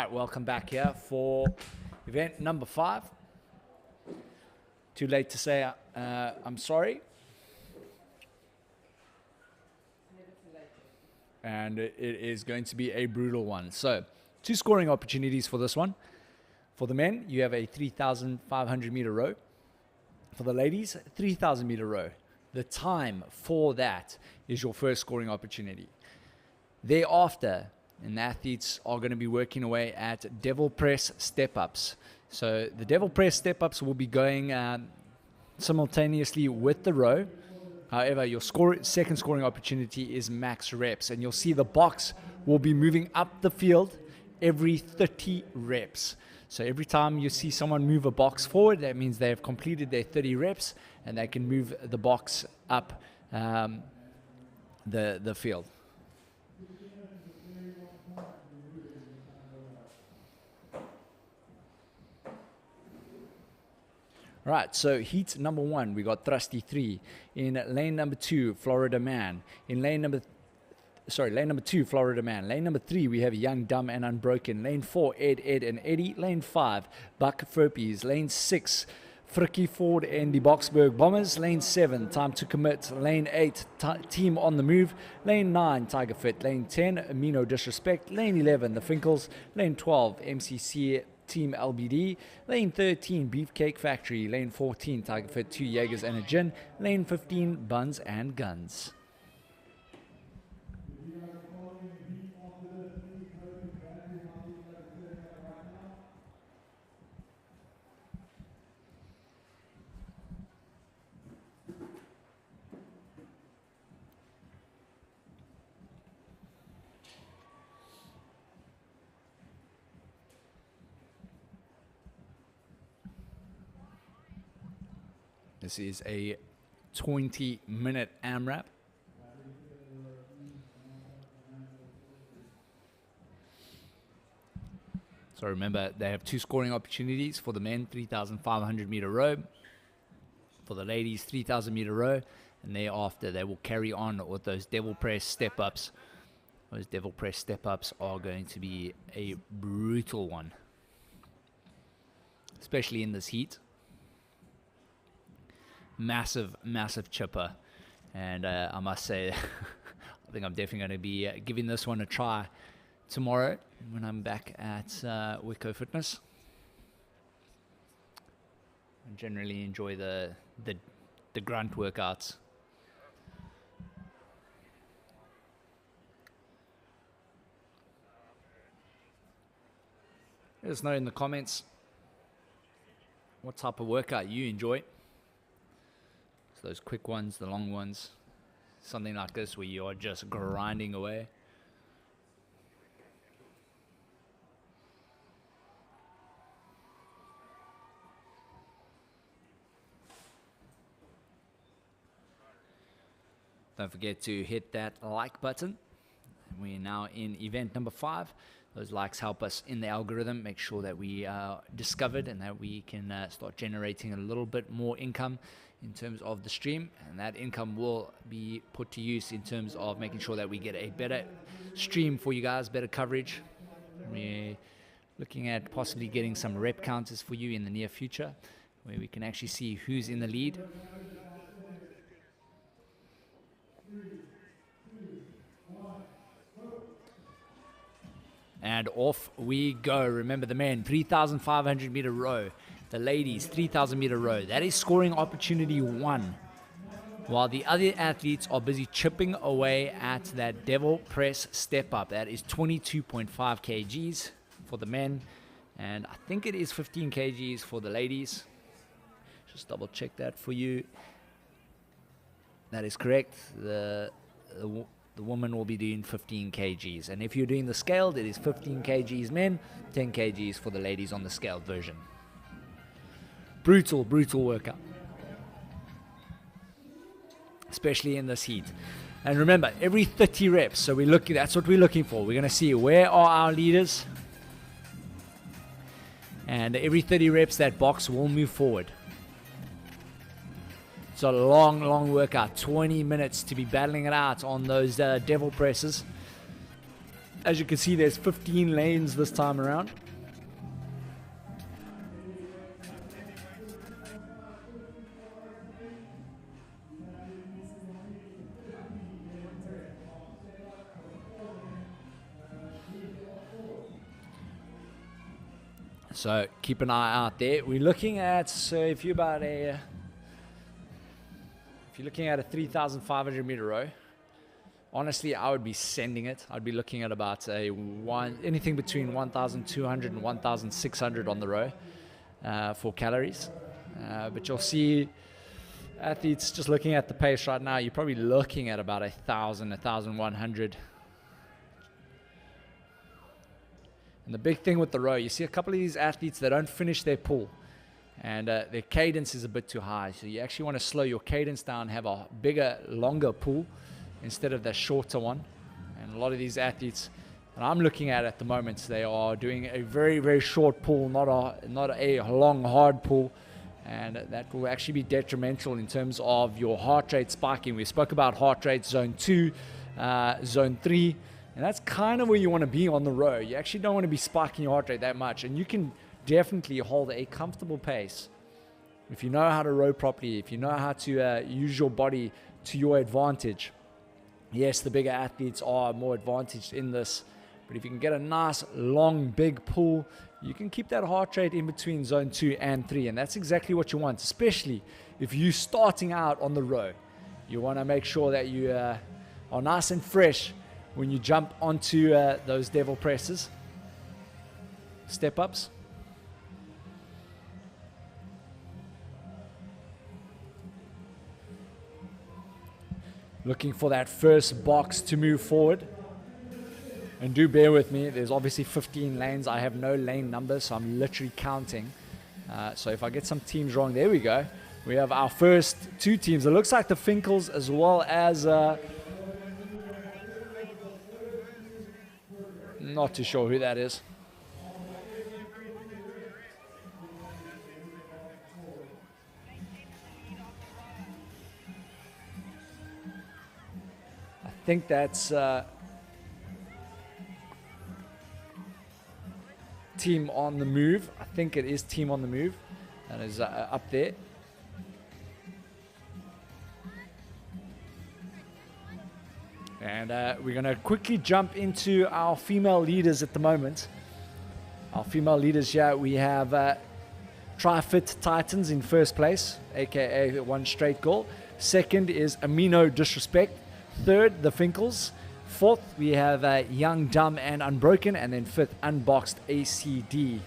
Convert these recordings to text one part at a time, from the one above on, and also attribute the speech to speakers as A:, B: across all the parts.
A: right, welcome back here for event number 5. Too late to say I'm sorry. And it is going to be a brutal one. So, 2 scoring opportunities for this one. For the men, you have a 3,500 meter row. For the ladies, 3,000 meter row. The time for that is your first scoring opportunity. Thereafter, and the athletes are going to be working away at devil press step-ups. So the devil press step-ups will be going simultaneously with the row. However, your second scoring opportunity is max reps, and you'll see the box will be moving up the field every 30 reps. So every time you see someone move a box forward, that means they have completed their 30 reps, and they can move the box up the field. Right, so heat number 1, we got Trusty 3. In lane number 2, Florida Man. In lane number 2, Florida Man. Lane number 3, we have Young, Dumb, and Unbroken. Lane 4, Ed, and Eddie. Lane 5, Buck Furpies. Lane 6, Frikkie Ford and the Boksburg Bombers. Lane 7, Time to Commit. Lane 8, Team on the Move. Lane 9, Tiger Fit. Lane 10, Amino Disrespect. Lane 11, The Finkles. Lane 12, MCC Team LBD. Lane 13, Beefcake Factory. Lane 14, Tiger Fit, 2 Jaegers and a Gin. Lane 15, Buns and Guns. This is a 20-minute AMRAP. So remember, they have 2 scoring opportunities. For the men, 3,500 meter row. For the ladies, 3,000 meter row. And thereafter, they will carry on with those devil press step-ups. Those devil press step-ups are going to be a brutal one, especially in this heat. Massive chipper, and I must say I think I'm definitely going to be giving this one a try tomorrow when I'm back at Wicco Fitness. I generally enjoy the grunt workouts. Let us know in the comments what type of workout you enjoy. So those quick ones, the long ones, something like this where you are just grinding away. Don't forget to hit that like button. We're now in event number 5. Those likes help us in the algorithm, make sure that we are discovered and that we can start generating a little bit more income in terms of the stream, and that income will be put to use in terms of making sure that we get a better stream for you guys, better coverage. We're looking at possibly getting some rep counters for you in the near future, where we can actually see who's in the lead. And off we go. Remember, the men, 3,500 meter row. The ladies, 3,000 meter row. That is scoring opportunity 1. While the other athletes are busy chipping away at that devil press step up. That is 22.5 kgs for the men. And I think it is 15 kgs for the ladies. Just double check that for you. That is correct. The woman will be doing 15 kgs. And if you're doing the scaled, it is 15 kgs men, 10 kgs for the ladies on the scaled version. Brutal workout, especially in this heat. And remember, every 30 reps, so that's what we're looking for. We're going to see where are our leaders, and every 30 reps that box will move forward. It's a long workout, 20 minutes to be battling it out on those devil presses. As you can see, there's 15 lanes this time around. So keep an eye out there. We're looking at, so if you're looking at a 3,500 meter row, honestly, I would be sending it. I'd be looking at about anything between 1,200 and 1,600 on the row for calories. But you'll see athletes, just looking at the pace right now, you're probably looking at about 1,000, 1,100. And the big thing with the row, you see a couple of these athletes, they don't finish their pull. And their cadence is a bit too high. So you actually want to slow your cadence down, have a bigger, longer pull instead of the shorter one. And a lot of these athletes that I'm looking at the moment, they are doing a very, very short pull, not a long, hard pull. And that will actually be detrimental in terms of your heart rate spiking. We spoke about heart rate zone 2, zone 3. And that's kind of where you want to be on the row. You actually don't want to be spiking your heart rate that much. And you can definitely hold a comfortable pace if you know how to row properly, if you know how to use your body to your advantage. Yes, the bigger athletes are more advantaged in this, but if you can get a nice long big pull, you can keep that heart rate in between zone 2 and 3, and that's exactly what you want, especially if you're starting out on the row. You want to make sure that you are nice and fresh when you jump onto those devil presses, step ups. Looking for that first box to move forward. And do bear with me, there's obviously 15 lanes. I have no lane numbers, so I'm literally counting. So if I get some teams wrong, there we go. We have our first two teams. It looks like the Finkles as well as... not too sure who that is. I think that's Team on the Move. I think it is Team on the Move. That is up there. And we're going to quickly jump into our female leaders at the moment. Our female leaders here, we have Tri-Fit Titans in first place, aka One Straight Goal. Second is Amino Disrespect. Third, the Finkles. Fourth, we have Young, Dumb, and Unbroken. And then fifth, Unboxed ACD.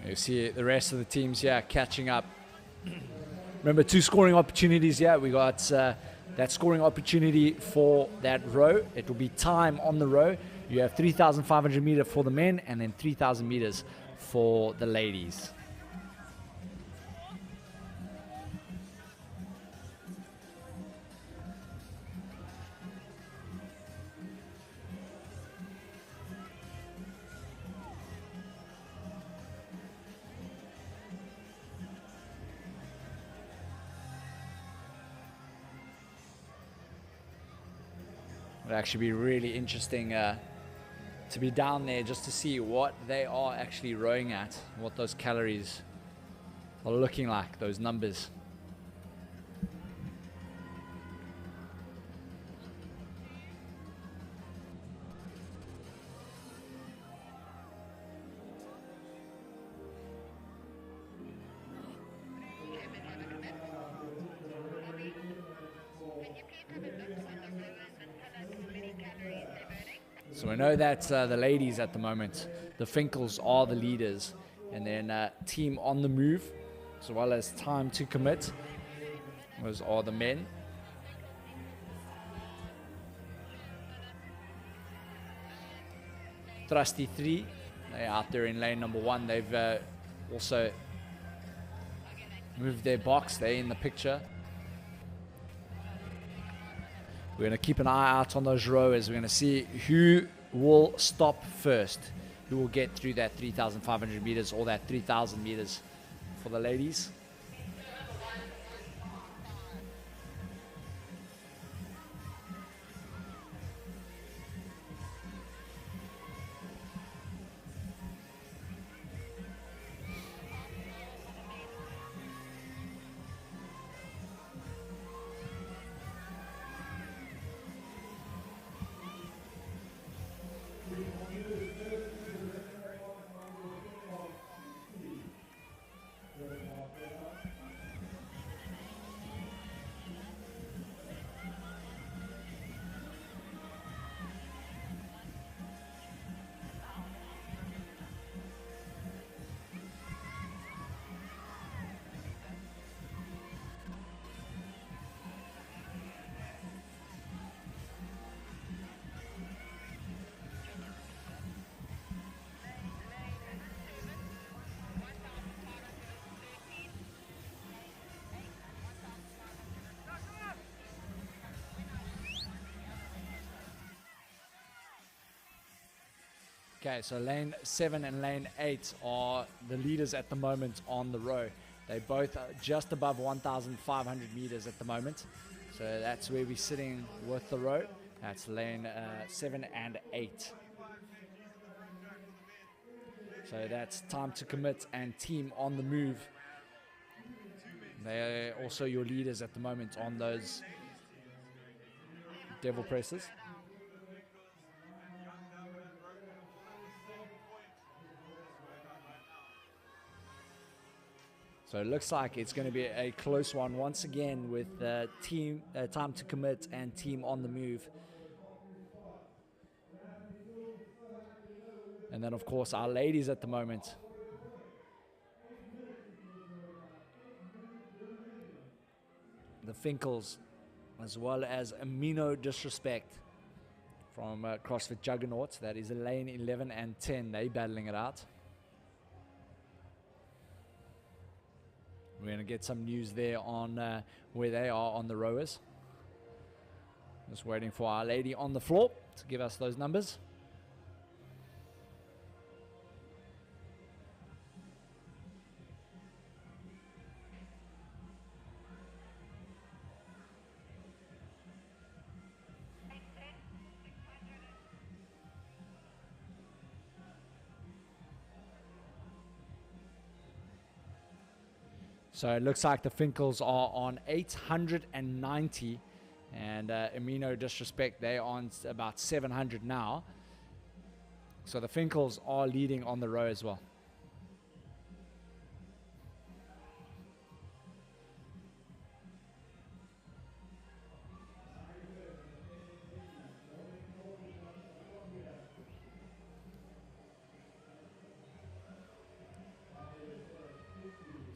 A: You see the rest of the teams here catching up. Remember, 2 scoring opportunities here. We got that scoring opportunity for that row. It will be time on the row. You have 3,500 meter for the men and then 3,000 meters for the ladies. It'll actually be really interesting to be down there just to see what they are actually rowing at, what those calories are looking like, those numbers. So we know that the ladies at the moment, the Finkles are the leaders, and then Team on the Move, as well as Time to Commit, those are the men. Trusty 3, they're out there in lane number 1. They've also moved their box, they're in the picture. We're going to keep an eye out on those rowers. We're going to see who will stop first, who will get through that 3,500 meters or that 3,000 meters for the ladies. Okay, so lane 7 and lane 8 are the leaders at the moment on the row. They both are just above 1,500 meters at the moment. So that's where we're sitting with the row. That's lane 7 and 8. So that's Time to Commit and Team on the Move. They're also your leaders at the moment on those devil presses. So it looks like it's going to be a close one once again with team Time to Commit and Team on the Move. And then, of course, our ladies at the moment. The Finkles, as well as Amino Disrespect from CrossFit Juggernauts. That is lane 11 and 10. They battling it out. We're going to get some news there on where they are on the rowers. Just waiting for our lady on the floor to give us those numbers. So it looks like the Finkles are on 890 and Amino Disrespect, they're on about 700 now. So the Finkles are leading on the row as well.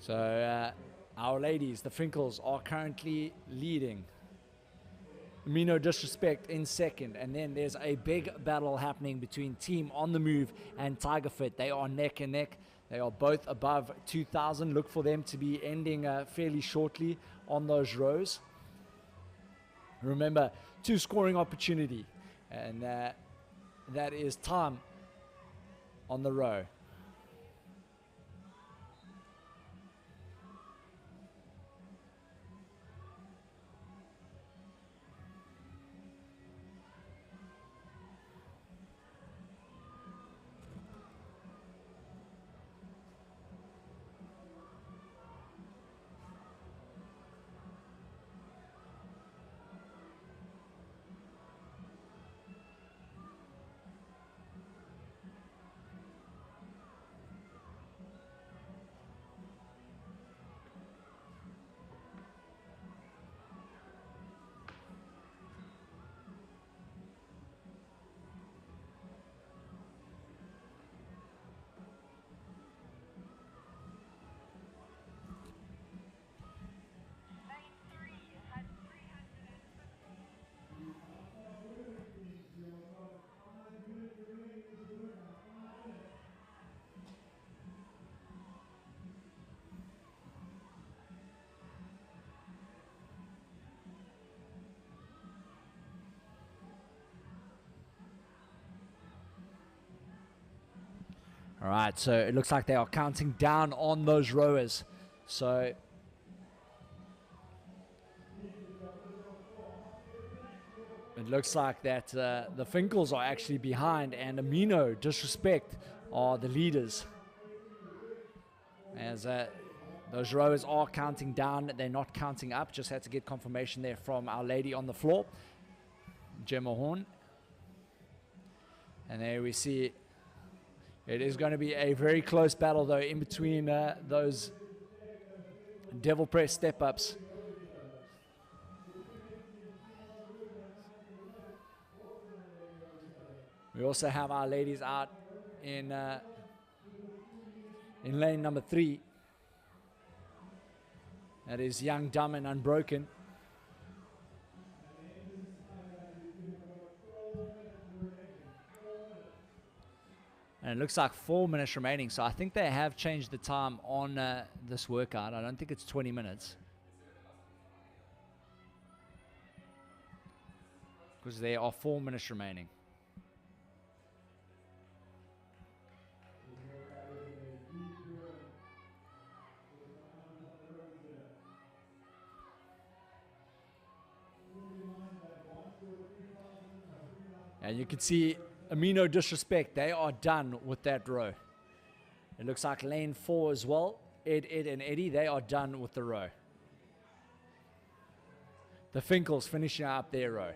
A: So our ladies, the Finkles, are currently leading. Amino Disrespect in second, and then there's a big battle happening between Team on the Move and Tiger Fit. They are neck and neck. They are both above 2,000. Look for them to be ending fairly shortly on those rows. Remember, 2 scoring opportunity, and that is Time on the row. All right, so it looks like they are counting down on those rowers. So it looks like that the Finkles are actually behind, and Amino, Disrespect are the leaders. As those rowers are counting down, they're not counting up. Just had to get confirmation there from our lady on the floor, Gemma Horn. And there we see it is going to be a very close battle, though, in between those devil press step-ups. We also have our ladies out in lane number 3. That is Young, Dumb, and Unbroken. And it looks like 4 minutes remaining, so I think they have changed the time on this workout. I don't think it's 20 minutes. Because there are 4 minutes remaining. And you can see Amino, Disrespect, they are done with that row. It looks like lane 4 as well. Ed, and Eddie, they are done with the row. The Finkles finishing up their row.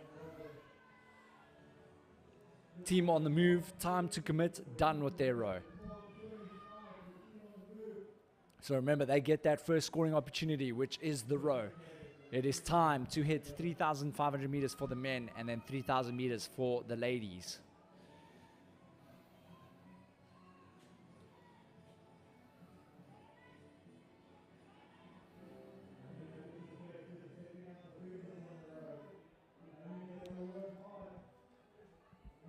A: Team on the move, Time to Commit, done with their row. So remember, they get that first scoring opportunity, which is the row. It is time to hit 3,500 meters for the men and then 3,000 meters for the ladies.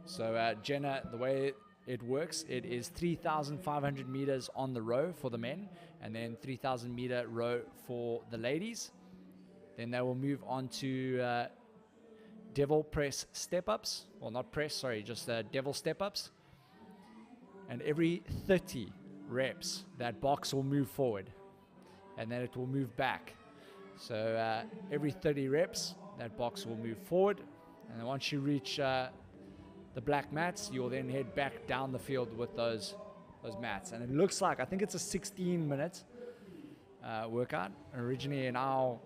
A: So Jenna, the way it works, it is 3,500 meters on the row for the men and then 3,000 meter row for the ladies. Then they will move on to devil press step-ups. Well, not press, sorry, just devil step-ups. And every 30 reps, that box will move forward. And then it will move back. So every 30 reps, that box will move forward. And then once you reach the black mats, you'll then head back down the field with those mats. And it looks like, I think it's a 16-minute workout. Originally in our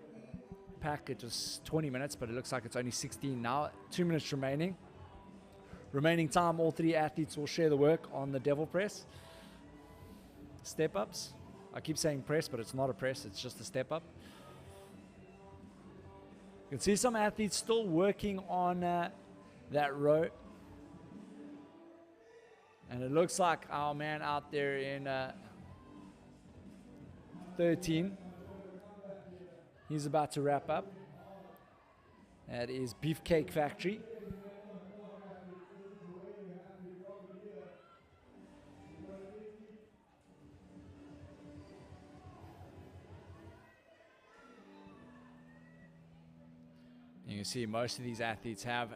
A: pack it was 20 minutes, but it looks like it's only 16 now. 2 minutes remaining. Remaining time, all 3 athletes will share the work on the devil press. Step-ups. I keep saying press, but it's not a press, it's just a step-up. You can see some athletes still working on that row. And it looks like our man out there in 13, he's about to wrap up. That is Beefcake Factory. You can see most of these athletes have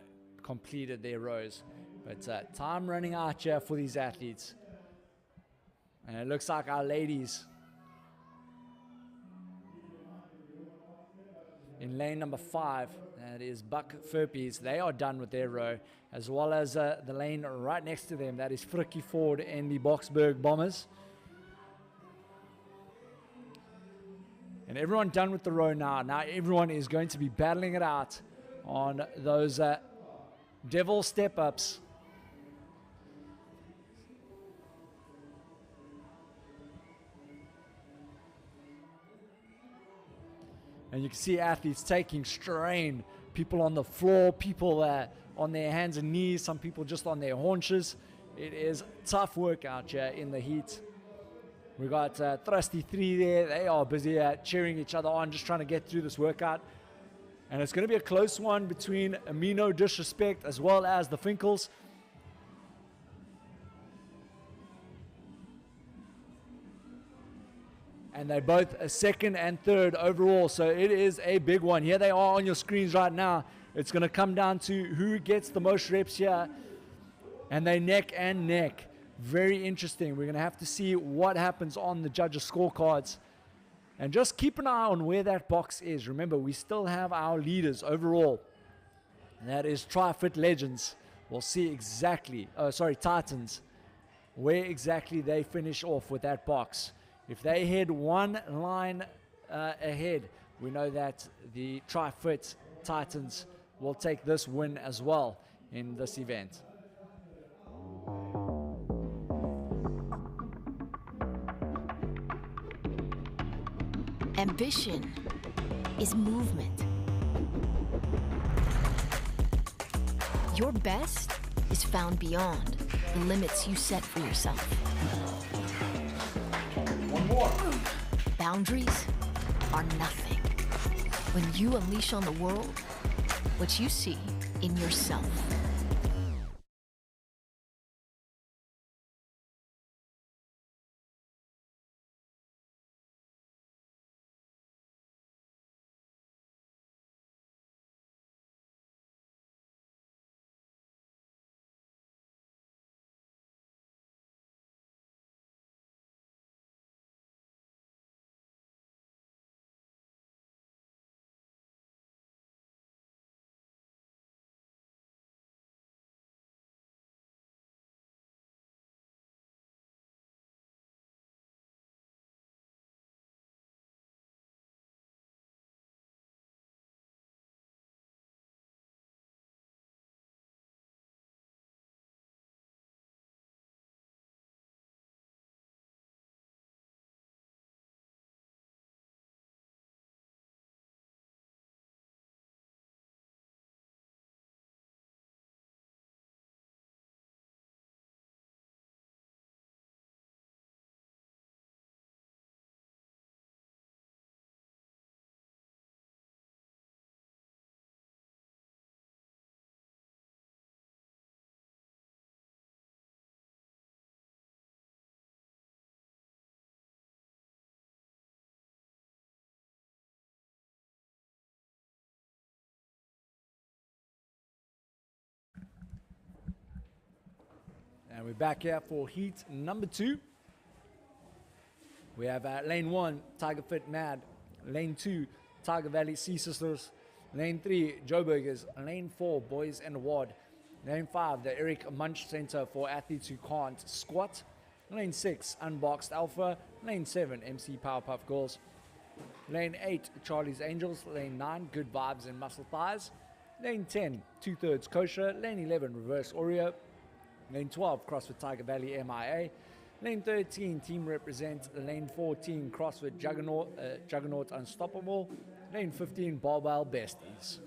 A: completed their rows. But time running out here for these athletes. And it looks like our ladies in lane number 5, that is Buck Furpies, they are done with their row, as well as the lane right next to them, that is Frikkie Ford and the Boksburg Bombers. And everyone done with the row now. Now everyone is going to be battling it out on those devil step-ups. And you can see athletes taking strain. People on the floor, people on their hands and knees, some people just on their haunches. It is tough work out here in the heat. We got Thrusty 3 there. They are busy cheering each other on, just trying to get through this workout. And it's going to be a close one between Amino, Disrespect, as well as the Finkles. And they're both a second and third overall, so it is a big one. Here they are on your screens right now. It's going to come down to who gets the most reps here. And they neck and neck. Very interesting. We're going to have to see what happens on the judges' scorecards. And just keep an eye on where that box is. Remember, we still have our leaders overall. And that is Tri-Fit Legends. We'll see exactly, Titans, where exactly they finish off with that box. If they head one line ahead, we know that the Tri-Fit Titans will take this win as well in this event.
B: Ambition is movement. Your best is found beyond the limits you set for yourself.
A: One more.
B: Boundaries are nothing when you unleash on the world what you see in yourself.
A: And we're back here for heat number 2. We have lane 1, Tiger Fit Mad. Lane 2, Tiger Valley Sea Sisters. Lane 3, Joe Burgers. Lane 4, Boys and Wad. Lane 5, the Eric Munch Center for athletes who can't squat. Lane 6, Unboxed Alpha. Lane 7, MC Powerpuff Girls. Lane 8, Charlie's Angels. Lane 9, Good Vibes and Muscle Thighs. Lane 10, 2/3 Kosher. Lane 11, Reverse Oreo. Lane 12, CrossFit Tiger Valley MIA. Lane 13, Team Represent. Lane 14, CrossFit Juggernaut Unstoppable. Lane 15, Barbell Besties.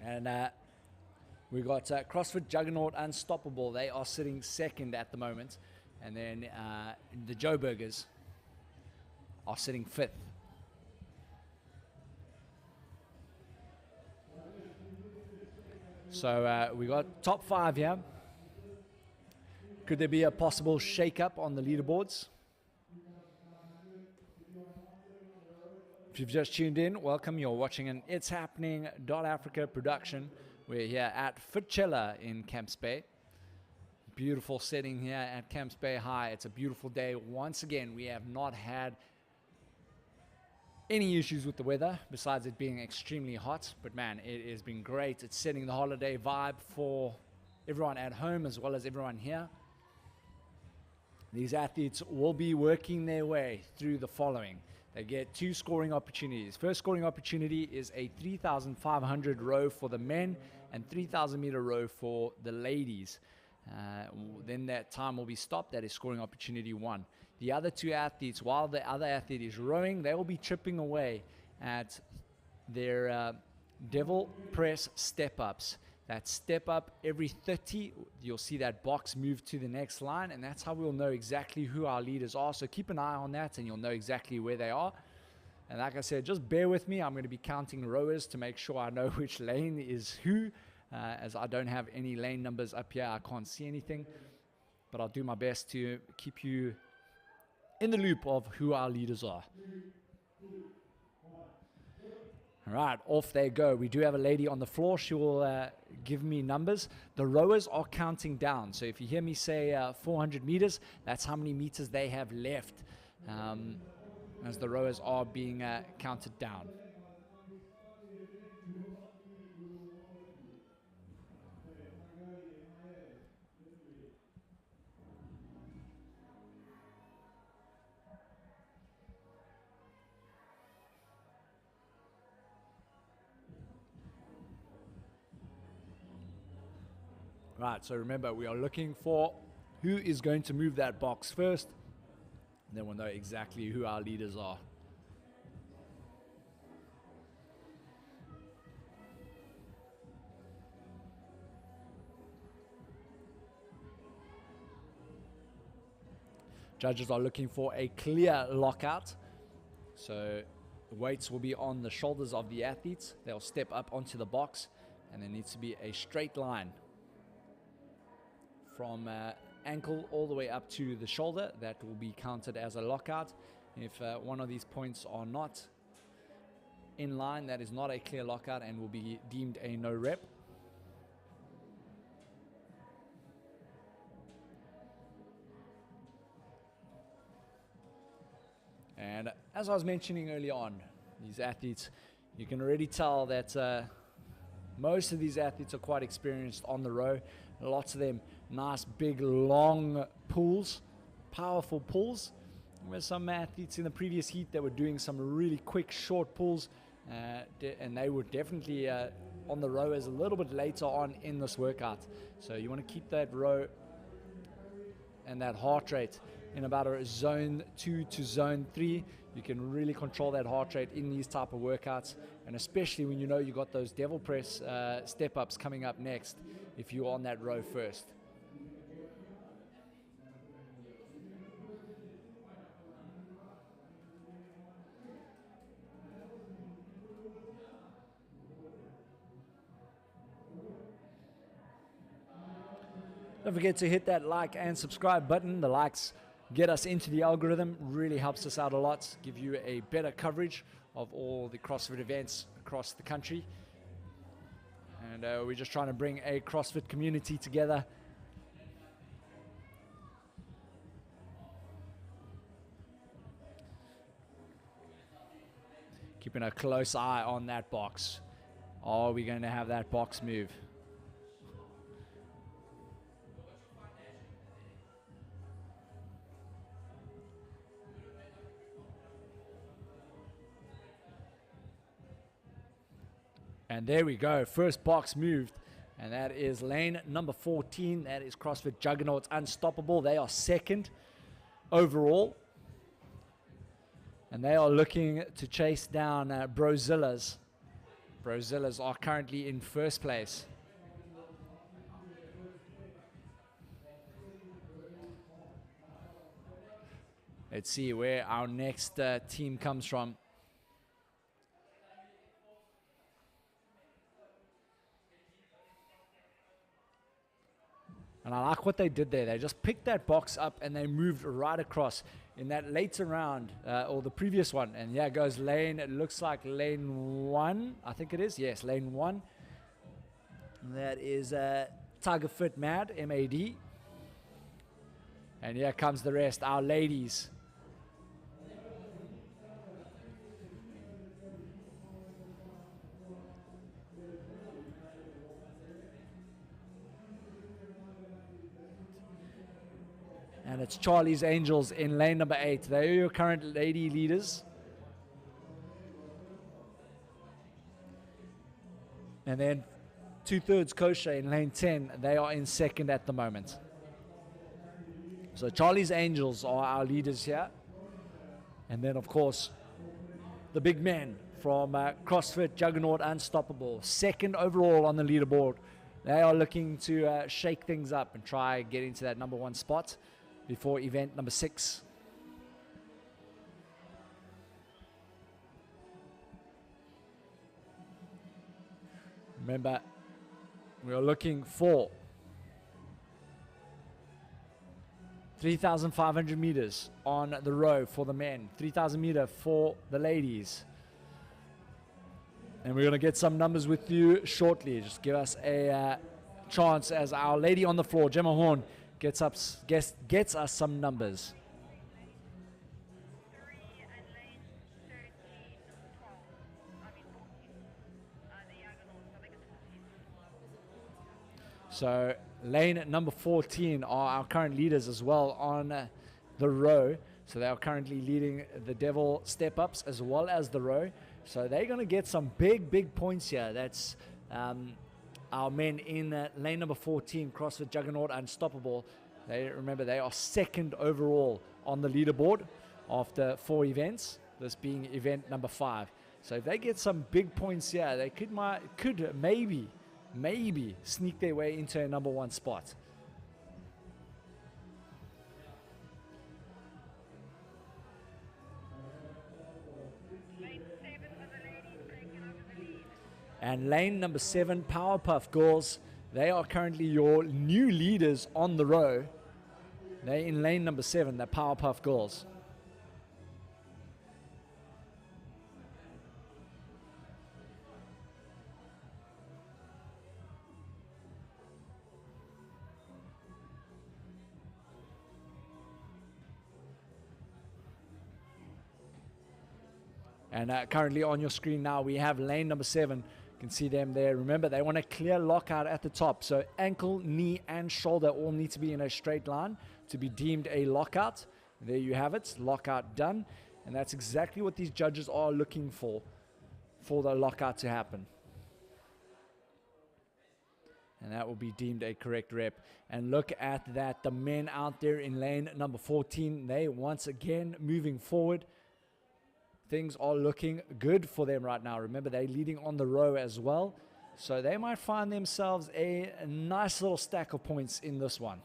A: And we got CrossFit Juggernaut Unstoppable. They are sitting second at the moment. And then the Joe Burgers are sitting fifth. So we got top 5 here. Could there be a possible shake-up on the leaderboards? If you've just tuned in, welcome. You're watching an ItsHappening.Africa production. We're here at Fitchella in Camps Bay. Beautiful setting here at Camps Bay High. It's a beautiful day. Once again, we have not had any issues with the weather besides it being extremely hot. But man, it has been great. It's setting the holiday vibe for everyone at home as well as everyone here. These athletes will be working their way through the following. They get 2 scoring opportunities. First scoring opportunity is a 3,500 row for the men and 3,000 meter row for the ladies. then that time will be stopped. That is scoring opportunity 1. The other 2 athletes, while the other athlete is rowing, they will be chipping away at their devil press step-ups. That step up every 30, you'll see that box move to the next line, and that's how we'll know exactly who our leaders are. So keep an eye on that, and you'll know exactly where they are. And like I said, just bear with me. I'm going to be counting rowers to make sure I know which lane is who, as I don't have any lane numbers up here. I can't see anything, but I'll do my best to keep you in the loop of who our leaders are. All right, off they go. We do have a lady on the floor. She will give me numbers. The rowers are counting down. So if you hear me say 400 meters, that's how many meters they have left as the rowers are being counted down. Right, so remember, we are looking for who is going to move that box first. And then we'll know exactly who our leaders are. Judges are looking for a clear lockout. So the weights will be on the shoulders of the athletes. They'll step up onto the box, and there needs to be a straight line from ankle all the way up to the shoulder. That will be counted as a lockout. If one of these points are not in line, that is not a clear lockout and will be deemed a no rep. And as I was mentioning early on, these athletes, you can already tell that most of these athletes are quite experienced on the row. Lots of them nice, big, long pulls, powerful pulls. There were some athletes in the previous heat that were doing some really quick, short pulls, and they were definitely on the rowers a little bit later on in this workout. So you want to keep that row and that heart rate in about a zone 2 to zone 3. You can really control that heart rate in these type of workouts, and especially when you know you got those devil press step-ups coming up next if you're on that row first. Don't forget to hit that like and subscribe button. The likes get us into the algorithm, really helps us out a lot, give you a better coverage of all the CrossFit events across the country. And we're just trying to bring a CrossFit community together. Keeping a close eye on that box. Are we going to have that box move? And there we go, first box moved, and that is lane number 14. That is CrossFit Juggernauts Unstoppable. They are second overall, and they are looking to chase down Brozillas. Brozillas are currently in first place. Let's see where our next team comes from. And I like what they did there. They just picked that box up and they moved right across in that later round, or the previous one. And yeah, goes lane, it looks like lane 1, I think it is. Yes, lane 1. And that is Tiger Fit Mad, M-A-D. And here comes the rest, our ladies. And it's Charlie's Angels in lane number 8. They are your current lady leaders. And then 2/3 kosher in lane 10. They are in second at the moment. So Charlie's Angels are our leaders here. And then, of course, the big men from CrossFit Juggernaut Unstoppable, second overall on the leaderboard. They are looking to shake things up and try get into that number 1 spot before event number 6. Remember, we are looking for 3,500 meters on the row for the men, 3,000 meter for the ladies. And we're going to get some numbers with you shortly. Just give us a chance as our lady on the floor, Gemma Horn, gets us some numbers. So lane number 14 are our current leaders as well on the row. So they are currently leading the devil step-ups as well as the row. So they're going to get some big points here. That's our men in lane number 14, CrossFit Juggernaut Unstoppable. Remember, they are second overall on the leaderboard after 4 events, this being event number 5. So if they get some big points here, they could maybe sneak their way into a number 1 spot. And lane number 7, Powerpuff Girls, they are currently your new leaders on the row. They're in lane number 7, the Powerpuff Girls. And currently on your screen now, we have lane number 7. You can see them there. Remember, they want a clear lockout at the top. So ankle, knee, and shoulder all need to be in a straight line to be deemed a lockout. There you have it, lockout done. And that's exactly what these judges are looking for the lockout to happen. And that will be deemed a correct rep. And look at that, the men out there in lane number 14, they once again moving forward. Things are looking good for them right now. Remember, they're leading on the row as well. So they might find themselves a nice little stack of points in this one.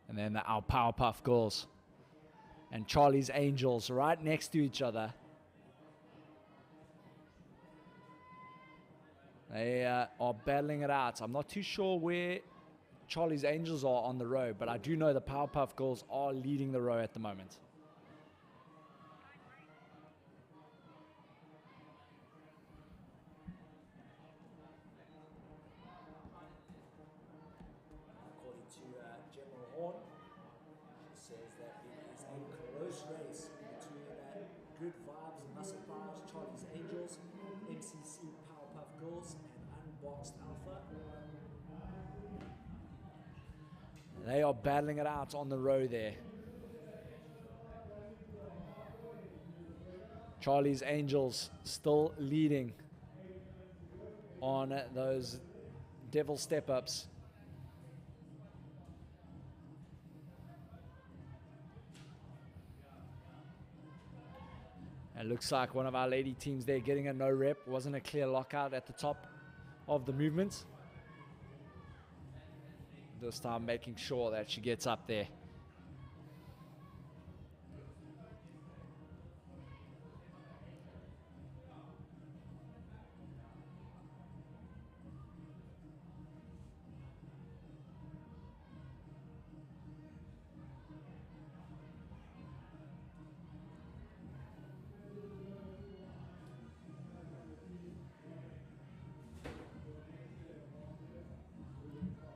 A: And then our Powerpuff Girls and Charlie's Angels right next to each other. They are battling it out. I'm not too sure where Charlie's Angels are on the row, but I do know the Powerpuff Girls are leading the row at the moment. According to Gemma Horn, she says that it is a close race between Good Vibes and Muscle Powers, Charlie's Angels, MCC Powerpuff Girls, and Unboxed Alpha. They are battling it out on the row there. Charlie's Angels still leading on those devil step-ups. It looks like one of our lady teams there getting a no rep. Wasn't a clear lockout at the top of the movement. This time making sure that she gets up there.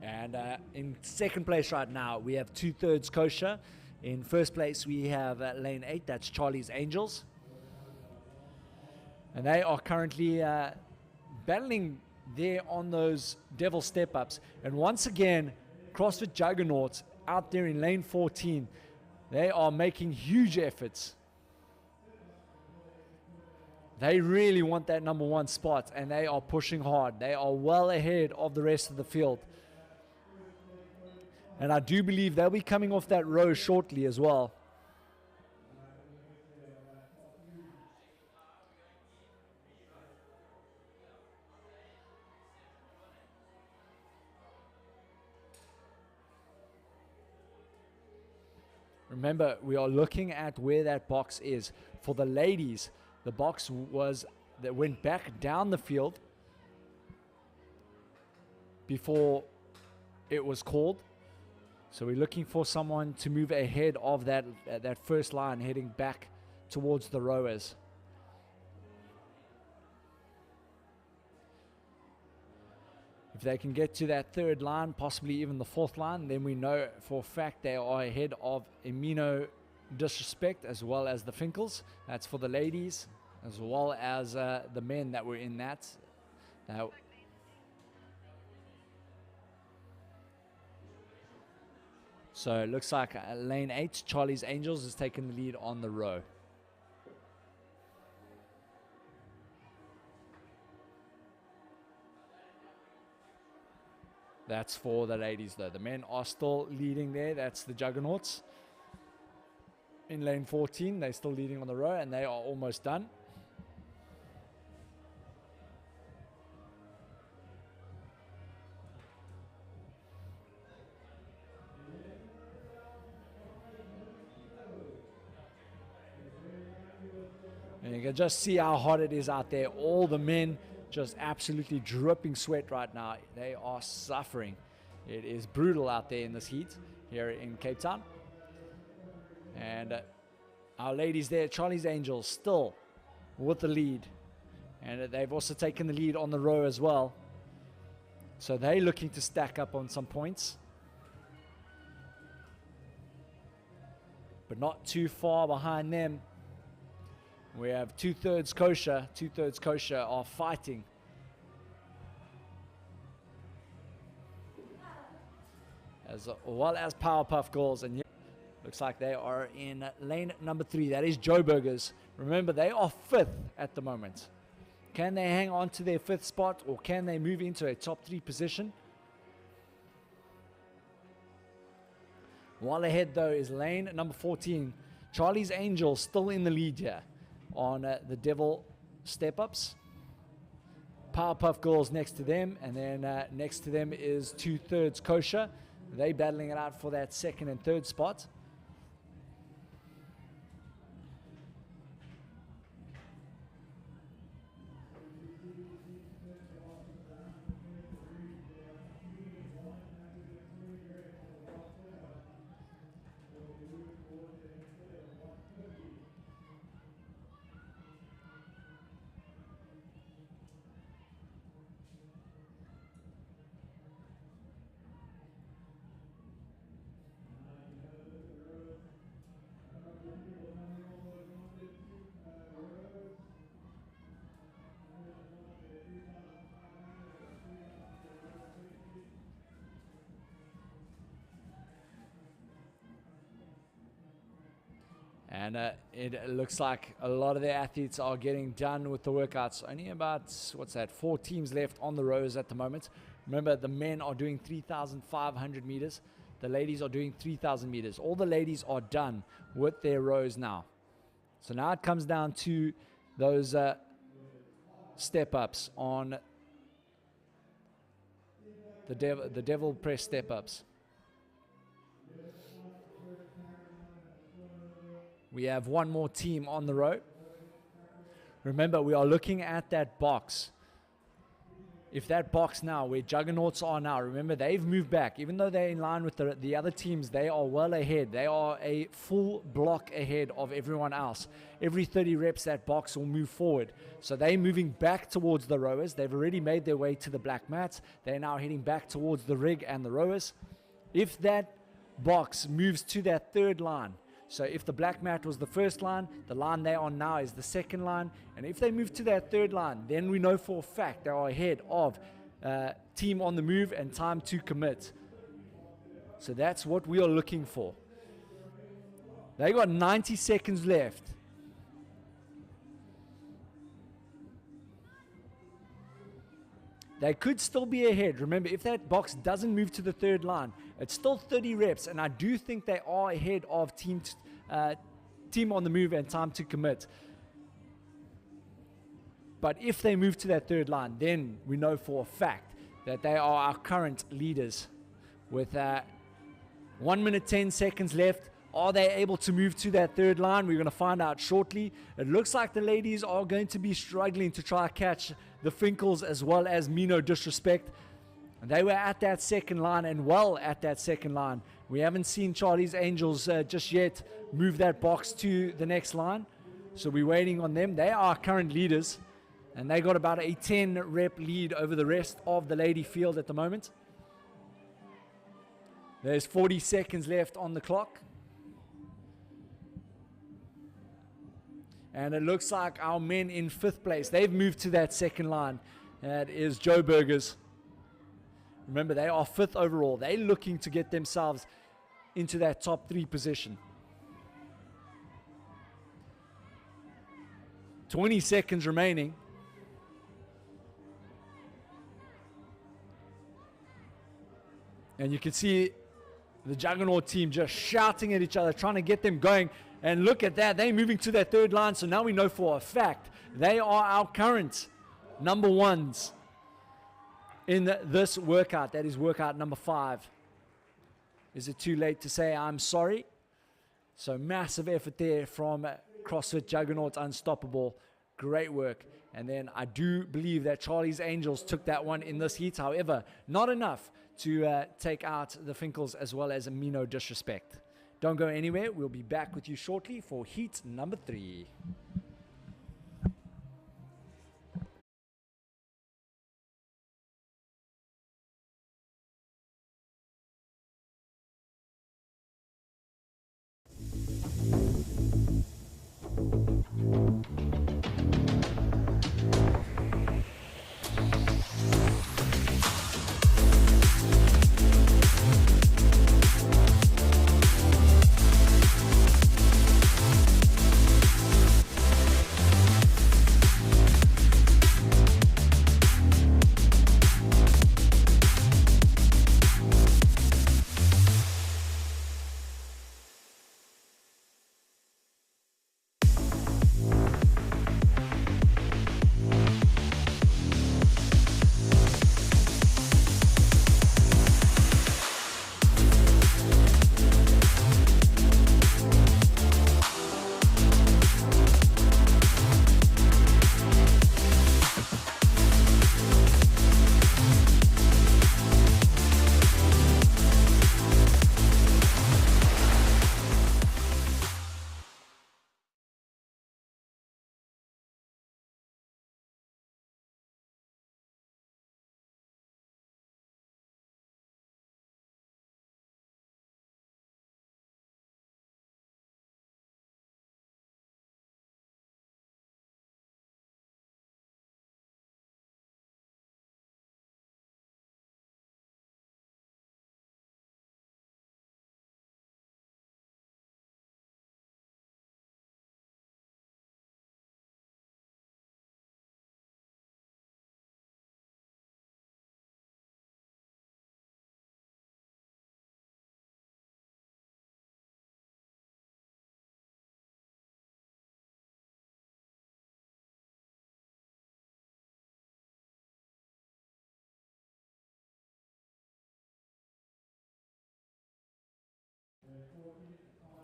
A: And in second place right now, we have 2/3 kosher. In first place, we have lane 8, that's Charlie's Angels. And they are currently battling there on those devil step-ups. And once again, CrossFit Juggernaut out there in lane 14, they are making huge efforts. They really want that number one spot, and they are pushing hard. They are well ahead of the rest of the field. And I do believe they'll be coming off that row shortly as well. Remember, we are looking at where that box is. For the ladies, the box that went back down the field before it was called. So we're looking for someone to move ahead of that first line, heading back towards the rowers. If they can get to that third line, possibly even the fourth line, then we know for a fact they are ahead of Amino Disrespect as well as the Finkles. That's for the ladies, as well as the men that were in that. Now, so it looks like lane 8, Charlie's Angels, is taking the lead on the row. That's for the ladies though. The men are still leading there. That's the Juggernauts. In lane 14, they're still leading on the row, and they are almost done. And you can just see how hot it is out there. All the men just absolutely dripping sweat right now. They are suffering. It is brutal out there in this heat here in Cape Town. And our ladies there, Charlie's Angels, still with the lead. And they've also taken the lead on the row as well. So they're looking to stack up on some points. But not too far behind them. We have two-thirds kosher. Two-thirds kosher are fighting. As well as Powerpuff Girls. And looks like they are in lane number 3. That is Joe Burgers. Remember, they are 5th at the moment. Can they hang on to their 5th spot, or can they move into a top 3 position? While ahead, though, is lane number 14. Charlie's Angels still in the lead here on the Devil Step-Ups. Powerpuff Girls next to them, and then next to them is two-thirds kosher. They battling it out for that 2nd and 3rd spot. And it looks like a lot of the athletes are getting done with the workouts. Only about, 4 teams left on the rows at the moment. Remember, the men are doing 3,500 meters. The ladies are doing 3,000 meters. All the ladies are done with their rows now. So now it comes down to those step-ups on the devil press step-ups. We have one more team on the row. Remember, we are looking at that box. If that box now, where Juggernauts are now, remember, they've moved back. Even though they're in line with the other teams, they are well ahead. They are a full block ahead of everyone else. Every 30 reps, that box will move forward. So they're moving back towards the rowers. They've already made their way to the black mats. They're now heading back towards the rig and the rowers. If that box moves to that 3rd line, so if the black mat was the 1st line, the line they're on now is the 2nd line. And if they move to that 3rd line, then we know for a fact they are ahead of Team on the Move and Time to Commit. So that's what we are looking for. They got 90 seconds left. They could still be ahead. Remember, if that box doesn't move to the third line, it's still 30 reps, and I do think they are ahead of Team on the Move and Time to Commit. But if they move to that third line, then we know for a fact that they are our current leaders. With 1 minute 10 seconds left, are they able to move to that third line? We're going to find out shortly. It looks like the ladies are going to be struggling to try to catch the Finkles as well as Mino Disrespect. They were at that second line and well at that second line. We haven't seen Charlie's Angels just yet move that box to the next line. So we're waiting on them. They are our current leaders, and they got about a 10 rep lead over the rest of the lady field at the moment. There's 40 seconds left on the clock. And it looks like our men in 5th place, they've moved to that second line. That is Joe Burgers. Remember, they are 5th overall. They're looking to get themselves into that top 3 position. 20 seconds remaining. And you can see the Juggernaut team just shouting at each other, trying to get them going. And look at that, they're moving to that third line. So now we know for a fact they are our current number ones in this workout. That is workout number 5. Is it too late to say I'm sorry? So massive effort there from CrossFit Juggernaut Unstoppable. Great work. And then I do believe that Charlie's Angels took that one in this heat. However, not enough to take out the Finkles as well as Mino Disrespect. Don't go anywhere. We'll be back with you shortly for heat number 3.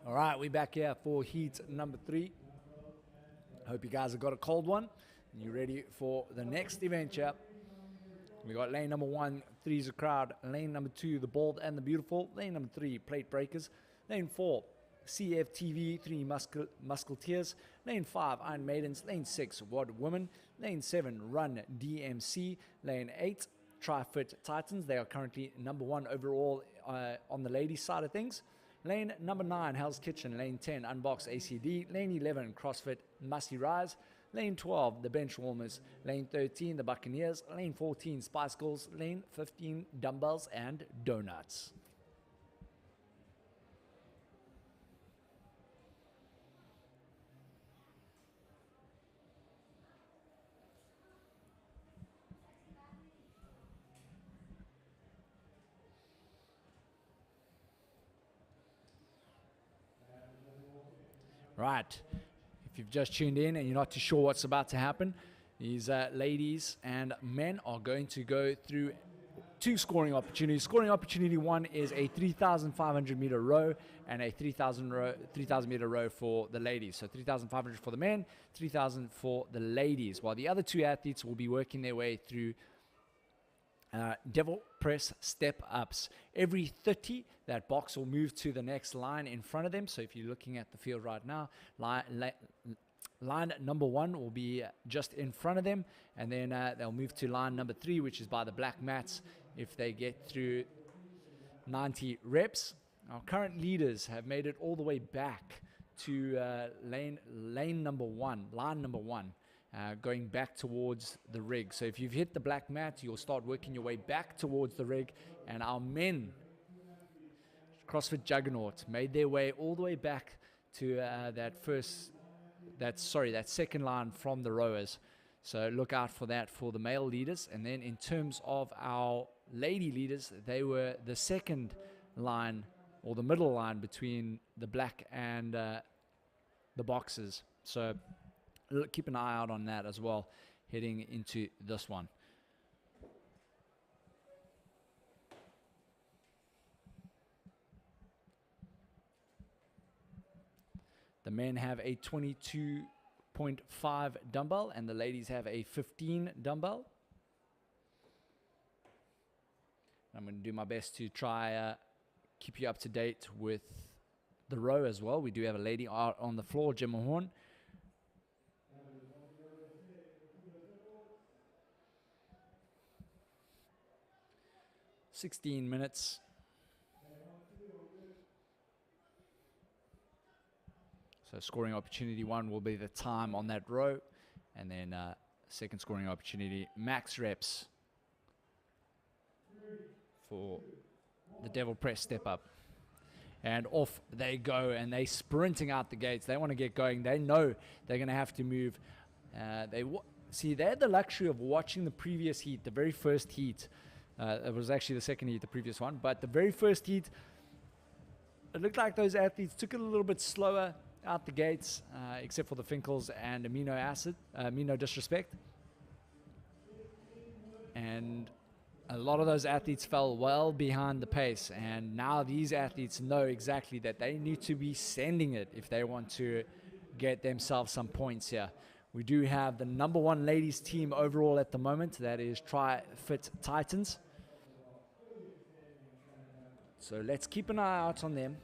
A: All right, we're back here for heat number 3. Hope you guys have got a cold one and you're ready for the next event here. We got lane number 1, Three's a Crowd. Lane number 2, The Bold and the Beautiful. Lane number 3, Plate Breakers. Lane 4, CFTV, 3 Musketeers. Lane 5, Iron Maidens. Lane 6, Wad Women. Lane 7, Run DMC. Lane 8, Tri-Fit Titans. They are currently number 1 overall on the ladies side of things. Lane number 9, Hell's Kitchen. Lane 10, Unbox ACD. Lane 11, CrossFit Musty Rise. Lane 12, the Benchwarmers. Lane 13, the Buccaneers. Lane 14, Spice Girls. Lane 15, Dumbbells and Donuts. Right. If you've just tuned in and you're not too sure what's about to happen, these ladies and men are going to go through two scoring opportunities. Scoring opportunity one is a 3,500 meter row and a 3,000 meter row for the ladies. So 3,500 for the men, 3,000 for the ladies. While the other two athletes will be working their way through devil press step ups. Every 30, that box will move to the next line in front of them. So if you're looking at the field right now, line number 1 will be just in front of them, and then they'll move to line number 3, which is by the black mats, if they get through 90 reps. Our current leaders have made it all the way back to line number 1, going back towards the rig. So if you've hit the black mat, you'll start working your way back towards the rig, and our men, CrossFit Juggernaut, made their way all the way back to that second line from the rowers. So look out for that for the male leaders. And then in terms of our lady leaders, they were the second line, or the middle line, between the black and the boxes. So keep an eye out on that as well, heading into this one. The men have a 22.5 dumbbell and the ladies have a 15 dumbbell. I'm going to do my best to try keep you up to date with the row as well. We do have a lady out on the floor, Gemma Horn. "16 minutes. So scoring opportunity 1 will be the time on that row, and then second scoring opportunity, max reps for the devil press step up. And off they go, and they sprinting out the gates. They want to get going. They know they're going to have to move. They had the luxury of watching the previous heat, the very first heat. It was actually the second heat, the previous one. But the very first heat, it looked like those athletes took it a little bit slower out the gates, except for the Finkles and Amino Disrespect. And a lot of those athletes fell well behind the pace. And now these athletes know exactly that they need to be sending it if they want to get themselves some points here. We do have the number 1 ladies team overall at the moment. That is Tri-Fit Titans. So let's keep an eye out on them.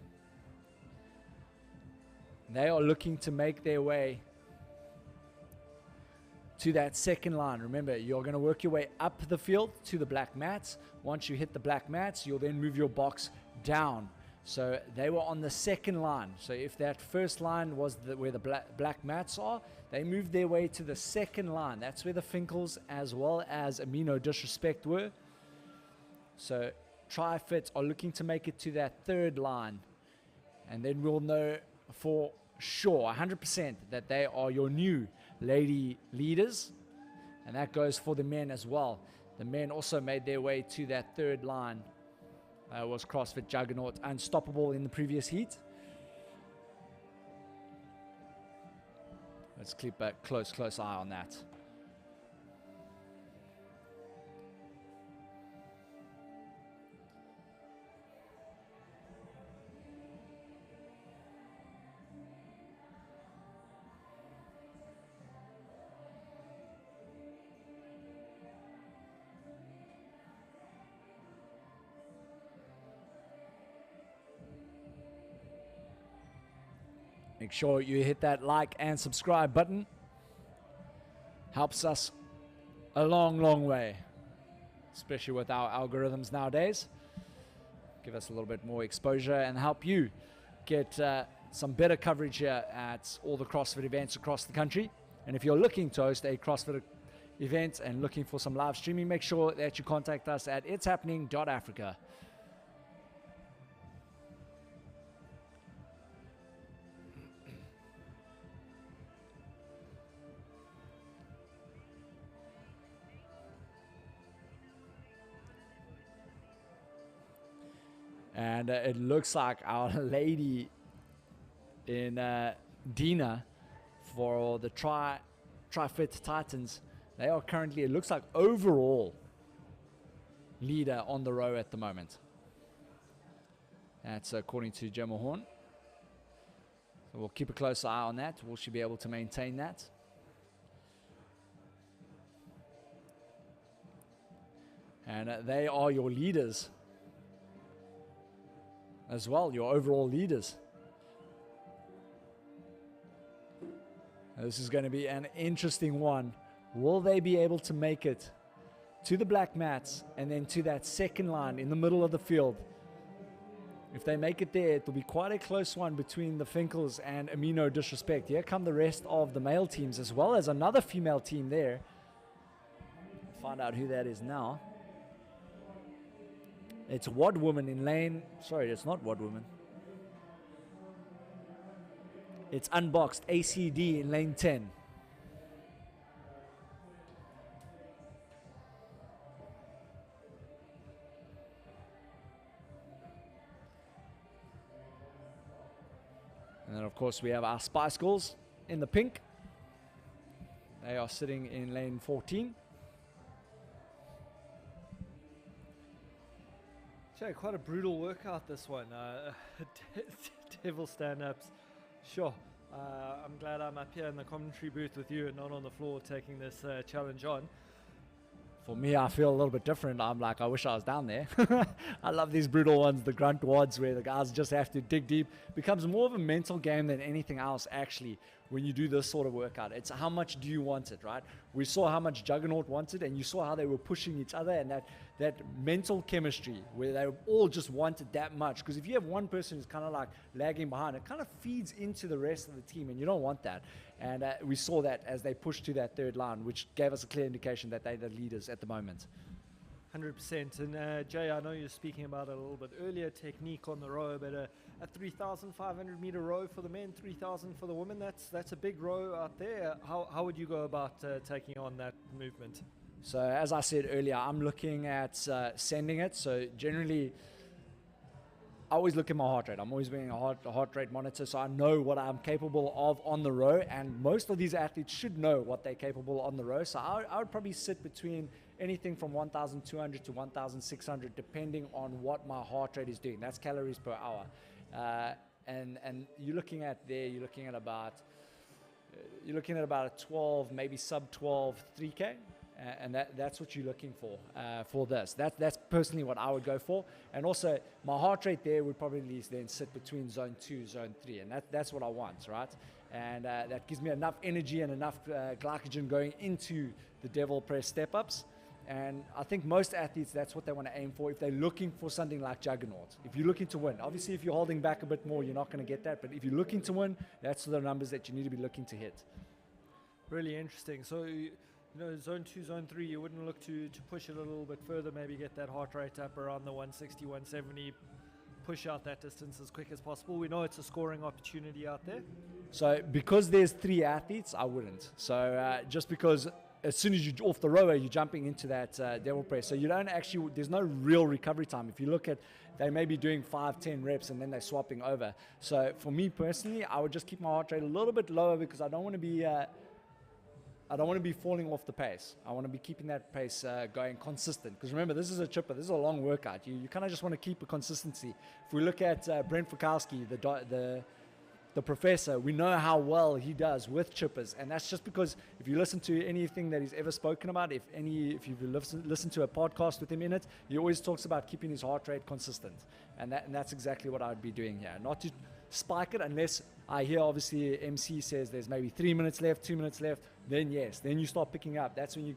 A: They are looking to make their way to that second line. Remember, you're going to work your way up the field to the black mats. Once you hit the black mats, you'll then move your box down. So they were on the second line. So if that first line was where the black mats are, they moved their way to the second line. That's where the Finkles as well as Amino Disrespect were. So Tri-Fit are looking to make it to that third line. And then we'll know for sure, 100%, that they are your new lady leaders. And that goes for the men as well. The men also made their way to that third line. Was CrossFit Juggernaut unstoppable in the previous heat. Let's keep a close eye on that. Make sure you hit that like and subscribe button. Helps us a long way, especially with our algorithms nowadays. Give us a little bit more exposure and help you get some better coverage here at all the CrossFit events across the country. And if you're looking to host a CrossFit event and looking for some live streaming, make sure that you contact us at ItsHappening.Africa. And it looks like our lady in Dina for the Tri-Fit Titans. They are currently, it looks like, overall leader on the row at the moment. That's according to Gemma Horn. So we'll keep a close eye on that. Will she be able to maintain that? And they are your leaders as well, your overall leaders. This is going to be an interesting one. Will they be able to make it to the black mats and then to that second line in the middle of the field? If they make it there, it will be quite a close one between the Finkles and Amino Disrespect. Here come the rest of the male teams, as well as another female team there. Find out who that is now. It's Wad Woman in lane... Sorry, it's not Wad Woman. It's Unboxed ACD in lane 10. And then, of course, we have our Spice Girls in the pink. They are sitting in lane 14.
C: So quite a brutal workout, this one. Devil stand-ups. Sure. I'm glad I'm up here in the commentary booth with you and not on the floor taking this challenge on.
A: For me, I feel a little bit different. I'm like, I wish I was down there. I love these brutal ones, the grunt wads where the guys just have to dig deep. Becomes more of a mental game than anything else, actually, when you do this sort of workout. It's how much do you want it, right? We saw how much Juggernaut wanted, and you saw how they were pushing each other, and that mental chemistry where they all just wanted that much. Because if you have one person who's kind of like lagging behind, it kind of feeds into the rest of the team, and you don't want that. And we saw that as they pushed to that third line, which gave us a clear indication that they're the leaders at the moment.
C: 100%. And Jay, I know you were speaking about it a little bit earlier, technique on the row, but a 3,500 meter row for the men, 3,000 for the women, that's a big row out there. How would you go about taking on that movement?
A: So as I said earlier, I'm looking at sending it. So generally, I always look at my heart rate. I'm always wearing a heart rate monitor, so I know what I'm capable of on the row, and most of these athletes should know what they're capable on the row. So I would probably sit between anything from 1,200 to 1,600, depending on what my heart rate is doing. That's calories per hour. And you're looking at about a 12, maybe sub 12, 3K. And that's what you're looking for this. That's personally what I would go for. And also, my heart rate there would probably then sit between zone 2, zone 3. And that's what I want, right? And that gives me enough energy and enough glycogen going into the devil press step-ups. And I think most athletes, that's what they want to aim for if they're looking for something like Juggernaut. If you're looking to win, obviously if you're holding back a bit more, you're not going to get that. But if you're looking to win, that's the numbers that you need to be looking to hit.
C: Really interesting. So, zone 2, zone 3, you wouldn't look to push it a little bit further, maybe get that heart rate up around the 160, 170, push out that distance as quick as possible. We know it's a scoring opportunity out there.
A: So because there's 3 athletes, I wouldn't. So just because as soon as you're off the rower, you're jumping into that devil press. So you don't actually, there's no real recovery time. If you look at, they may be doing 5-10 reps and then they're swapping over. So for me personally, I would just keep my heart rate a little bit lower because I don't want to be falling off the pace. I want to be keeping that pace going consistent. Because remember, this is a chipper. This is a long workout. You kind of just want to keep a consistency. If we look at Brent Fukowski, the professor, we know how well he does with chippers. And that's just because if you listen to anything that he's ever spoken about, if you've listened to a podcast with him in it, he always talks about keeping his heart rate consistent. And that's exactly what I would be doing here. Not to spike it unless I hear obviously MC says there's maybe 3 minutes left, 2 minutes left, then yes, then you start picking up. That's when you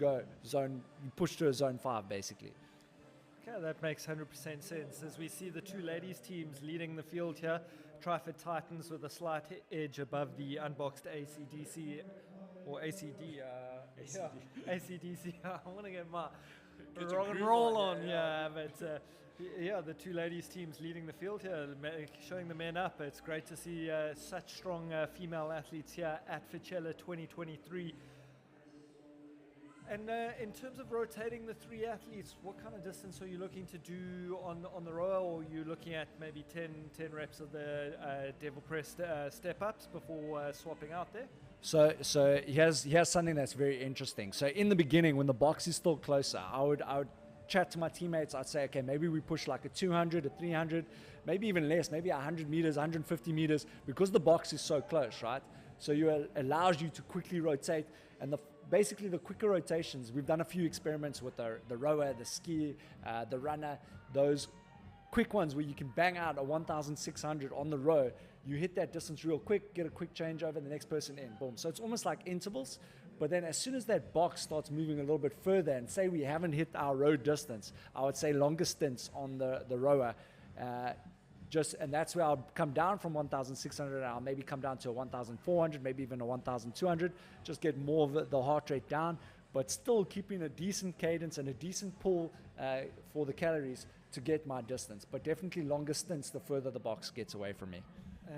A: push to a zone 5 basically.
C: Okay, that makes 100% sense. As we see the 2 ladies teams leading the field here, Tri-Fit Titans with a slight edge above the unboxed ACDC or ACD. ACDC. I want to get my rock and roll on, but the 2 ladies teams leading the field here, showing the men up. It's great to see such strong female athletes here at Fitchella 2023. And in terms of rotating the three athletes, what kind of distance are you looking to do on the rower, or are you looking at maybe 10 reps of the devil press step-ups before swapping out there?
A: So he has something that's very interesting. So in the beginning, when the box is still closer, I would chat to my teammates. I'd say, okay, maybe we push like a 200, a 300, maybe even less, maybe 100 meters, 150 meters, because the box is so close, right? So allows you to quickly rotate, and basically the quicker rotations, we've done a few experiments with the rower, the ski, the runner, those quick ones where you can bang out a 1,600 on the row. You hit that distance real quick, get a quick change over, the next person in, boom. So it's almost like intervals, but then as soon as that box starts moving a little bit further, and say we haven't hit our row distance, I would say longer stints on the rower, and that's where I'll come down from 1,600, and I'll maybe come down to a 1,400, maybe even a 1,200, just get more of the heart rate down, but still keeping a decent cadence and a decent pull for the calories to get my distance. But definitely longer stints the further the box gets away from me.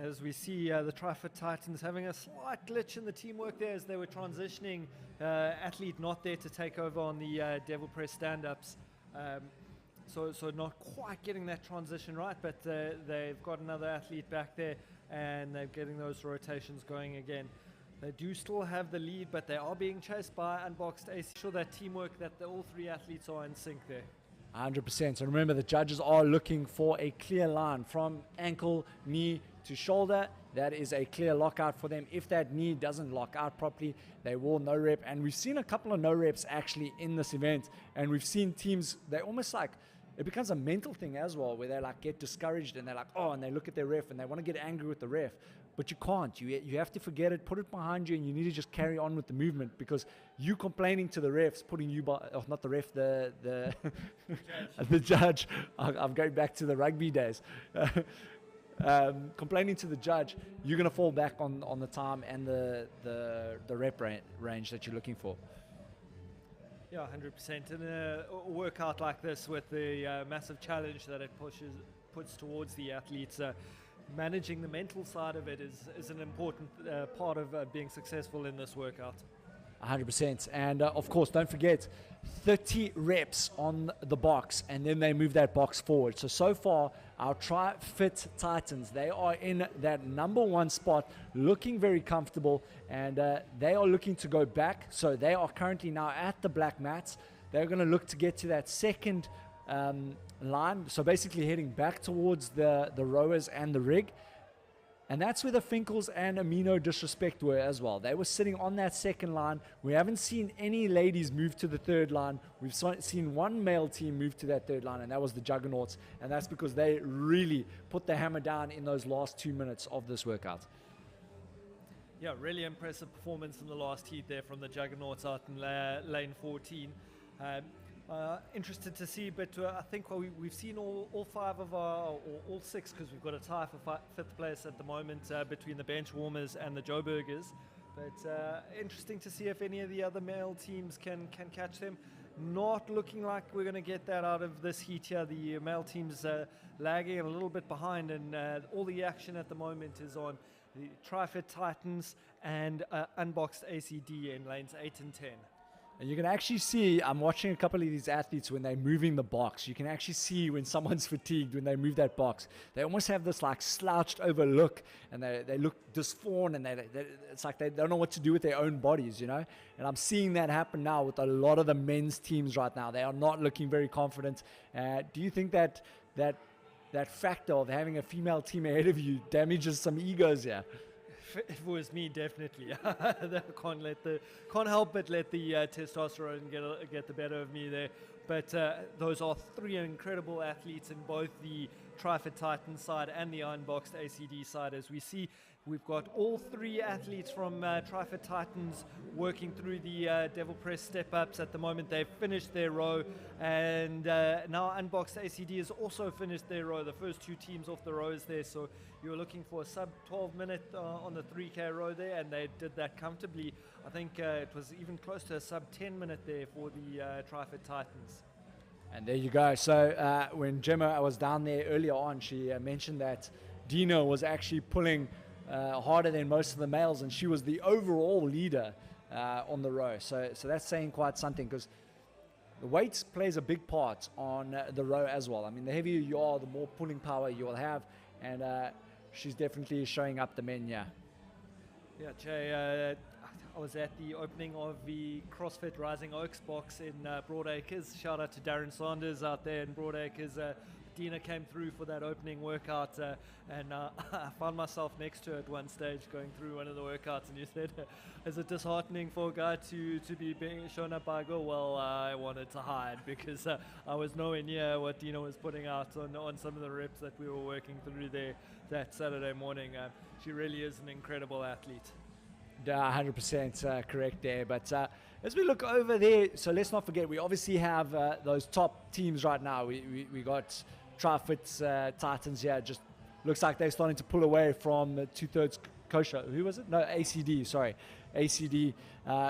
C: As we see the Tri-Fit Titans having a slight glitch in the teamwork there as they were transitioning, athlete not there to take over on the devil press stand-ups. So not quite getting that transition right, but they've got another athlete back there and they're getting those rotations going again. They do still have the lead, but they are being chased by Unboxed AC. Sure that teamwork, that all three athletes are in sync there.
A: 100%. So remember, the judges are looking for a clear line from ankle, knee to shoulder. That is a clear lockout for them. If that knee doesn't lock out properly, they will no rep. And we've seen a couple of no reps actually in this event. And we've seen teams, they almost like, it becomes a mental thing as well, where they like get discouraged and they're like, oh, and they look at their ref and they want to get angry with the ref. But you can't. You have to forget it, put it behind you, and you need to just carry on with the movement, because you complaining to the refs, putting you by, oh, not the ref, the the judge. I'm going back to the rugby days. Complaining to the judge, you're going to fall back on the time and the rep range that you're looking for.
C: Yeah, 100%. In a workout like this, with the massive challenge that it puts towards the athletes, managing the mental side of it is an important part of being successful in this workout.
A: 100%. And of course, don't forget 30 reps on the box, and then they move that box forward. So far, our Tri-Fit Titans, they are in that number one spot, looking very comfortable, and they are looking to go back. So they are currently now at the black mats. They're going to look to get to that second line, so basically heading back towards the rowers and the rig. And that's where the Finkles and Amino Disrespect were as well. They were sitting on that second line. We haven't seen any ladies move to the third line. We've seen one male team move to that third line, and that was the Juggernauts. And that's because they really put the hammer down in those last 2 minutes of this workout.
C: Yeah, really impressive performance in the last heat there from the Juggernauts out in lane 14. Interested to see, but I think we've seen all five of our, or all six, because we've got a tie for fifth place at the moment between the bench warmers and the Joburgers. But interesting to see if any of the other male teams can catch them. Not looking like we're going to get that out of this heat here. The male team's lagging a little bit behind, and all the action at the moment is on the Tri-Fit Titans and Unboxed ACD in lanes 8 and 10.
A: And you can actually see, I'm watching a couple of these athletes when they're moving the box. You can actually see when someone's fatigued, when they move that box. They almost have this like slouched over look, and they look disformed, and it's like they don't know what to do with their own bodies, you know? And I'm seeing that happen now with a lot of the men's teams right now. They are not looking very confident. Do you think that factor of having a female team ahead of you damages some egos here?
C: If it was me, definitely. Can't help but let the testosterone get the better of me there. But those are three incredible athletes in both the Tri-Fit Titans side and the Unboxed ACD side. As we see, we've got all three athletes from Tri-Fit Titans working through the Devil Press step-ups at the moment. They've finished their row, and now Unboxed ACD has also finished their row. The first two teams off the rows there, so you were looking for a sub 12 minute on the 3K row there, and they did that comfortably. I think it was even close to a sub 10 minute there for the Tri-Fit Titans.
A: And there you go. So when Gemma was down there earlier on, she mentioned that Dino was actually pulling harder than most of the males, and she was the overall leader on the row. So that's saying quite something, because the weight plays a big part on the row as well. I mean, the heavier you are, the more pulling power you will have, and she's definitely showing up the men, yeah.
C: Yeah, Jay, I was at the opening of the CrossFit Rising Oaks box in Broadacres. Shout out to Darren Saunders out there in Broadacres. Dina came through for that opening workout, and I found myself next to her at one stage going through one of the workouts, and you said, is it disheartening for a guy to be being shown up by a girl? Well, I wanted to hide, because I was nowhere near what Dina was putting out on some of the reps that we were working through there that Saturday morning. She really is an incredible athlete.
A: Yeah, 100% correct there. But as we look over there, so let's not forget, we obviously have those top teams right now. We got TriFit Titans here. Just looks like they're starting to pull away from 2/3 kosher. Who was it? No, ACD, sorry. ACD.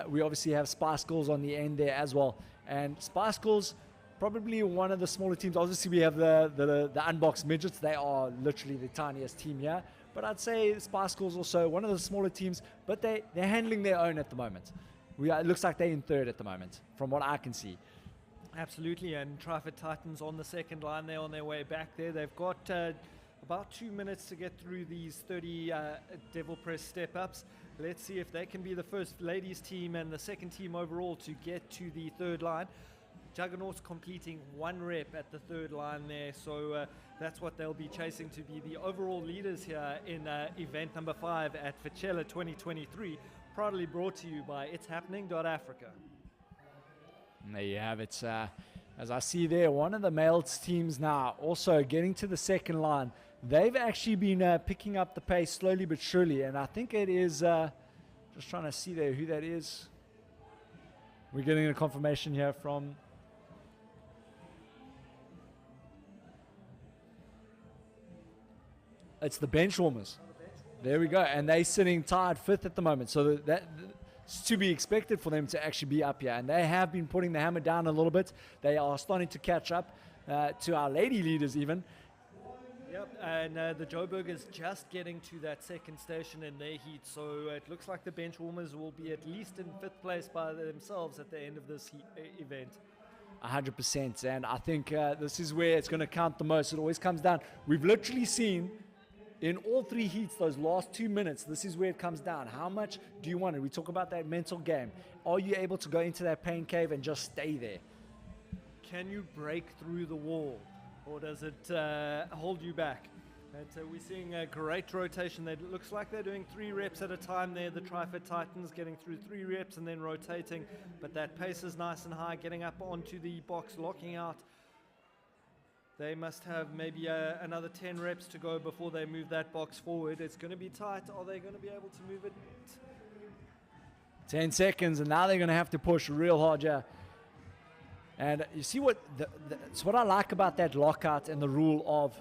A: We obviously have Spice Girls on the end there as well. And Spice Girls, probably one of the smaller teams. Obviously, we have the Unboxed Midgets. They are literally the tiniest team here. But I'd say Spice Girls also one of the smaller teams, but they're handling their own at the moment. It looks like they're in third at the moment, from what I can see.
C: Absolutely, and TriFit Titans on the second line. They're on their way back there. They've got about 2 minutes to get through these 30 Devil Press step-ups. Let's see if they can be the first ladies team and the second team overall to get to the third line. Juggernauts completing 1 rep at the third line there, so that's what they'll be chasing to be the overall leaders here in event number 5 at Fitchella 2023, proudly brought to you by ItsHappening.Africa.
A: And there you have it. As I see there, one of the male teams now also getting to the second line. They've actually been picking up the pace slowly but surely, and I think it is, just trying to see there who that is. We're getting a confirmation here from... It's the bench warmers. There we go. And they're sitting tied 5th at the moment. So that's to be expected for them to actually be up here. And they have been putting the hammer down a little bit. They are starting to catch up to our lady leaders even.
C: Yep, and the Joburg is just getting to that second station in their heat. So it looks like the bench warmers will be at least in 5th place by themselves at the end of this event.
A: 100%. And I think this is where it's going to count the most. It always comes down. We've literally seen... in all 3 heats, those last 2 minutes, this is where it comes down. How much do you want it? We talk about that mental game. Are you able to go into that pain cave and just stay there?
C: Can you break through the wall, or does it hold you back? And so we're seeing a great rotation. It looks like they're doing 3 reps at a time there. The TriFit Titans getting through 3 reps and then rotating. But that pace is nice and high, getting up onto the box, locking out. They must have maybe another 10 reps to go before they move that box forward. It's going to be tight. Are they going to be able to move it?
A: 10 seconds, and now they're going to have to push real hard, yeah. And you see what it's what I like about that lockout and the rule of,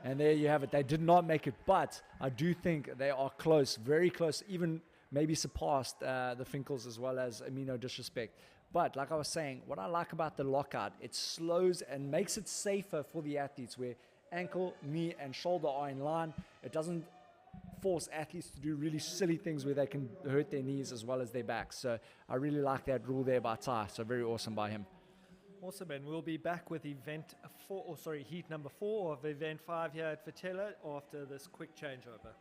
A: and there you have it. They did not make it, but I do think they are close, very close, even maybe surpassed the Finkles as well as Amino Disrespect. But like I was saying, what I like about the lockout, it slows and makes it safer for the athletes where ankle, knee, and shoulder are in line. It doesn't force athletes to do really silly things where they can hurt their knees as well as their backs. So I really like that rule there by Ty. So very awesome by him.
C: Awesome, and we'll be back with heat number 4 of event 5 here at Fitchella after this quick changeover.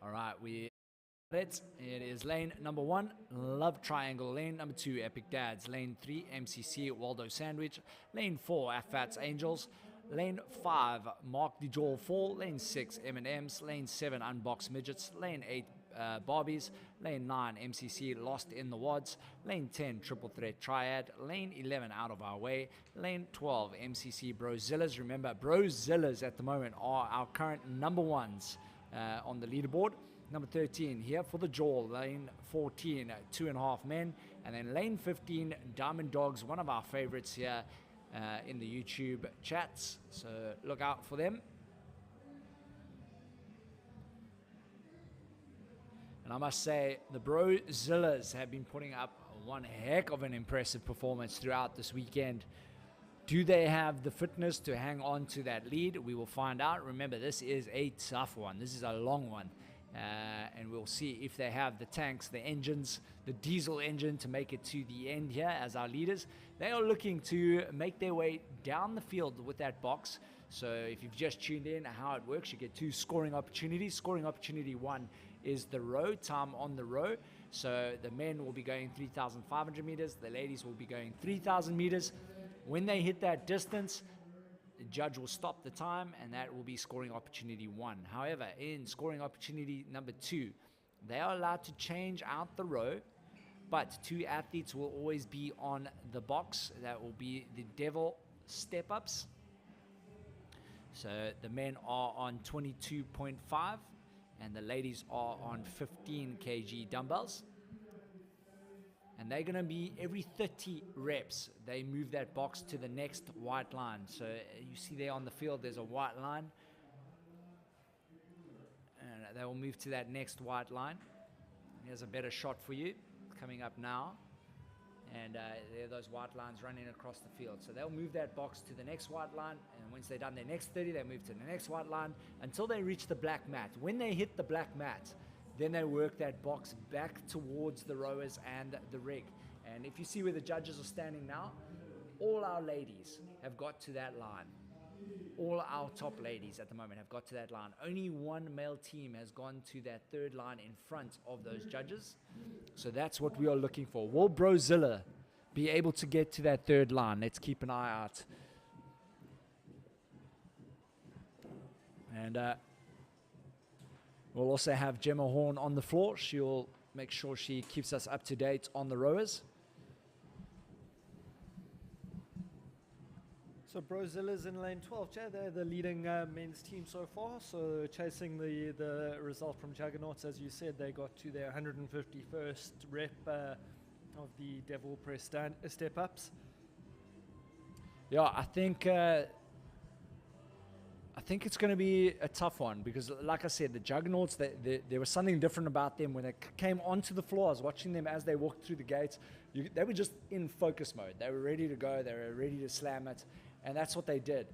A: All right, it is lane number 1, Love Triangle. Lane number 2, Epic Dads. Lane 3, MCC Waldo Sandwich. Lane 4, Afats Angels. Lane 5, Mark the Jaw Fall. Lane 6, M&M's. Lane 7, Unboxed Midgets. Lane 8, Barbies. Lane 9, MCC Lost in the Wads. Lane 10, Triple Threat Triad. Lane 11, Out of Our Way. Lane 12, MCC Brozillas. Remember, Brozillas at the moment are our current number ones on the leaderboard. Number 13, Here for the Jaw. Lane 14, 2.5 Men. And then lane 15, Diamond Dogs, one of our favorites here in the YouTube chats. So look out for them. And I must say, the Brozillas have been putting up one heck of an impressive performance throughout this weekend. Do they have the fitness to hang on to that lead? We will find out. Remember, this is a tough one. This is a long one. And we'll see if they have the tanks, the engines, the diesel engine to make it to the end here as our leaders. They are looking to make their way down the field with that box. So if you've just tuned in, how it works, you get 2 scoring opportunities. Scoring opportunity 1 is the row, time on the row. So the men will be going 3,500 meters. The ladies will be going 3,000 meters. When they hit that distance, the judge will stop the time, and that will be scoring opportunity 1. However, in scoring opportunity number 2, they are allowed to change out the row, but 2 athletes will always be on the box. That will be the Devil step-ups. So the men are on 22.5, and the ladies are on 15 kg dumbbells. And they're going to be every 30 reps, they move that box to the next white line. So you see there on the field, there's a white line. And they will move to that next white line. Here's a better shot for you, coming up now. And there are those white lines running across the field. So they'll move that box to the next white line. And once they've done their next 30, they move to the next white line until they reach the black mat. When they hit the black mat, then they work that box back towards the rowers and the rig. And if you see where the judges are standing now, all our ladies have got to that line. All our top ladies at the moment have got to that line. Only one male team has gone to that third line in front of those judges. So that's what we are looking for. Will Brozilla be able to get to that third line? Let's keep an eye out. And we'll also have Gemma Horn on the floor. She'll make sure she keeps us up to date on the rowers.
C: So Brozilla's in lane 12, Jay. They're the leading men's team so far. So chasing the result from Juggernauts, as you said, they got to their 151st rep of the Devil Press step-ups.
A: Yeah, I think it's going to be a tough one because, like I said, the Juggernauts, there was something different about them when they came onto the floor. I was watching them as they walked through the gates. They were just in focus mode. They were ready to go. They were ready to slam it, and that's what they did.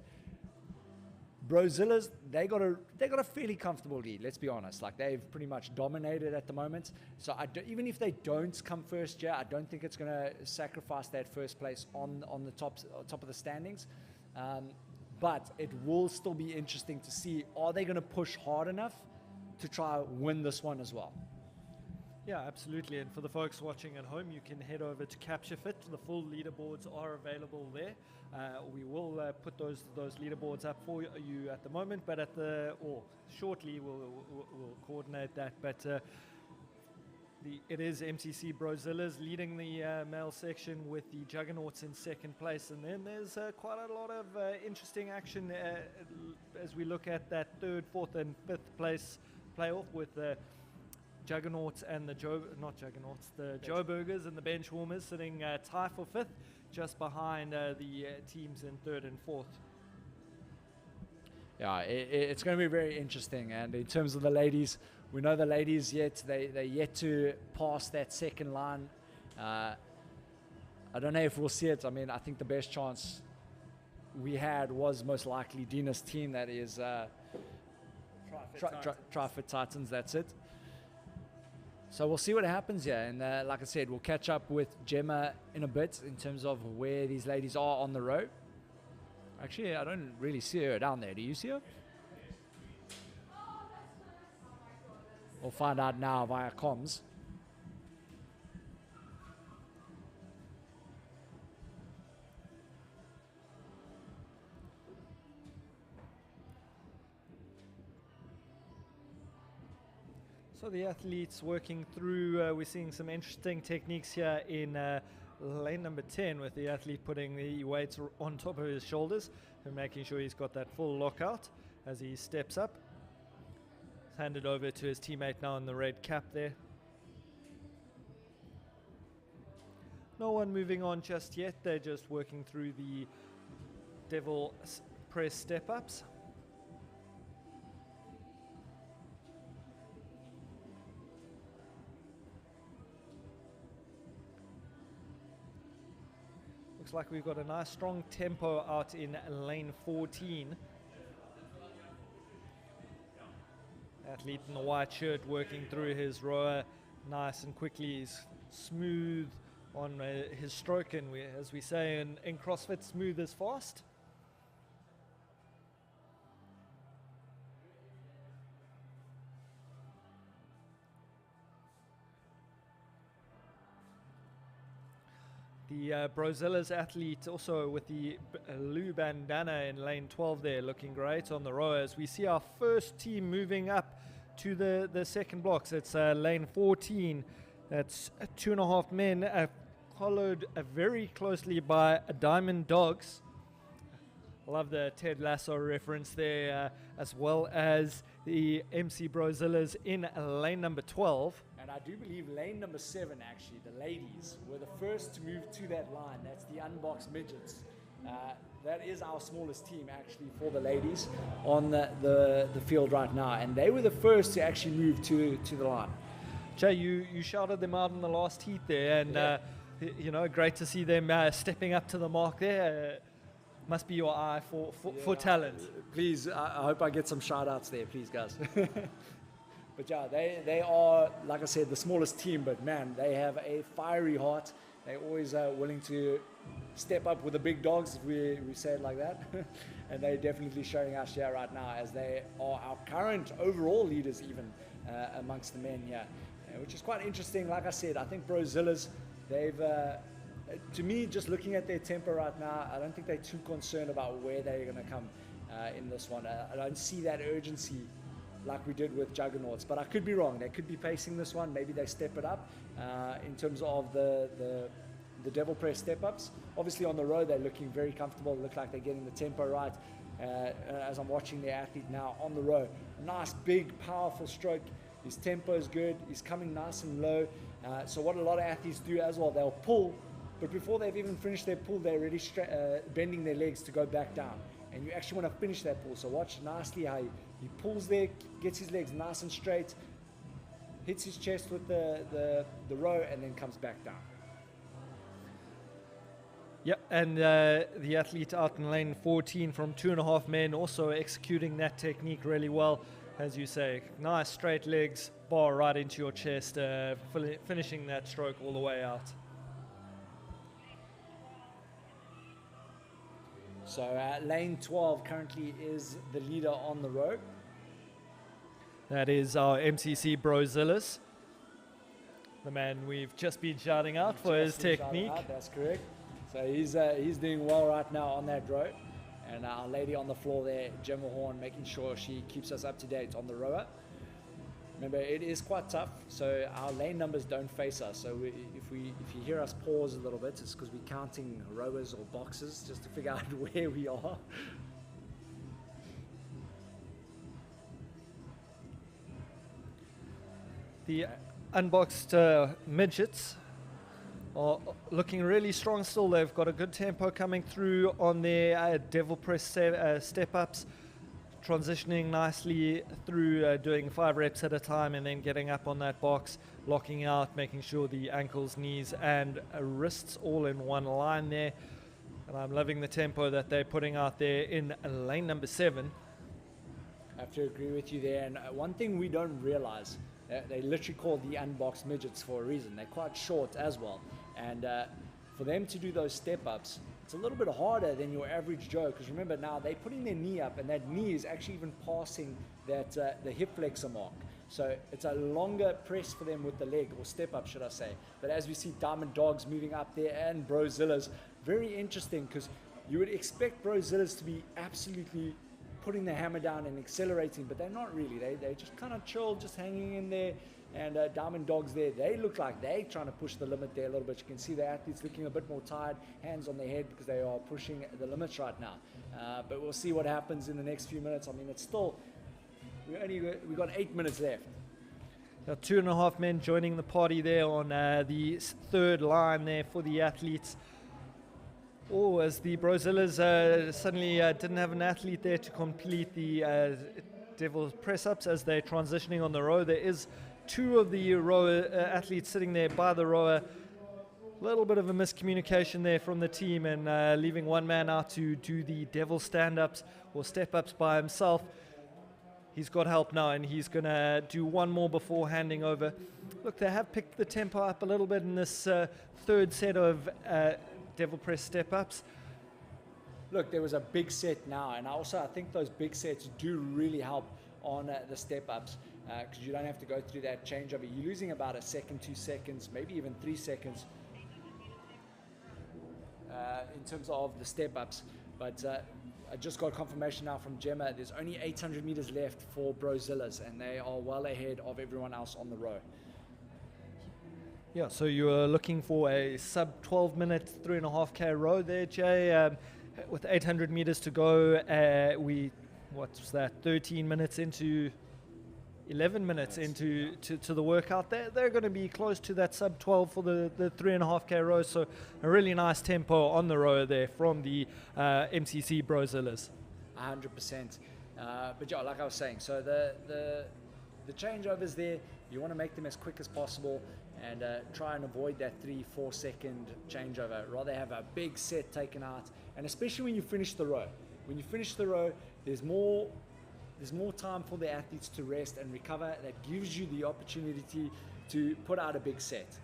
A: Brozillas, they got a fairly comfortable lead. Let's be honest. Like, they've pretty much dominated at the moment. So even if they don't come first, I don't think it's going to sacrifice that first place on the top of the standings. But it will still be interesting to see, are they going to push hard enough to try win this one as well?
C: Yeah, absolutely. And for the folks watching at home, you can head over to CaptureFit. The full leaderboards are available there. We will put those leaderboards up for you at the moment, but shortly we'll coordinate that. But it is MCC Brozillas leading the male section with the Juggernauts in second place. And then there's quite a lot of interesting action as we look at that third, fourth and fifth place playoff with the Juggernauts and the Joe Burgers and the Bench Warmers sitting tie for fifth, just behind the teams in third and fourth.
A: Yeah, it's going to be very interesting. And in terms of the ladies, we know the ladies they're yet to pass that second line. I don't know if we'll see it. I mean, I think the best chance we had was most likely Dina's team. That is Tri-Fit Titans. That's it. So we'll see what happens here. And like I said, we'll catch up with Gemma in a bit in terms of where these ladies are on the road. Actually, I don't really see her down there. Do you see her? We'll find out now via comms.
C: So the athletes working through, we're seeing some interesting techniques here in lane number 10 with the athlete putting the weights on top of his shoulders and making sure he's got that full lockout as he steps up. He's handed over to his teammate now in the red cap there. No one moving on just yet, they're just working through the devil press step-ups. Looks like we've got a nice strong tempo out in lane 14. Athlete in the white shirt working through his rower nice and quickly. He's smooth on his stroke, and as we say in CrossFit, smooth is fast. The Brozilla's athlete also with the blue bandana in lane 12 there, looking great on the rowers. We see our first team moving up to the second blocks. It's lane 14. That's 2.5 men, followed very closely by Diamond Dogs. Love the Ted Lasso reference there, as well as the MC Brozillas in lane number 12.
A: And I do believe lane number 7, actually, the ladies, were the first to move to that line. That's the unboxed midgets. That is our smallest team, actually, for the ladies on the field right now. And they were the first to actually move to the line.
C: Jay, you shouted them out in the last heat there, and you know, great to see them stepping up to the mark there. Must be your eye for talent.
A: Please, I hope I get some shout outs there, please, guys. But yeah, they are, like I said, the smallest team, but man, they have a fiery heart. They're always willing to step up with the big dogs, if we say it like that. And they're definitely showing us here right now, as they are our current overall leaders even amongst the men here, which is quite interesting. Like I said, I think Brozilla's, they've, to me, just looking at their tempo right now, I don't think they're too concerned about where they're going to come in this one. I don't see that urgency like we did with Juggernauts, but I could be wrong. They could be pacing this one. Maybe they step it up in terms of the devil press step-ups. Obviously on the road, they're looking very comfortable. Look like they're getting the tempo right. As I'm watching the athlete now on the row, nice, big, powerful stroke. His tempo is good. He's coming nice and low. So what a lot of athletes do as well, they'll pull, but before they've even finished their pull, they're already bending their legs to go back down. And you actually want to finish that pull. So watch nicely how he pulls there, gets his legs nice and straight, hits his chest with the row, and then comes back down.
C: Yep, and the athlete out in lane 14 from 2.5 men also executing that technique really well. As you say, nice straight legs, bar right into your chest, finishing that stroke all the way out.
A: So lane 12 currently is the leader on the row.
C: That is our MCC Brozillas, the man we've just been shouting out for his technique.
A: That's correct. So he's doing well right now on that row. And our lady on the floor there, Gemma Horn, making sure she keeps us up to date on the rower. Remember, it is quite tough, so our lane numbers don't face us. So if you hear us pause a little bit, it's because we're counting rowers or boxes just to figure out where we are.
C: The unboxed midgets are looking really strong still. They've got a good tempo coming through on their devil press step-ups, transitioning nicely through doing 5 reps at a time and then getting up on that box, locking out, making sure the ankles, knees and wrists all in one line there. And I'm loving the tempo that they're putting out there in lane number 7.
A: I have to agree with you there. And one thing we don't realize, they literally call the unboxed midgets for a reason. They're quite short as well. And for them to do those step-ups, it's a little bit harder than your average Joe, because remember now they're putting their knee up, and that knee is actually even passing that the hip flexor mark. So it's a longer press for them with the leg, or step up, should I say. But as we see Diamond Dogs moving up there and Brozillas, very interesting, because you would expect Brozillas to be absolutely putting the hammer down and accelerating, but they're not really. They just kind of chill, just hanging in there. And Diamond Dogs there, they look like they're trying to push the limit there a little bit. You can see the athletes looking a bit more tired, hands on their head, because they are pushing the limits right now. But we'll see what happens in the next few minutes. I mean, it's still, we got 8 minutes left.
C: Now 2.5 men joining the party there on the third line there for the athletes. Oh, as the Brozillas suddenly didn't have an athlete there to complete the Devil's press-ups as they're transitioning on the row. There is 2 of the rower athletes sitting there by the rower. A little bit of a miscommunication there from the team, and leaving one man out to do the Devil stand-ups or step-ups by himself. He's got help now, and he's going to do one more before handing over. Look, they have picked the tempo up a little bit in this third set of Devil press step-ups.
A: Look, there was a big set now, and I think those big sets do really help on the step-ups, because you don't have to go through that changeover. You're losing about a second, 2 seconds, maybe even 3 seconds in terms of the step-ups. But I just got confirmation now from Gemma. There's only 800 meters left for Brozillas, and they are well ahead of everyone else on the row.
C: Yeah, so you're looking for a sub 12 minute 3.5k row there, Jay, with 800 meters to go. What's that, 13 minutes into 11 minutes into to the workout. They're going to be close to that sub 12 for the 3.5k row, so a really nice tempo on the row there from the MCC Brozillas.
A: 100%. But yeah, like I was saying, so the changeovers there, you want to make them as quick as possible, and try and avoid that 3-4 second changeover. Rather have a big set taken out, and especially when you finish the row. When you finish the row, there's more time for the athletes to rest and recover. That gives you the opportunity to put out a big set.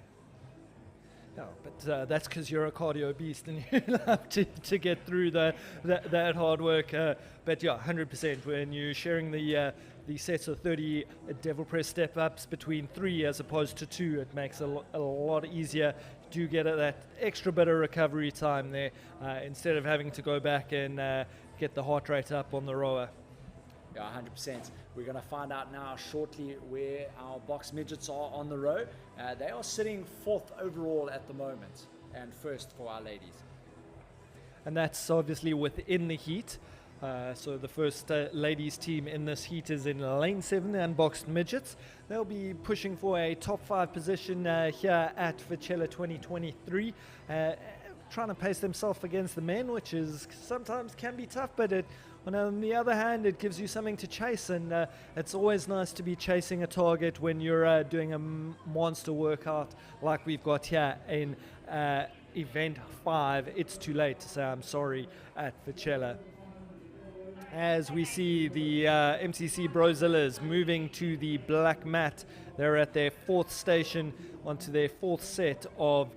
C: No, but that's because you're a cardio beast and you love to get through that hard work. But yeah, 100%. When you're sharing the sets of 30 Devil Press step-ups between 3 as opposed to 2, it makes it a lot easier. You do get that extra bit of recovery time there instead of having to go back and get the heart rate up on the rower.
A: Yeah, 100%. We're going to find out now shortly where our box midgets are on the row. They are sitting 4th overall at the moment, and 1st for our ladies.
C: And that's obviously within the heat. So the first ladies team in this heat is in lane 7, the unboxed midgets. They'll be pushing for a top 5 position here at Fitchella 2023. Trying to pace themselves against the men, which is sometimes can be tough, but on the other hand, it gives you something to chase, and it's always nice to be chasing a target when you're doing a monster workout like we've got here in event 5. It's too late to say I'm sorry at Fitchella. As we see the MCC Brozillas moving to the black mat, they're at their 4th station onto their 4th set of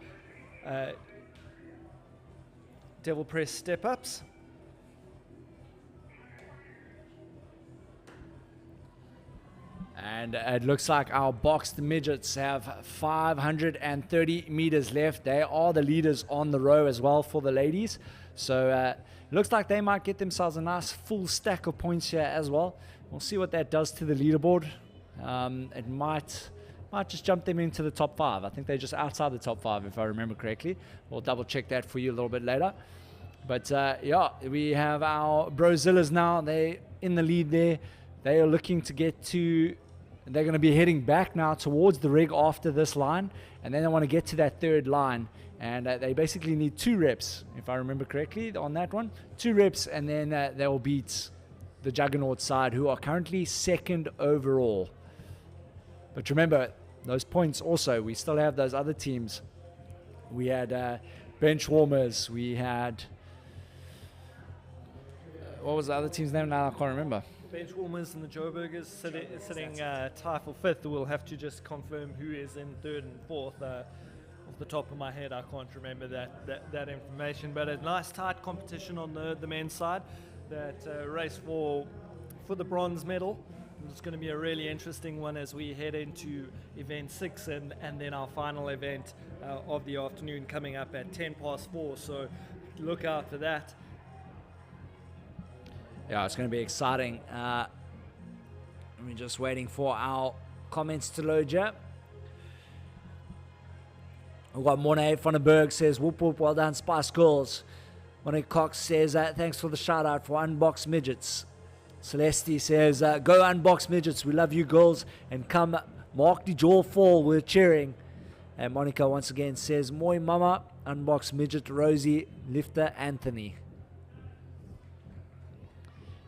C: Devil Press step-ups.
A: And it looks like our boxed midgets have 530 meters left. They are the leaders on the row as well for the ladies. So looks like they might get themselves a nice full stack of points here as well. We'll see what that does to the leaderboard. It might just jump them into the top 5. I think they're just outside the top 5 if I remember correctly. We'll double check that for you a little bit later. But yeah, we have our Brozillas now. They're in the lead there. They are looking to get to, they're going to be heading back now towards the rig after this line. And then they want to get to that 3rd line. And they basically need 2 reps, if I remember correctly, on that one. 2 reps, and then they will beat the Juggernaut side, who are currently 2nd overall. But remember, those points also, we still have those other teams. We had bench warmers, we had... what was the other team's name? Now I can't remember.
C: Bench warmers and the Joburgers sitting tie for 5th. We'll have to just confirm who is in 3rd and 4th. Off the top of my head, I can't remember that information. But a nice tight competition on the men's side. That race for the bronze medal It's going to be a really interesting one as we head into event 6 and then our final event of the afternoon coming up at 4:10. So look out for that.
A: Yeah, it's going to be exciting. We're just waiting for our comments to load here. We've got Mornay van den Berg says, whoop whoop, well done Spice Girls. Mornay Cox says, thanks for the shout out for Unbox Midgets. Celeste says, go Unbox Midgets, we love you girls, and come mark the jaw fall, we're cheering. And Monica once again says, Moi Mama, Unbox Midget, Rosie, Lifter, Anthony.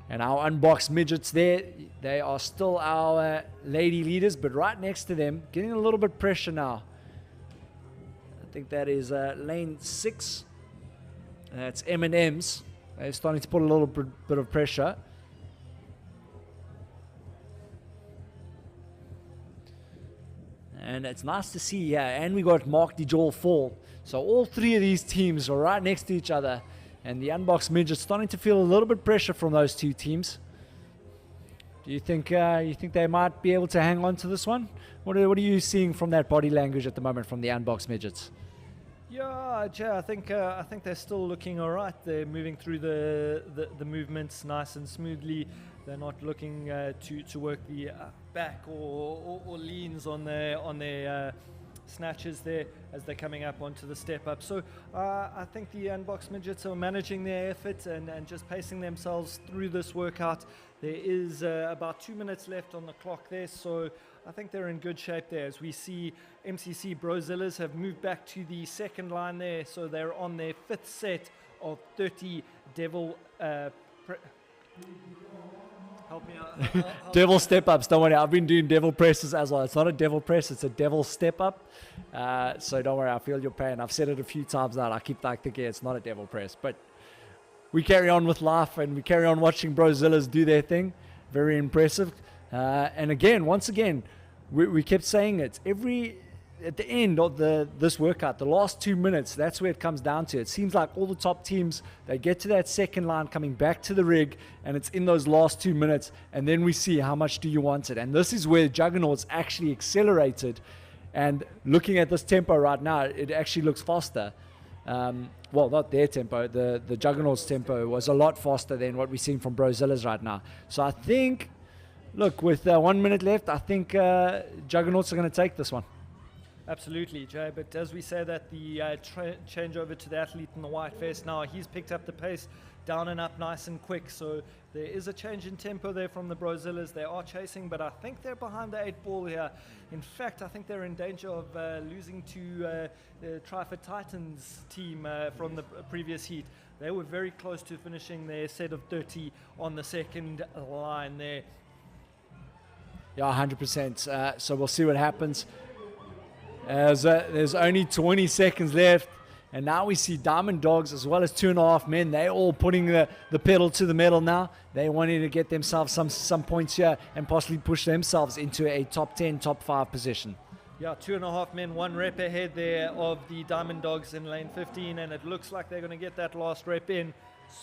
A: And our Unbox Midgets there, they are still our lady leaders, but right next to them, getting a little bit pressure now. I think that is lane 6. That's M&M's. They're starting to put a little bit of pressure. And it's nice to see, yeah. And we got Mark the Jaw Fall. So all 3 of these teams are right next to each other. And the Unbox Midgets starting to feel a little bit pressure from those 2 teams. Do you think they might be able to hang on to this one? What are you seeing from that body language at the moment from the Unbox Midgets?
C: Yeah, Jay, I think they're still looking all right. They're moving through the movements nice and smoothly. They're not looking to work the back or leans on their snatches there as they're coming up onto the step up. So I think the Unbox Midgets are managing their effort and just pacing themselves through this workout. There is about 2 minutes left on the clock there, so I think they're in good shape there. As we see MCC Brozillas have moved back to the second line there, so they're on their 5th set of 30 devil help me out.
A: Devil step ups, don't worry. I've been doing devil presses as well. It's not a devil press, it's a devil step up. So don't worry, I feel your pain. I've said it a few times now. I keep thinking it's not a devil press. But we carry on with life and we carry on watching Brozillas do their thing. Very impressive. And again, once again, we kept saying it. At the end of this workout, the last 2 minutes, that's where it comes down to. It seems like all the top teams, they get to that second line coming back to the rig, and it's in those last 2 minutes, and then we see how much do you want it. And this is where Juggernauts actually accelerated. And looking at this tempo right now, it actually looks faster. Well, not their tempo. The Juggernauts tempo was a lot faster than what we're seeing from Brozillas right now. So I think, look, with 1 minute left, I think Juggernauts are going to take this one.
C: Absolutely, Jay. But as we say that, the change over to the athlete in the white vest now, he's picked up the pace down and up nice and quick. So there is a change in tempo there from the Brozillas. They are chasing, but I think they're behind the 8 ball here. In fact, I think they're in danger of losing to the Trifid Titans team from the previous heat. They were very close to finishing their set of 30 on the second line there.
A: Yeah, 100%. So we'll see what happens. As there's only 20 seconds left, and now we see Diamond Dogs as well as 2.5 Men. They're all putting the pedal to the metal now. They wanting to get themselves some points here and possibly push themselves into a top 10, top 5 position.
C: Yeah, 2.5 Men, 1 rep ahead there of the Diamond Dogs in lane 15, and it looks like they're going to get that last rep in.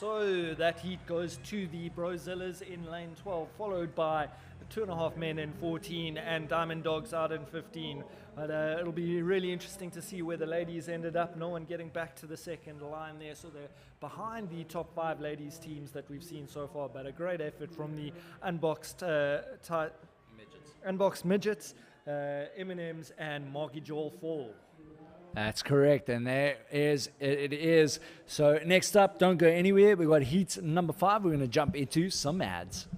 C: So that heat goes to the Brozillas in lane 12, followed by 2.5 Men in 14 and Diamond Dogs out in 15. But it'll be really interesting to see where the ladies ended up. No one getting back to the second line there, so they're behind the top 5 ladies teams that we've seen so far. But a great effort from the Unboxed Midgets, M&M's and Marky Joel Fall.
A: That's correct, and there is it is. So next up, don't go anywhere. We've got heat number 5. We're going to jump into some ads.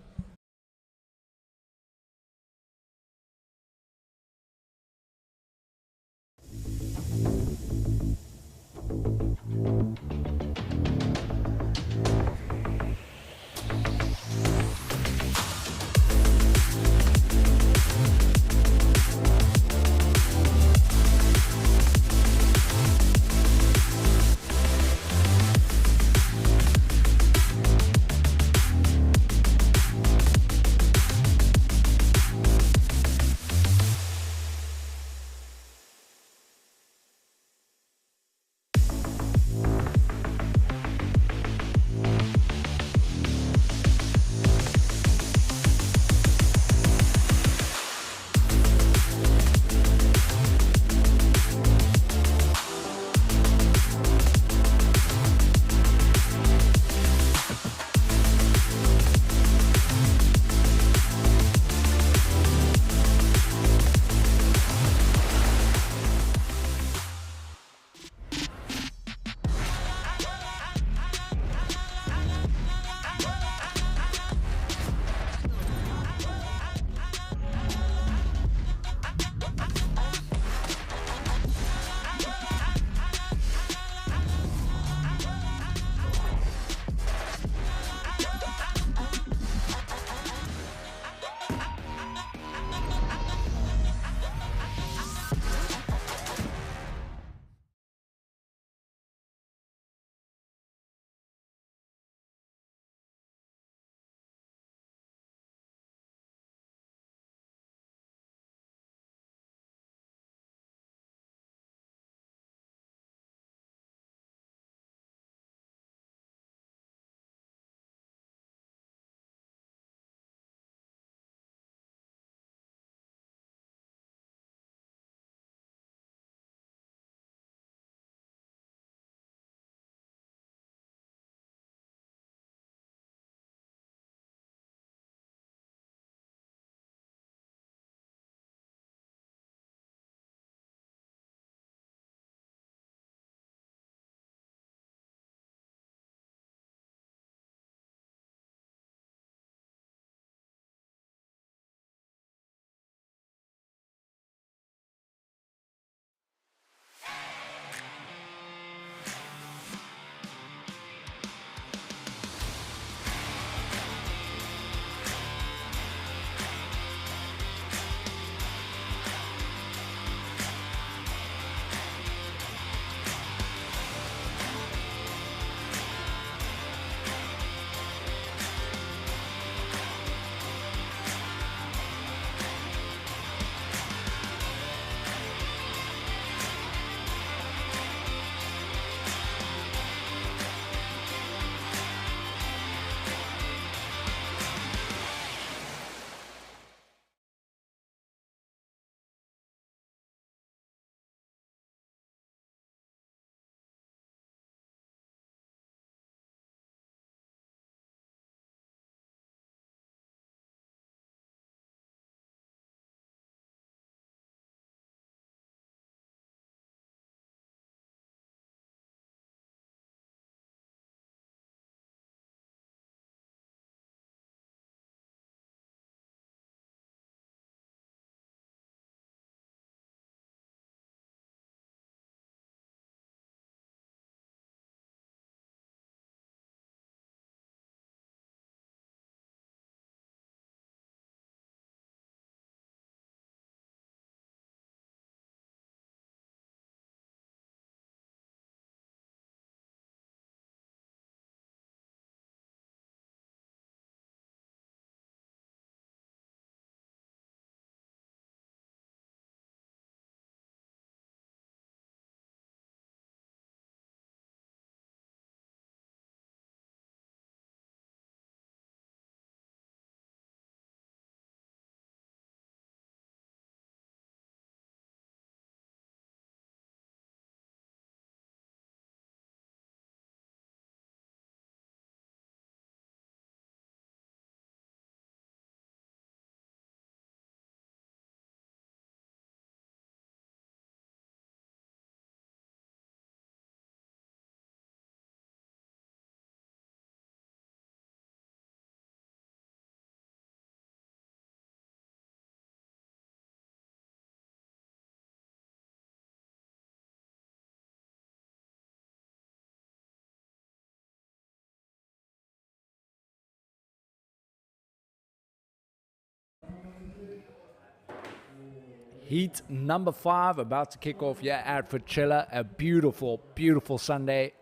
A: Heat number 5 about to kick off here at Fitchella. A beautiful, beautiful Sunday.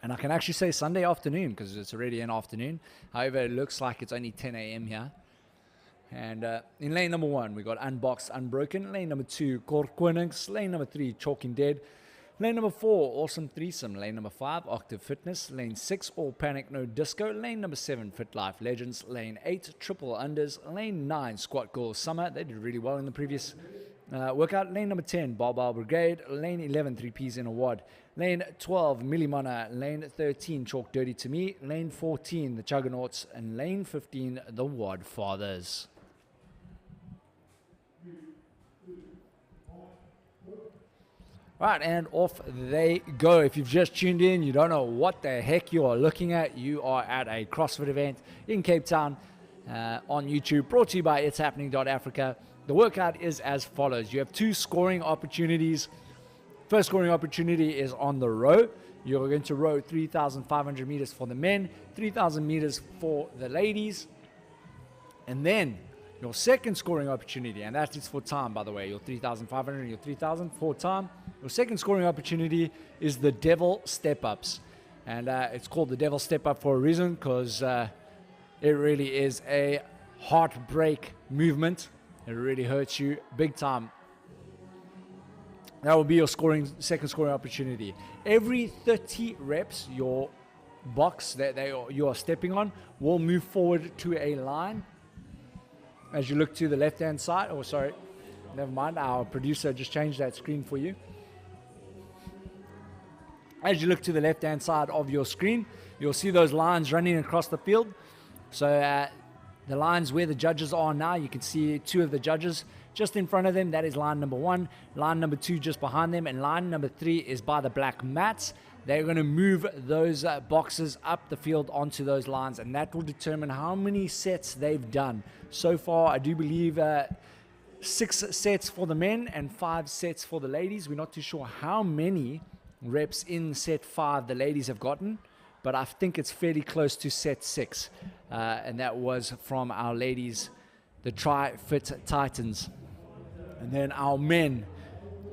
A: And I can actually say Sunday afternoon because it's already an afternoon. However, it looks like it's only 10 a.m. here. And in lane number 1, we got Unboxed Unbroken. Lane number 2, Korkonings. Lane number 3, Chalking Dead. Lane number 4, Awesome Threesome. Lane number 5, Octave Fitness. Lane 6, All Panic No Disco. Lane number 7, Fit Life Legends. Lane 8, Triple Unders. Lane 9, Squat Girls Summer. They did really well in the previous workout. Lane number 10, Barbell Brigade. Lane 11, 3Ps in a Wad. Lane 12, Millimana. Lane 13, Chalk Dirty to Me. Lane 14, the Juggernauts. And lane 15, the Wad Fathers. Right, and off they go. If you've just tuned in, you don't know what the heck you are looking at. You are at a CrossFit event in Cape Town on YouTube, brought to you by ItsHappening.Africa. The workout is as follows. You have 2 scoring opportunities. First scoring opportunity is on the row. You're going to row 3,500 meters for the men, 3,000 meters for the ladies. And then your second scoring opportunity, and that is for time, by the way, your 3,500 and your 3,000 for time. Your second scoring opportunity is the Devil Step-Ups. And it's called the Devil Step-Up for a reason, because it really is a heartbreak movement. It really hurts you big time. That will be your second scoring opportunity. Every 30 reps, your box that you are stepping on will move forward to a line. As you look to the left-hand side, oh, sorry, never mind, our producer just changed that screen for you. As you look to the left-hand side of your screen, you'll see those lines running across the field. So the lines where the judges are now, you can see 2 of the judges just in front of them. That is line number 1, line number 2 just behind them, and line number 3 is by the black mats. They're going to move those boxes up the field onto those lines, and that will determine how many sets they've done. So far, I do believe 6 sets for the men and 5 sets for the ladies. We're not too sure how many reps in set 5 the ladies have gotten, but I think it's fairly close to set 6. And that was from our ladies, the Tri-Fit Titans. And then our men,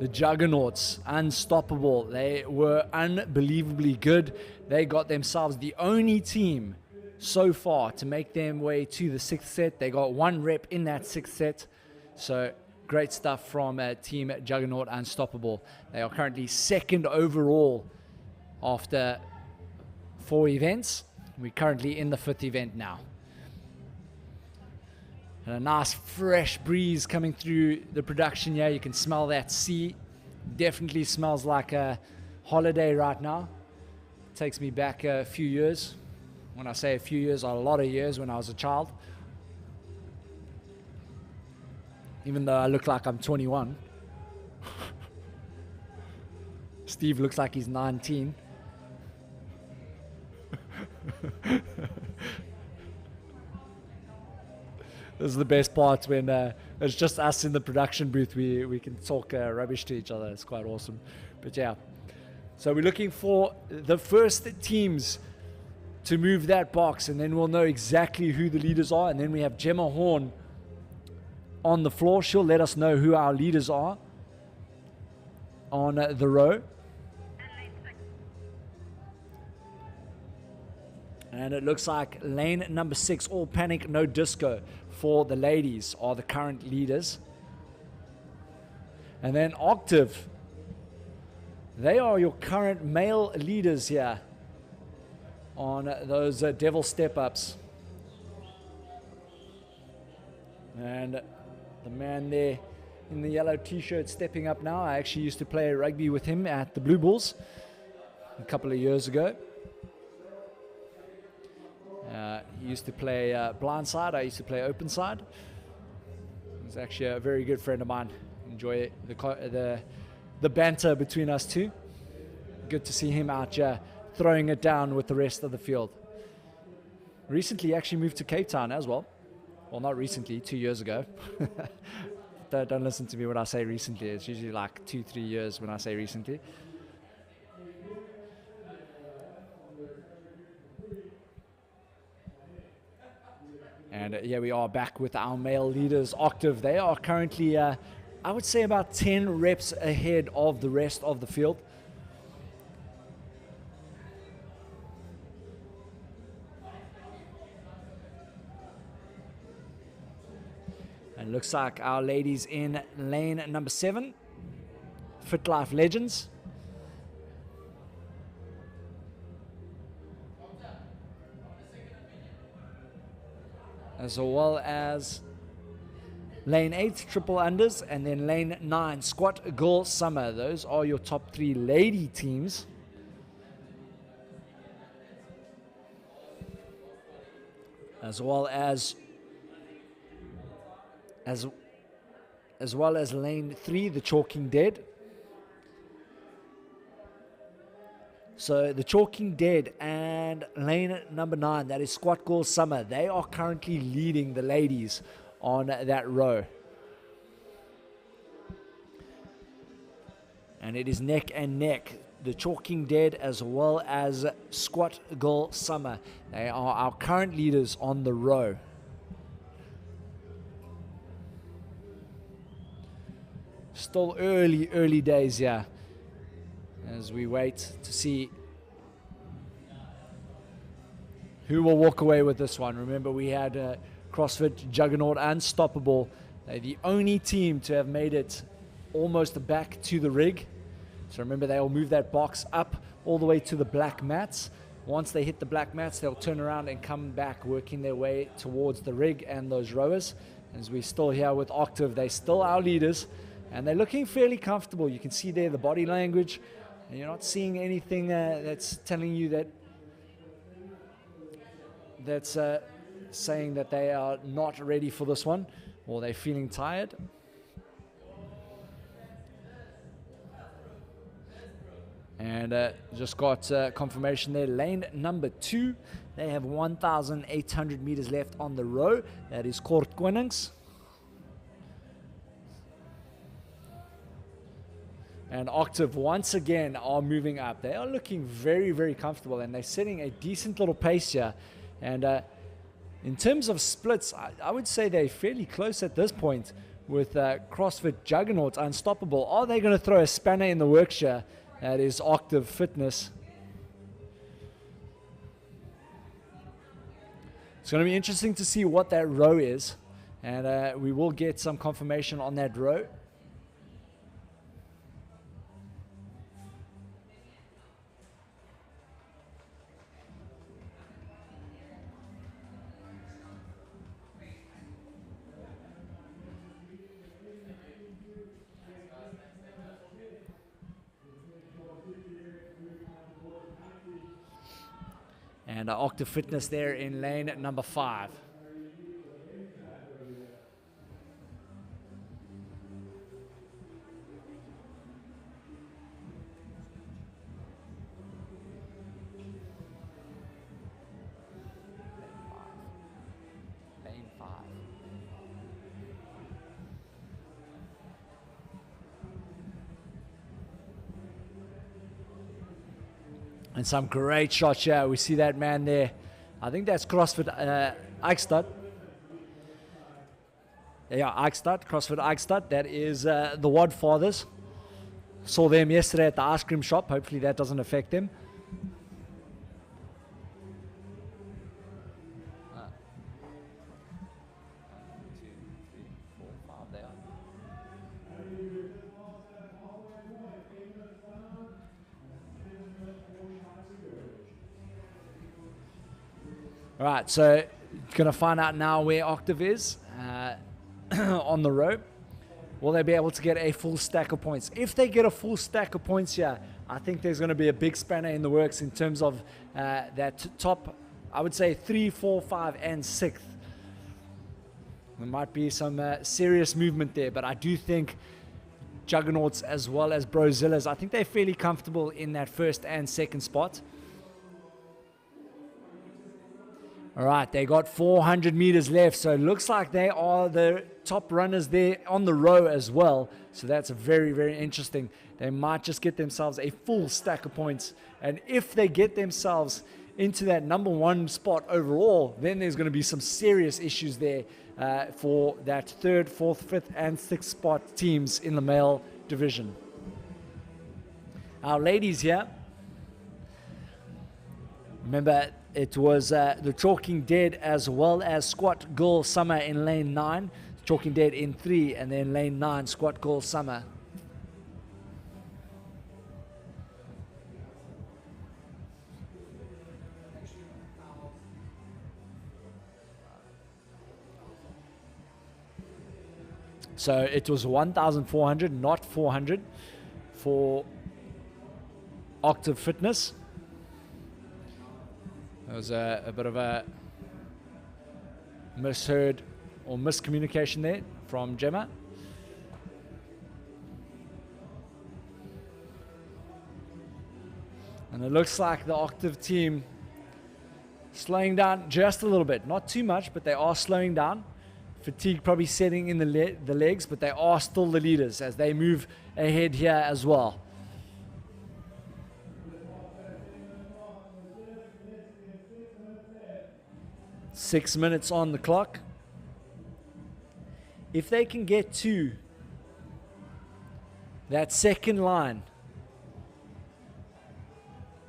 A: the Juggernauts, unstoppable. They were unbelievably good. They got themselves the only team so far to make their way to the 6th set. They got 1 rep in that 6th set. So great stuff from Team Juggernaut Unstoppable. They are currently 2nd overall after 4 events. We're currently in the 5th event now. And a nice fresh breeze coming through the production here. You can smell that sea. Definitely smells like a holiday right now. Takes me back a few years. When I say a few years, a lot of years when I was a child. Even though I look like I'm 21. Steve looks like he's 19. This is the best part when it's just us in the production booth. We can talk rubbish to each other. It's quite awesome. But yeah, so we're looking for the first teams to move that box, and then we'll know exactly who the leaders are. And then we have Gemma Horn on the floor. She'll let us know who our leaders are on the row. And it looks like lane number 6, All Panic No Disco for the ladies are the current leaders. And then Octave, they are your current male leaders here on those Devil Step-Ups. And the man there in the yellow t-shirt stepping up now. I actually used to play rugby with him at the Blue Bulls a couple of years ago. He used to play blindside. I used to play open side. He's actually a very good friend of mine. Enjoy the banter between us two. Good to see him out here throwing it down with the rest of the field. Recently actually moved to Cape Town as well. Well, not recently, 2 years ago. Don't listen to me when I say recently. It's usually like 2-3 years when I say recently. And here we are back with our male leaders, Octave. They are currently, I would say, about 10 reps ahead of the rest of the field. And looks like our ladies in lane number 7, Fit Life Legends. As well as lane 8, Triple Unders, and then lane 9, Squat Girl Summer. Those are your top 3 lady teams. As well as lane 3, the Chalking Dead. So the Chalking Dead and lane number 9, that is Squat Girl Summer, they are currently leading the ladies on that row. And it is neck and neck. The Chalking Dead as well as Squat Girl Summer. They are our current leaders on the row. Still early days here, as we wait to see who will walk away with this one. Remember, we had CrossFit Juggernaut Unstoppable. They're the only team to have made it almost back to the rig. So remember, they'll move that box up all the way to the black mats. Once they hit the black mats, they'll turn around and come back, working their way towards the rig and those rowers. As we're still here with Octave, they're still our leaders, and they're looking fairly comfortable. You can see there the body language. And you're not seeing anything that's telling you that's saying that they are not ready for this one, or they're feeling tired. And just got confirmation there. Lane number 2, they have 1,800 meters left on the row. That is Kort Konings. And Octave once again are moving up. They are looking very comfortable, and they're setting a decent little pace here. And in terms of splits, I would say they're fairly close at this point with CrossFit Juggernaut Unstoppable. Are they going to throw a spanner in the works here? That is Octave Fitness. It's going to be interesting to see what that row is, and we will get some confirmation on that row. And Octave Fitness there in lane number 5. Lane 5. And some great shots here. We see that man there. I think that's CrossFit Eichstadt. Yeah, Eichstadt, CrossFit Eichstadt. That is the Wad Fathers. Saw them yesterday at the ice cream shop. Hopefully that doesn't affect them. Right, so going to find out now where Octave is on the row. Will they be able to get a full stack of points? If they get a full stack of points here, I think there's going to be a big spanner in the works in terms of that top, I would say 3, 4, 5, and 6th. There might be some serious movement there, but I do think Juggernauts as well as Brozillas, I think they're fairly comfortable in that 1st and 2nd spot. All right, they got 400 meters left, so it looks like they are the top runners there on the row as well. So that's very interesting. They might just get themselves a full stack of points, and if they get themselves into that number one spot overall, then there's going to be some serious issues there for that third, fourth, fifth, and sixth spot teams in the male division. Our ladies here, remember it was the Chalking Dead as well as Squat Girl Summer in lane 9, Chalking Dead in 3, and then lane 9 Squat Girl Summer. So it was 1,400, not 400, for Octave Fitness. There was a bit of a misheard or miscommunication there from Gemma. And it looks like the Octave team slowing down just a little bit. Not too much, but they are slowing down. Fatigue probably setting in the legs, but they are still the leaders as they move ahead here as well. Six minutes on the clock. If they can get to that second line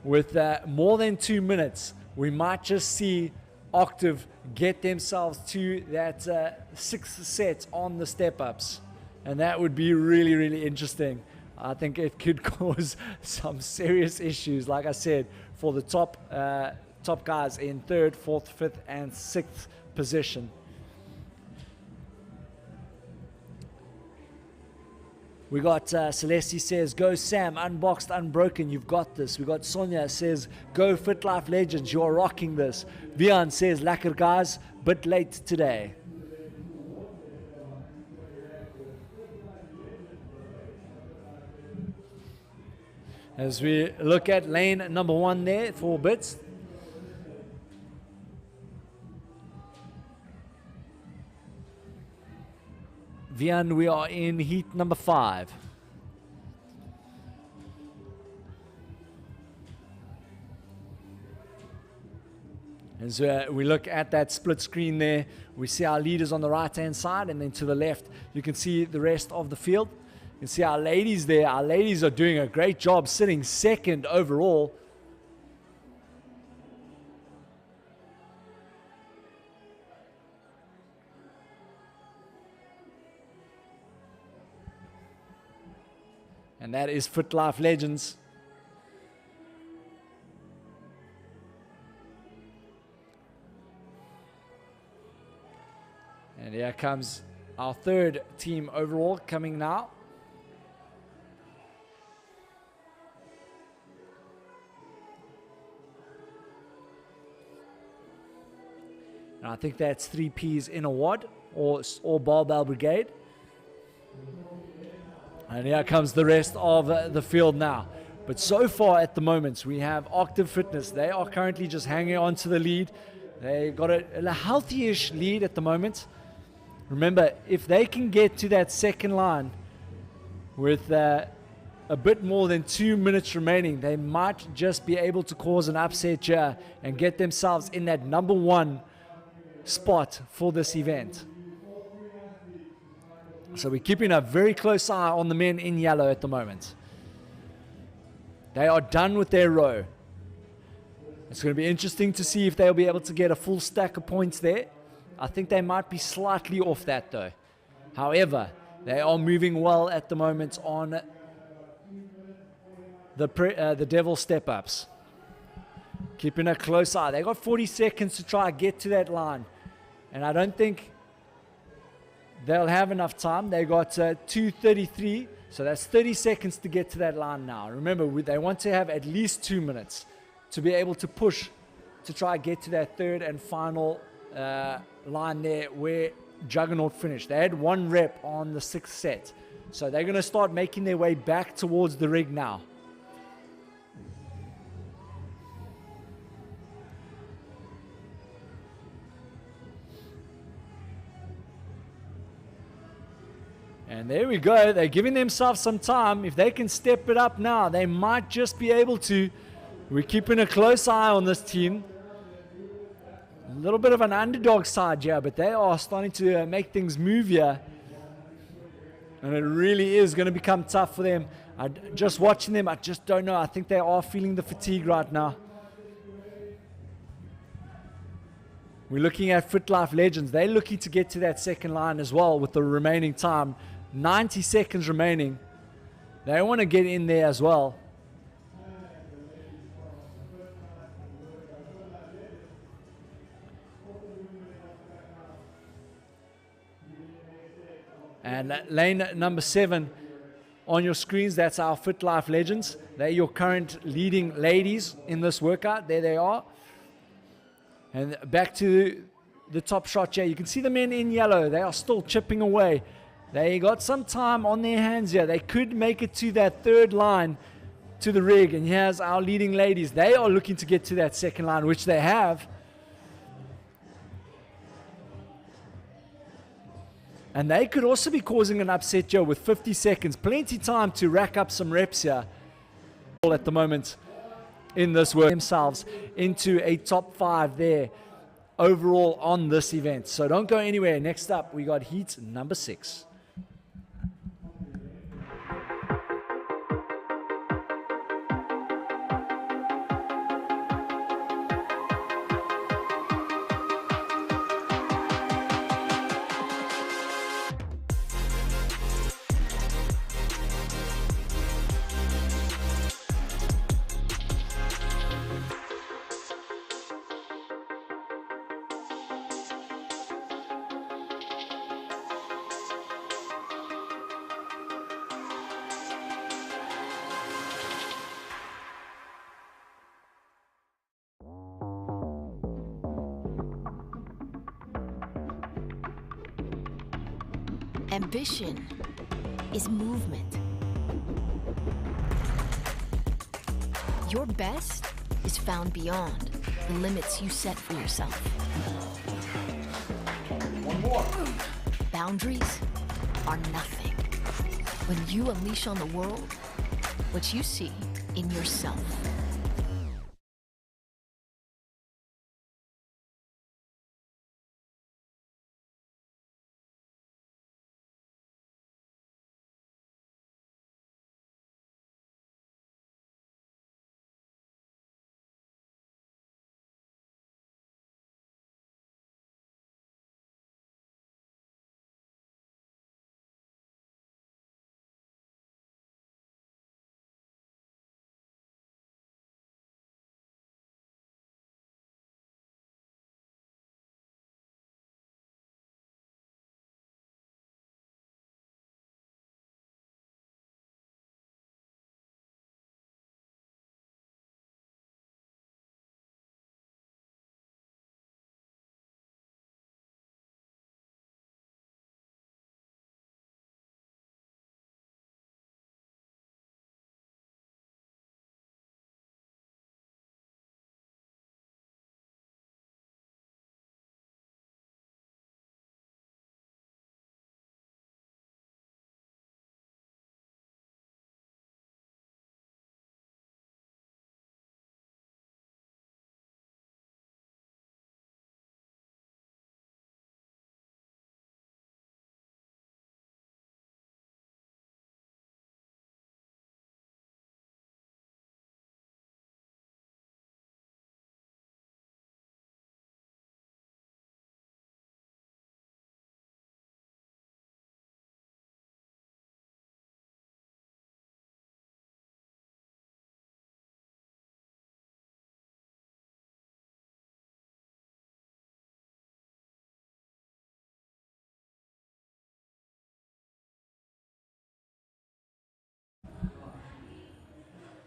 A: with more than 2 minutes, we might just see Octave get themselves to that sixth set on the step-ups. And that would be really, really interesting. I think it could cause some serious issues, like I said, for the top guys in third, fourth, fifth, and sixth position. We got Celeste says, go Sam, unboxed, unbroken, you've got this. We got Sonia says, go Fit Life Legends, you're rocking this. Vian says, lekker guys, bit late today. As we look at lane number 1 there for bits. Vian, we are in heat number 5. As we look at that split screen there, we see our leaders on the right-hand side, and then to the left, you can see the rest of the field. You can see our ladies there. Our ladies are doing a great job, sitting second overall. And that is Fit Life Legends. And here comes our third team overall coming now. And I think that's 3 Ps in a wad or barbell brigade. And here comes the rest of the field now. But so far at the moment, we have Octave Fitness. They are currently just hanging on to the lead. They got a healthy-ish lead at the moment. Remember, if they can get to that second line with a bit more than 2 minutes remaining, they might just be able to cause an upset here and get themselves in that number 1 spot for this event. So we're keeping a very close eye on the men in yellow at the moment. They are done with their row. It's going to be interesting to see if they'll be able to get a full stack of points there. I think they might be slightly off that though. However, they are moving well at the moment on the Devil step-ups. Keeping a close eye. They got 40 seconds to try and get to that line. And I don't think they'll have enough time. They got 2:33, so that's 30 seconds to get to that line now. Remember, they want to have at least 2 minutes to be able to push to try and get to that third and final line there where Juggernaut finished. They had 1 rep on the 6th set, so they're going to start making their way back towards the rig now. And there we go. They're giving themselves some time. If they can step it up now, they might just be able to We're keeping a close eye on this team. A little bit of an underdog side here, but they are starting to make things move here. And it really is going to become tough for them. Just watching them, I just don't know. I think they are feeling the fatigue right now. We're looking at FitLife Legends. They're looking to get to that second line as well with the remaining time. 90 seconds remaining. They want to get in there as well. And lane number 7 on your screens, that's our FitLife Legends. They're your current leading ladies in this workout. There they are. And back to the top shot here. You can see the men in yellow. They are still chipping away. They got some time on their hands here. They could make it to that third line to the rig. And here's our leading ladies. They are looking to get to that second line, which they have. And they could also be causing an upset here with 50 seconds. Plenty time to rack up some reps here at the moment in this work. Themselves into a top 5 there overall on this event. So don't go anywhere. Next up, we got heat number 6.
B: Ambition is movement. Your best is found beyond the limits you set for yourself.
A: One more.
B: Boundaries are nothing when you unleash on the world what you see in yourself.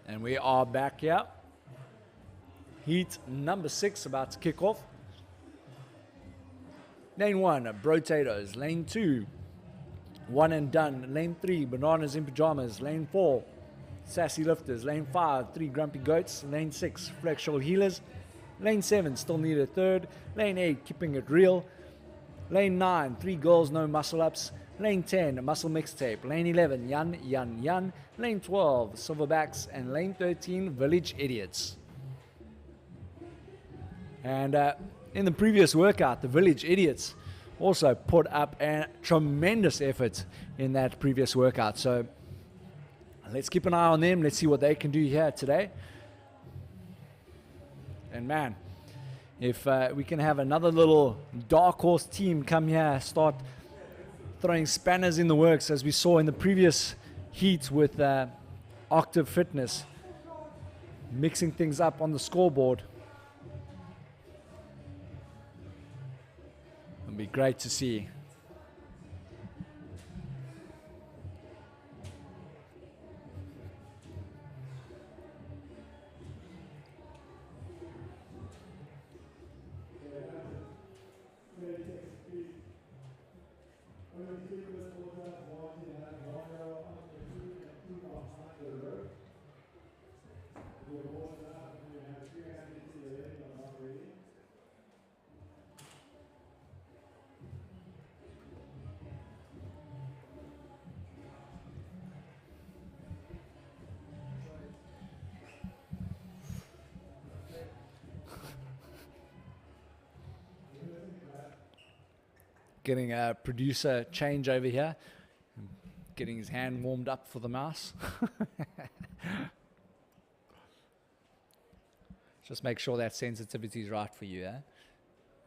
A: And we are back here. Heat number 6 about to kick off. Lane 1, Brotatoes. Lane 2, One and Done. Lane 3, Bananas in Pajamas. Lane 4, Sassy Lifters. Lane 5, 3 Grumpy Goats. Lane 6, Flex Shoulder Healers. Lane 7, Still Need a Third. Lane 8, Keeping It Real. Lane 9, 3 Girls No Muscle Ups. Lane 10, Muscle Mixtape. Lane 11, Yan Yan Yan. Lane 12, Silverbacks. And Lane 13, Village Idiots. And in the previous workout, the Village Idiots also put up a tremendous effort in that previous workout. So let's keep an eye on them. Let's see what they can do here today. And man, if we can have another little dark horse team come here, start throwing spanners in the works, as we saw in the previous heat with Octave Fitness, mixing things up on the scoreboard. It'll be great to see. Getting a producer change over here, getting his hand warmed up for the mouse. Just make sure that sensitivity is right for you.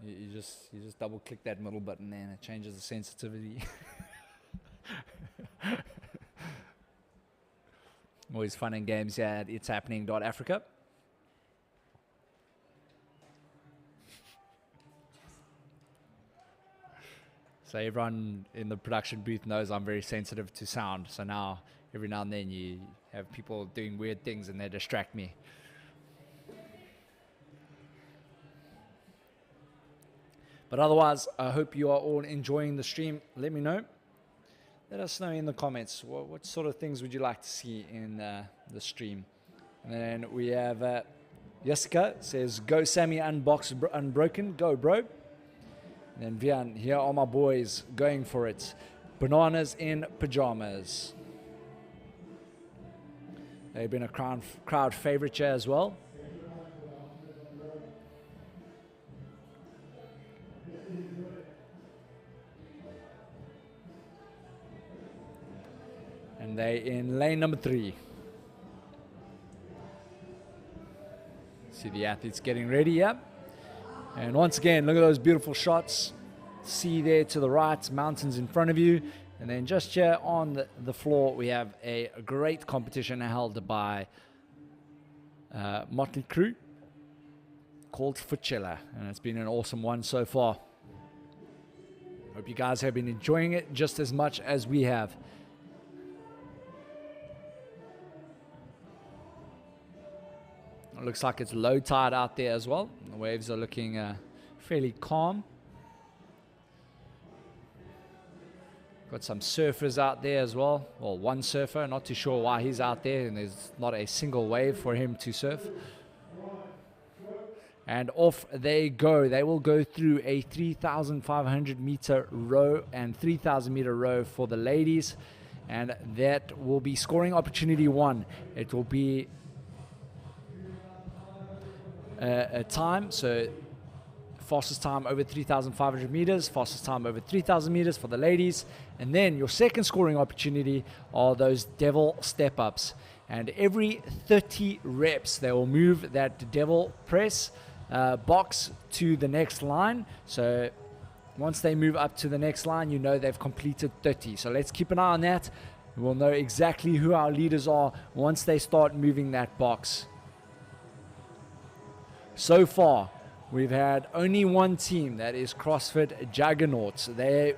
A: You just double click that middle button and it changes the sensitivity. Always fun and games here at ItsHappening.Africa. So everyone in the production booth knows I'm very sensitive to sound. So now, every now and then, you have people doing weird things and they distract me. But otherwise, I hope you are all enjoying the stream. Let me know. Let us know in the comments what sort of things would you like to see in the stream. And then we have Jessica says, "Go Sammy, unbroken, go bro." And then Vian, "Here are my boys going for it. Bananas in pajamas." They've been a crowd favorite here as well. And they in lane number 3. See the athletes getting ready, yeah. And once again, look at those beautiful shots. Sea there to the right, mountains in front of you. And then just here on the floor, we have a great competition held by Motley Crue called Fitchella. And it's been an awesome one so far. Hope you guys have been enjoying it just as much as we have. It looks like it's low tide out there as well. The waves are looking fairly calm. Got some surfers out there as well. Well, one surfer, not too sure why he's out there, and there's not a single wave for him to surf. And off they go. They will go through a 3,500 meter row and 3,000 meter row for the ladies. And that will be scoring opportunity 1. It will be a time, so fastest time over 3,500 meters, fastest time over 3,000 meters for the ladies. And then your second scoring opportunity are those devil step-ups. And every 30 reps, they will move that devil press box to the next line. So once they move up to the next line, you know they've completed 30. So let's keep an eye on that. We'll know exactly who our leaders are once they start moving that box. So far, we've had only one team, that is CrossFit Juggernauts. They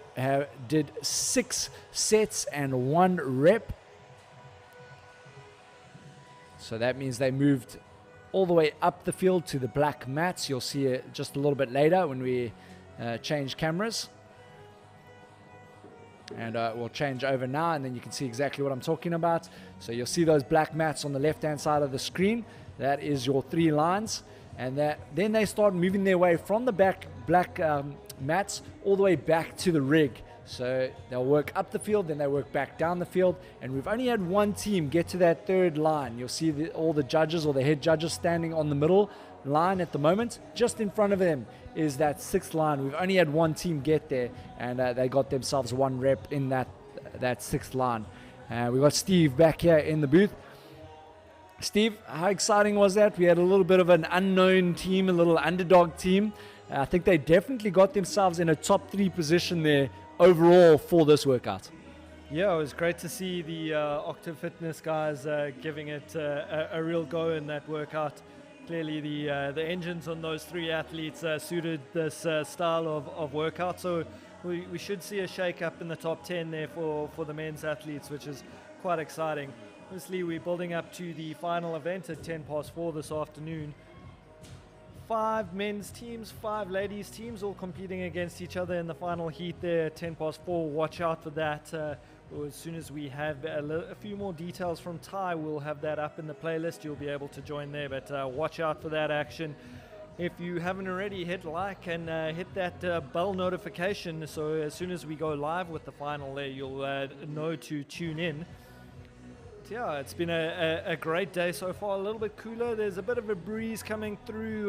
A: did 6 sets and 1 rep. So that means they moved all the way up the field to the black mats. You'll see it just a little bit later when we change cameras. And we'll change over now, and then you can see exactly what I'm talking about. So you'll see those black mats on the left-hand side of the screen. That is your 3 lines. And then they start moving their way from the black mats all the way back to the rig. So they'll work up the field, then they work back down the field. And we've only had one team get to that 3rd line. You'll see all the judges or the head judges standing on the middle line at the moment. Just in front of them is that 6th line. We've only had one team get there, and they got themselves 1 rep in that 6th line. We've got Steve back here in the booth. Steve, how exciting was that? We had a little bit of an unknown team, a little underdog team. I think they definitely got themselves in a top 3 position there overall for this workout.
C: Yeah, it was great to see the Octave Fitness guys giving it a real go in that workout. Clearly the engines on those 3 athletes suited this style of workout, so we should see a shake-up in the top 10 there for the men's athletes, which is quite exciting. Obviously, we're building up to the final event at 4:10 this afternoon. 5 men's teams, 5 ladies teams, all competing against each other in the final heat there at 4:10. Watch out for that. As soon as we have a few more details from Ty, we'll have that up in the playlist. You'll be able to join there, but watch out for that action. If you haven't already, hit like and hit that bell notification, so as soon as we go live with the final there, you'll know to tune in. Yeah, it's been a great day so far. A little bit cooler. There's a bit of a breeze coming through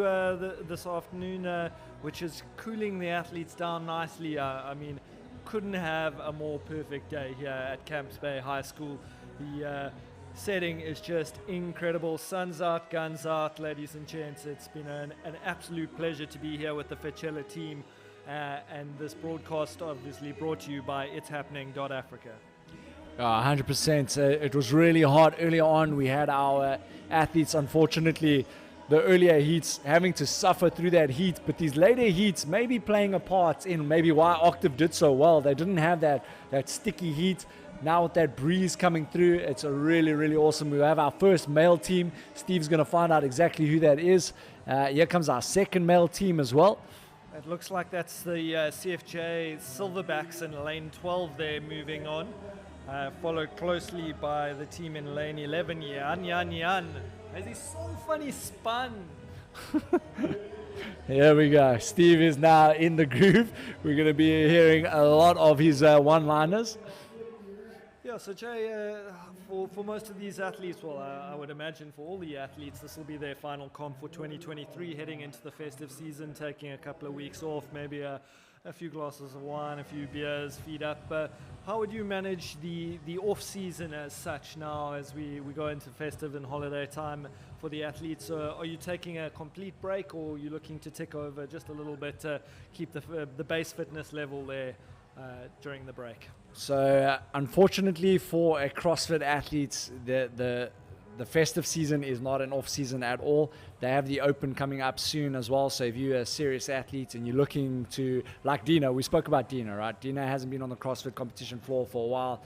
C: this afternoon, which is cooling the athletes down nicely. I mean, couldn't have a more perfect day here at Camps Bay High School. The setting is just incredible. Sun's out, guns out, ladies and gents. It's been an absolute pleasure to be here with the Fitchella team, and this broadcast obviously brought to you by ItsHappening.Africa.
A: 100%. It was really hot earlier on. We had our athletes, unfortunately, the earlier heats having to suffer through that heat, but these later heats may be playing a part in maybe why Octave did so well. They didn't have that sticky heat. Now with that breeze coming through, it's a really, really awesome. We have our first male team. Steve's going to find out exactly who that is. Here comes our second male team as well.
C: It looks like that's the CFJ Silverbacks in lane 12 there moving on. Followed closely by the team in lane 11, Yan. As he so funny spun.
A: Here we go. Steve is now in the groove. We're going to be hearing a lot of his one-liners.
C: Yeah, so Jay, for most of these athletes, well, I would imagine for all the athletes, this will be their final comp for 2023, heading into the festive season, taking a couple of weeks off, maybe a few glasses of wine, a few beers, feed up. How would you manage the off-season as such now as we go into festive and holiday time for the athletes? Are you taking a complete break, or are you looking to tick over just a little bit to keep the base fitness level there during the break?
A: So unfortunately for a CrossFit athletes, the festive season is not an off season at all. They have the open coming up soon as well. So if you're a serious athlete and you're looking to, like Dina, we spoke about Dina, right? Dina hasn't been on the CrossFit competition floor for a while.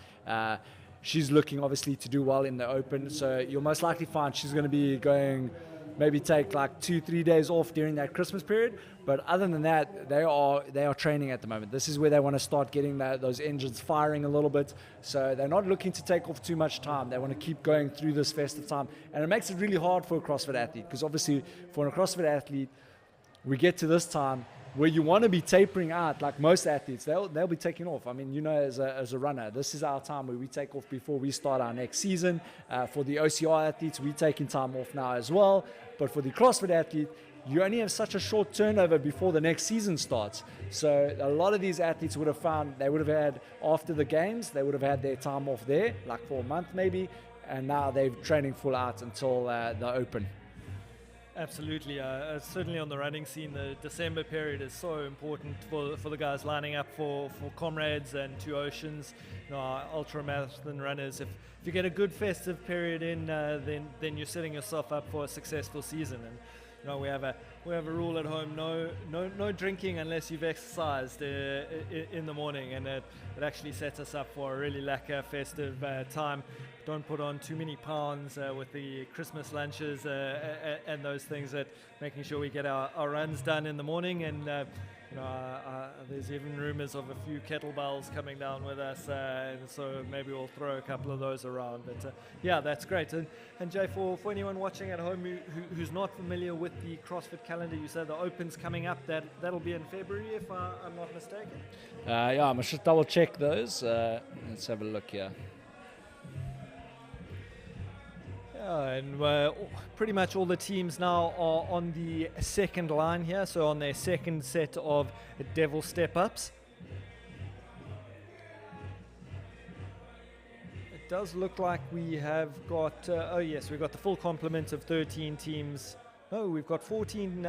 A: She's looking obviously to do well in the open. So you'll most likely find she's going to be going, maybe take like 2-3 days off during that Christmas period. But other than that, they are training at the moment. This is where they want to start getting those engines firing a little bit. So they're not looking to take off too much time. They want to keep going through this festive time. And it makes it really hard for a CrossFit athlete, because obviously for a CrossFit athlete, we get to this time where you want to be tapering out. Like most athletes, they'll be taking off. I mean, as a runner, this is our time where we take off before we start our next season. For the OCR athletes, we're taking time off now as well. But for the CrossFit athlete, you only have such a short turnover before the next season starts. So a lot of these athletes would have found they would have had, after the games, they would have had their time off there, like for a month maybe, and now they're training full out until the open.
C: Absolutely. Certainly on the running scene, the December period is so important for the guys lining up for Comrades and Two Oceans, our ultramarathon runners. If you get a good festive period in, then you're setting yourself up for a successful season. And we have a rule at home: no drinking unless you've exercised in the morning, and it actually sets us up for a really lacquer festive time. Don't put on too many pounds with the Christmas lunches and those things. That making sure we get our runs done in the morning, and there's even rumors of a few kettlebells coming down with us, and so maybe we'll throw a couple of those around. But yeah, that's great. And Jay, for anyone watching at home who's not familiar with the CrossFit calendar, you said the Open's coming up. That'll be in February, if I'm not mistaken.
A: Yeah, I must just double check those. Let's have a look here.
C: And pretty much all the teams now are on the second line here, so on their second set of devil step-ups. It does look like we have got, oh yes, we've got the full complement of 13 teams. Oh, we've got 14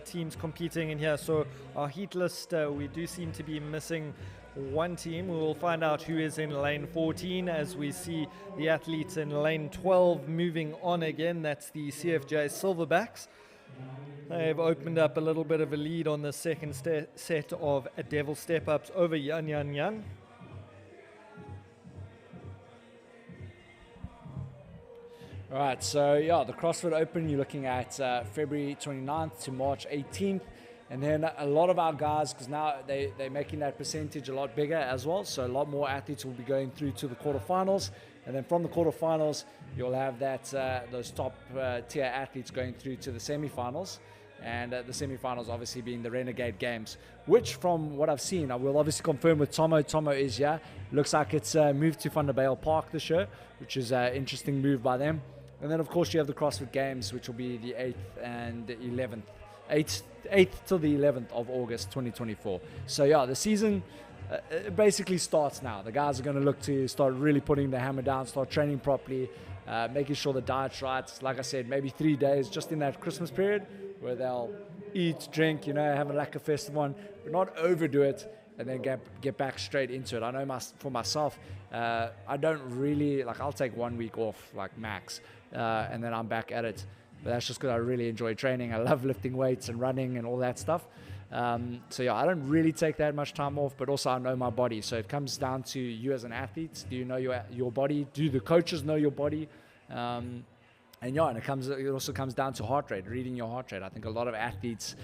C: teams competing in here, so our heat list, we do seem to be missing one team. We will find out who is in lane 14 as we see the athletes in lane 12 moving on again. That's the CFJ Silverbacks. They've opened up a little bit of a lead on the second set of devil step-ups over Yan Yan Yan.
A: All right, so yeah, the CrossFit Open, you're looking at February 29th to March 18th. And then a lot of our guys, because now they're making that percentage a lot bigger as well, so a lot more athletes will be going through to the quarterfinals. And then from the quarterfinals, you'll have those top tier athletes going through to the semifinals. And the semifinals obviously being the Renegade Games, which from what I've seen, I will obviously confirm with Tomo. Tomo is here. Looks like it's moved to Vanderbijl Park this year, which is an interesting move by them. And then, of course, you have the CrossFit Games, which will be the 8th and the 11th. 8th till the 11th of August 2024. So yeah, the season basically starts now. The guys are going to look to start really putting the hammer down, start training properly, making sure the diet's right. Like I said, maybe 3 days just in that Christmas period where they'll eat, drink, have a like a festive one, but not overdo it, and then get back straight into it. I know for myself, I don't really, I'll take 1 week off, max, and then I'm back at it. But that's just because I really enjoy training. I love lifting weights and running and all that stuff. So yeah, I don't really take that much time off, but also I know my body. So it comes down to you as an athlete. Do you know your body? Do the coaches know your body? And it also comes down to heart rate, reading your heart rate. I think a lot of athletes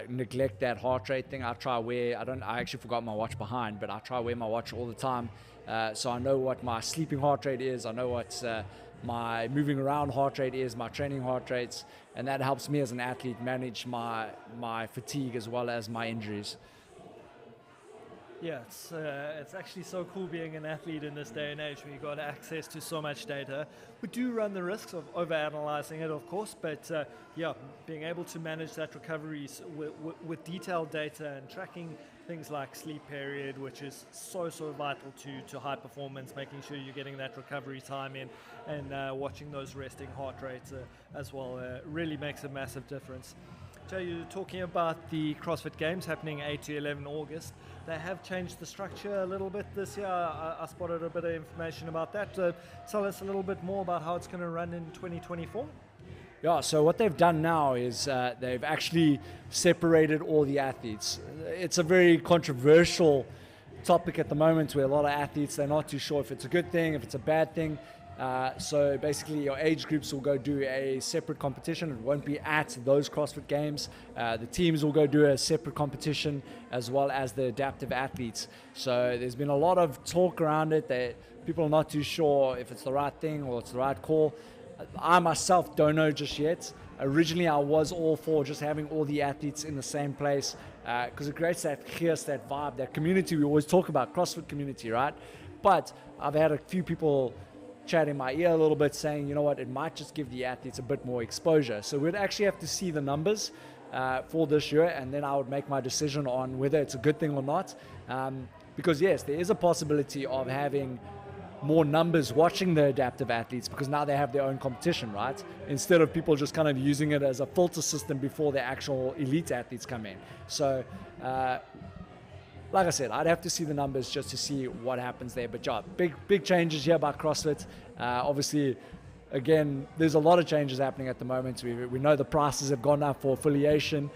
A: neglect that heart rate thing. I actually forgot my watch behind, but I try to wear my watch all the time. So I know what my sleeping heart rate is. I know what my moving around heart rate is, my training heart rates, and that helps me as an athlete manage my fatigue as well as my injuries.
C: Yeah, it's actually so cool being an athlete in this day and age where you've got access to so much data. We do run the risks of overanalyzing it, of course, but being able to manage that recovery with detailed data and tracking things like sleep period, which is so vital to high performance, making sure you're getting that recovery time in, and watching those resting heart rates as well really makes a massive difference. Jay, you're talking about the CrossFit Games happening 8 to 11 August. They have changed the structure a little bit this year. I spotted a bit of information about that. Tell us a little bit more about how it's going to run in 2024.
A: Yeah, so what they've done now is they've actually separated all the athletes. It's a very controversial topic at the moment where a lot of athletes, they're not too sure if it's a good thing, if it's a bad thing. So basically your age groups will go do a separate competition. It won't be at those CrossFit Games. The teams will go do a separate competition as well as the adaptive athletes. So there's been a lot of talk around it that people are not too sure if it's the right thing or it's the right call. I myself don't know just yet. Originally I was all for just having all the athletes in the same place because it creates that chaos, that vibe, that community we always talk about, CrossFit community, right? But I've had a few people chat in my ear a little bit saying, you know what, it might just give the athletes a bit more exposure. So we'd actually have to see the numbers for this year, and then I would make my decision on whether it's a good thing or not. Because yes, there is a possibility of having more numbers watching the adaptive athletes because now they have their own competition, right? Instead of people just kind of using it as a filter system before the actual elite athletes come in. So like I said, I'd have to see the numbers just to see what happens there. But yeah, big changes here by CrossFit. Obviously, again, there's a lot of changes happening at the moment. We know the prices have gone up for affiliation.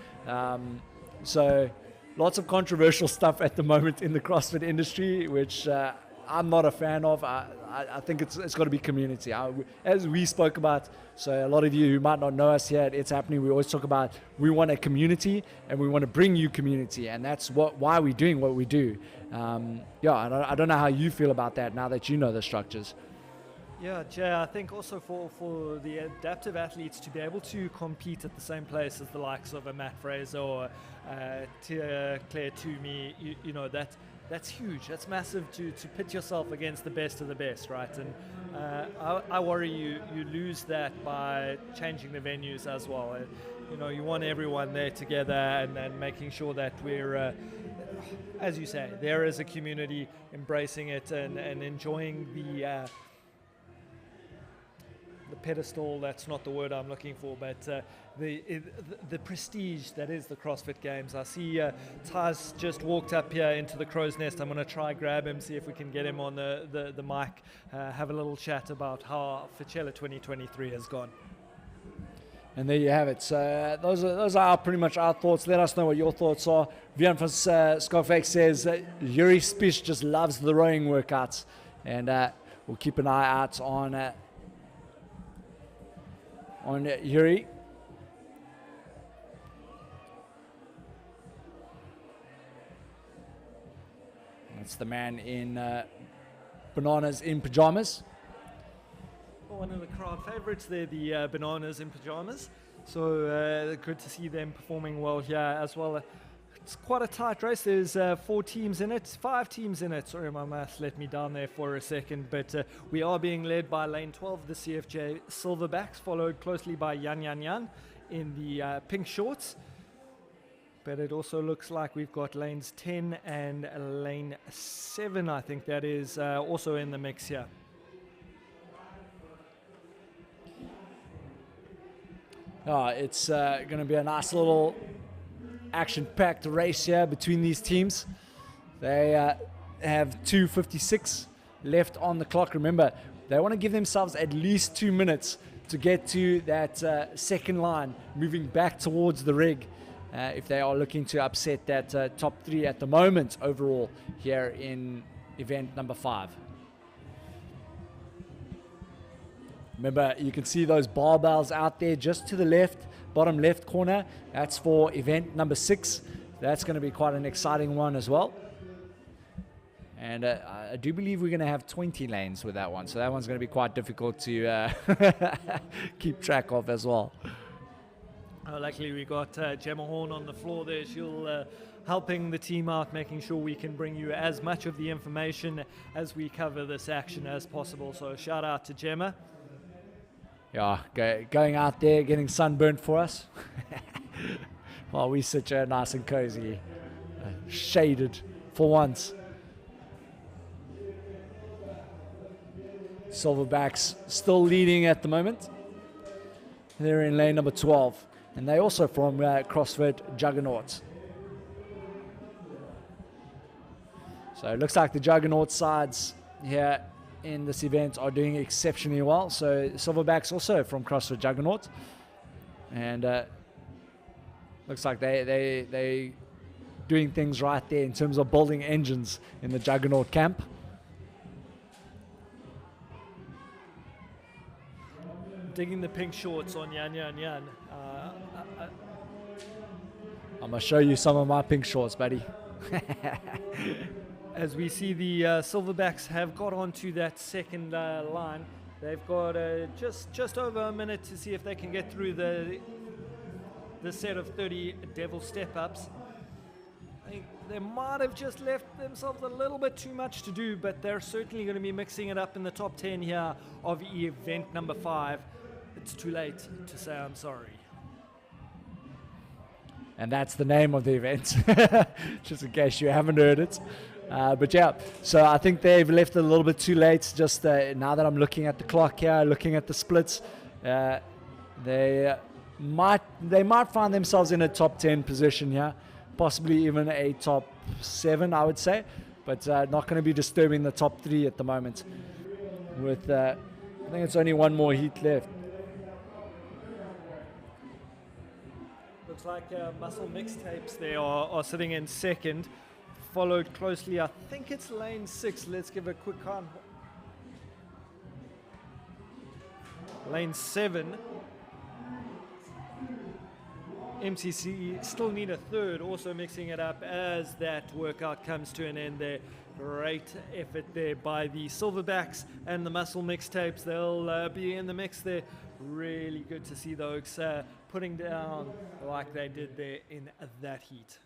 A: So lots of controversial stuff at the moment in the CrossFit industry, which I'm not a fan of. I think it's got to be community. As we spoke about, so a lot of you who might not know us here at It's Happening, we always talk about we want a community and we want to bring you community, and that's why we're doing what we do. I don't know how you feel about that now that you know the structures.
C: Yeah, Jay, I think also for the adaptive athletes to be able to compete at the same place as the likes of a Matt Fraser or Claire Toomey, that's huge. That's massive to pit yourself against the best of the best, right? And I worry you lose that by changing the venues as well. You want everyone there together and making sure that we're, as you say, there as a community embracing it and enjoying the pedestal. That's not the word I'm looking for, but the prestige that is the CrossFit Games. I see Taz just walked up here into the crow's nest. I'm going to try grab him, see if we can get him on the mic, have a little chat about how Fitchella 2023 has gone.
A: And there you have it. So those are pretty much our thoughts. Let us know what your thoughts are. Vian from Scarfax says Yuri Spish just loves the rowing workouts, and we'll keep an eye out on Yuri. That's the man in bananas in pajamas.
C: One of the crowd favorites there, the bananas in pajamas. So good to see them performing well here as well. It's quite a tight race. There's 4 teams in it, 5 teams in it. Sorry, my maths let me down there for a second. But we are being led by lane 12, the CFJ Silverbacks, followed closely by Yan Yan Yan in the pink shorts. But it also looks like we've got lanes 10 and lane 7, I think that is, also in the mix here.
A: It's going to be a nice little action-packed race here between these teams. They have 2:56 left on the clock. Remember, they want to give themselves at least 2 minutes to get to that second line, moving back towards the rig, if they are looking to upset that top 3 at the moment overall here in event number 5. Remember, you can see those barbells out there just to the left, bottom left corner. That's for event number 6. That's going to be quite an exciting one as well. And I do believe we're going to have 20 lanes with that one. So that one's going to be quite difficult to keep track of as well.
C: Luckily, we got Gemma Horn on the floor there. She'll helping the team out, making sure we can bring you as much of the information as we cover this action as possible. So shout out to Gemma.
A: Yeah, going out there, getting sunburnt for us. While we sit here nice and cozy, shaded for once. Silverbacks still leading at the moment. They're in lane number 12, and they also from CrossFit Juggernaut. So it looks like the Juggernaut sides here in this event are doing exceptionally well. So Silverbacks also from CrossFit Juggernaut, and looks like they doing things right there in terms of building engines in the Juggernaut camp.
C: Digging the pink shorts on Yan Yan Yan.
A: I'm gonna show you some of my pink shorts, buddy.
C: As we see, the Silverbacks have got onto that second line. They've got just over a minute to see if they can get through the set of 30 devil step-ups. I think they might have just left themselves a little bit too much to do, but they're certainly going to be mixing it up in the top 10 here of event number 5. It's too late to say I'm sorry.
A: And that's the name of the event, just in case you haven't heard it. But yeah, so I think they've left it a little bit too late. Just now that I'm looking at the clock here, looking at the splits, they might find themselves in a top 10 position here, possibly even a top 7, I would say, but not going to be disturbing the top 3 at the moment. With I think it's only one more heat left.
C: Looks like muscle mixtapes there are sitting in second, followed closely, I think it's lane 6. Let's give a quick count. Lane 7. MCC still need a third, also mixing it up as that workout comes to an end there. Great effort there by the Silverbacks and the muscle mixtapes. They'll be in the mix there. Really good to see the Oaks putting down like they did there in that heat.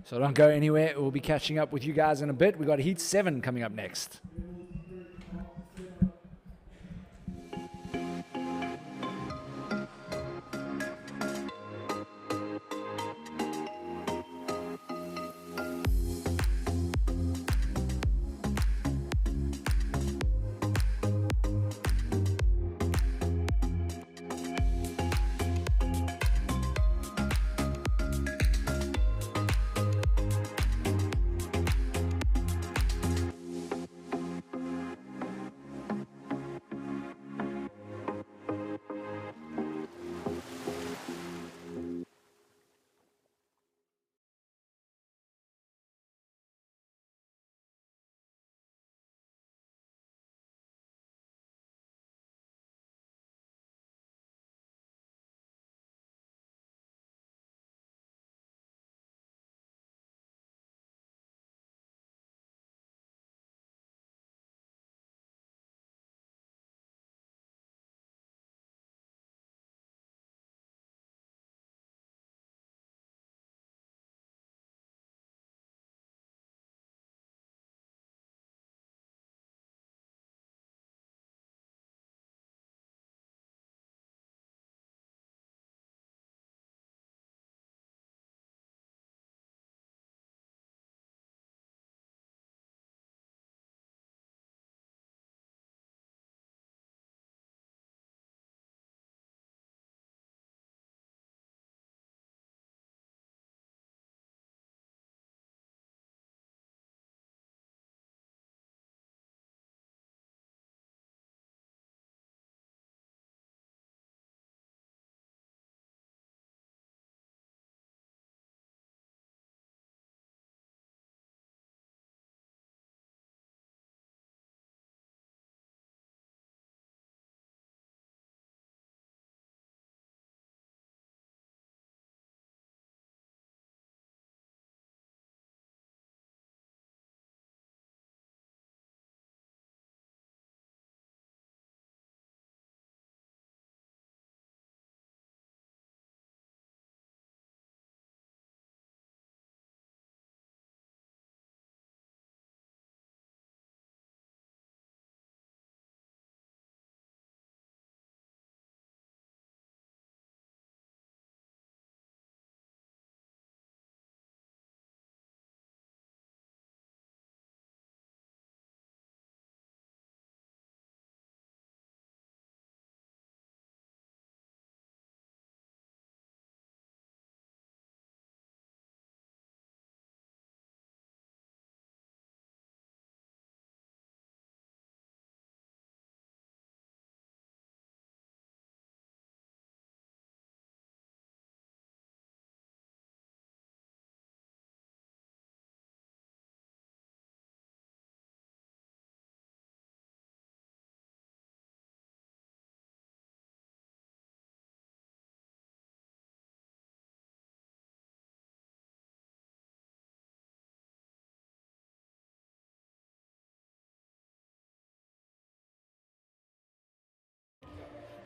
A: So don't go anywhere. We'll be catching up with you guys in a bit. We got Heat 7 coming up next.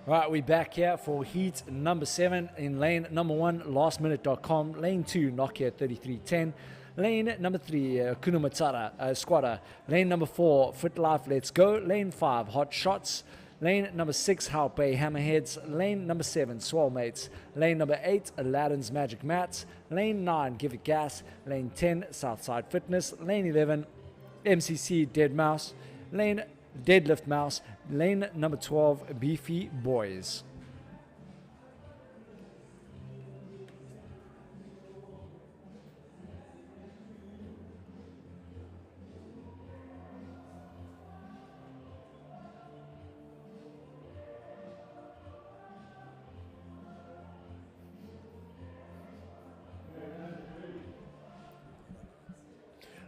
A: Right, we're back here for heat number 7 in lane number 1, lastminute.com. Lane 2, Nokia 3310. Lane number 3, Kunumatara Squatter. Lane number 4, Fit Life Let's Go. Lane 5, Hot Shots. Lane number 6, Help Bay Hammerheads. Lane number 7, Swell Mates. Lane number 8, Aladdin's Magic Mats. Lane 9, Give It Gas. Lane 10, Southside Fitness. Lane 11, MCC Dead Mouse. Lane Deadlift Mouse. Lane number 12, Beefy Boys.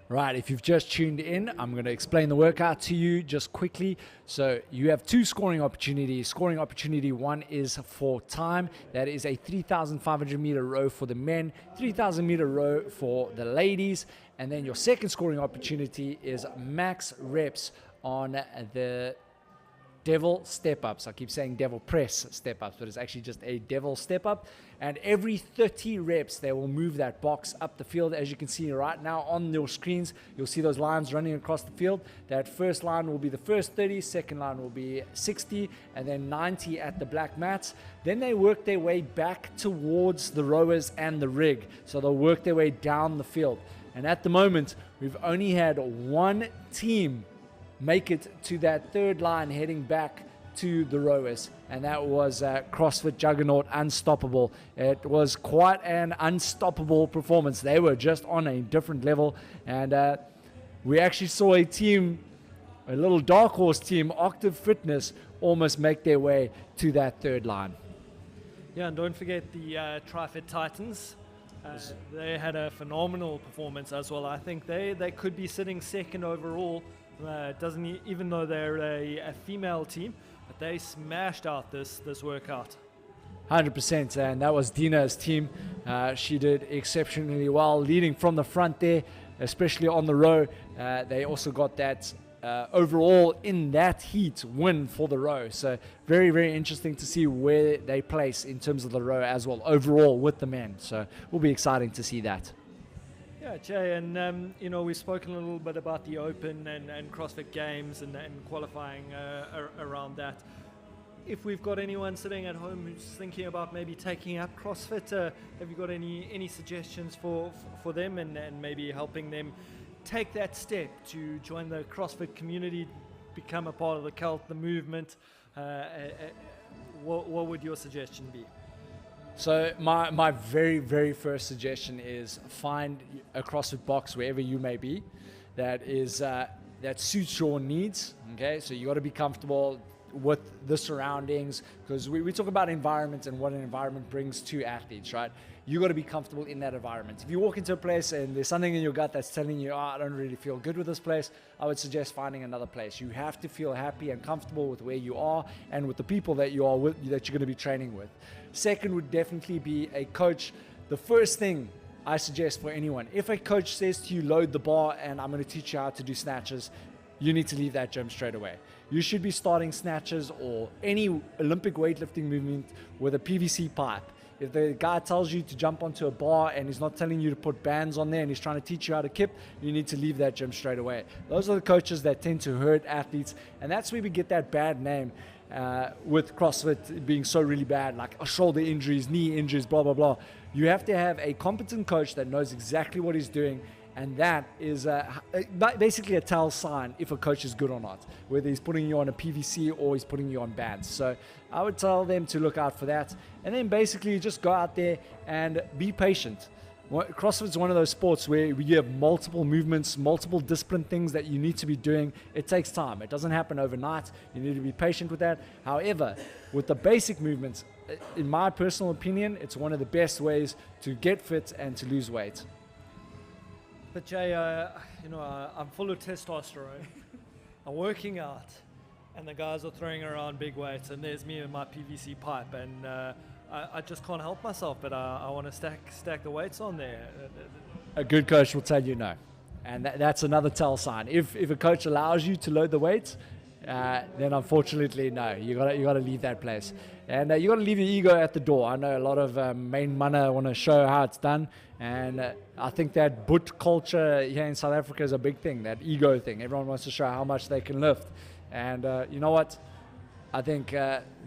A: Right, if you've just tuned in, I'm going to explain the workout to you just quickly. So you have 2 scoring opportunities. Scoring opportunity 1 is for time. That is a 3,500 meter row for the men, 3,000 meter row for the ladies. And then your second scoring opportunity is max reps on the devil step-ups. I keep saying devil press step-ups, but it's actually just a devil step-up. And every 30 reps, they will move that box up the field. As you can see right now on your screens, you'll see those lines running across the field. That first line will be the first 30, second line will be 60, and then 90 at the black mats. Then they work their way back towards the rowers and the rig. So they'll work their way down the field. And at the moment, we've only had one team make it to that third line heading back to the rowers, and that was CrossFit Juggernaut Unstoppable. It was quite an unstoppable performance. They were just on a different level, and we actually saw a team, a little dark horse team, Octave Fitness, almost make their way to that third line.
C: Yeah, and don't forget the TriFit Titans. They had a phenomenal performance as well. I think they could be sitting second overall. Even though they're a female team, but they smashed out this workout.
A: 100%, and that was Dina's team. She did exceptionally well, leading from the front there, especially on the row. They also got that overall in that heat win for the row. So very, very interesting to see where they place in terms of the row as well overall with the men. So it will be exciting to see that.
C: Yeah, Jay, and we've spoken a little bit about the Open and CrossFit Games and qualifying around that. If we've got anyone sitting at home who's thinking about maybe taking up CrossFit, have you got any suggestions for them and maybe helping them take that step to join the CrossFit community, become a part of the cult, the movement? What would your suggestion be?
A: So my very, very first suggestion is find a CrossFit box wherever you may be that suits your needs. Okay, so you got to be comfortable with the surroundings, because we talk about environment and what an environment brings to athletes, right? You got to be comfortable in that environment. If you walk into a place and there's something in your gut that's telling you, I don't really feel good with this place, I would suggest finding another place. You have to feel happy and comfortable with where you are and with the people that you are with, that you're going to be training with. Second would definitely be a coach. The first thing I suggest for anyone, if a coach says to you, load the bar and I'm going to teach you how to do snatches, you need to leave that gym straight away. You should be starting snatches or any Olympic weightlifting movement with a PVC pipe. If the guy tells you to jump onto a bar and he's not telling you to put bands on there and he's trying to teach you how to kip, you need to leave that gym straight away. Those are the coaches that tend to hurt athletes, and that's where we get that bad name with CrossFit being so really bad, like shoulder injuries, knee injuries, blah, blah, blah. You have to have a competent coach that knows exactly what he's doing, and that is basically a tell sign if a coach is good or not, whether he's putting you on a PVC or he's putting you on bands. So I would tell them to look out for that, and then basically just go out there and be patient. CrossFit is one of those sports where you have multiple movements, multiple discipline things that you need to be doing. It takes time. It doesn't happen overnight. You need to be patient with that. However, with the basic movements, in my personal opinion, it's one of the best ways to get fit and to lose weight.
C: But Jay, I'm full of testosterone. I'm working out, and the guys are throwing around big weights, and there's me with my PVC pipe, and I just can't help myself. But I want to stack the weights on there.
A: A good coach will tell you no, and that's another tell sign. If a coach allows you to load the weights, then unfortunately no. You gotta leave that place, and you gotta leave your ego at the door. I know a lot of main mana want to show how it's done. And I think that boot culture here in South Africa is a big thing, that ego thing. Everyone wants to show how much they can lift. And you know what? I think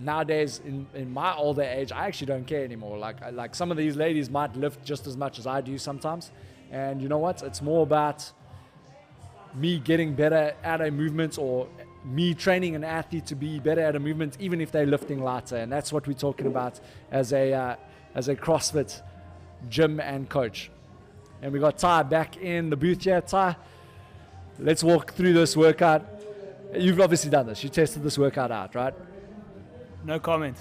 A: nowadays, in my older age, I actually don't care anymore. Like some of these ladies might lift just as much as I do sometimes. And you know what? It's more about me getting better at a movement, or me training an athlete to be better at a movement, even if they're lifting lighter. And that's what we're talking about as a CrossFit gym and coach. And we got Ty back in the booth here. Ty, let's walk through this workout. You've obviously done this. You tested this workout out, right?
D: No comment.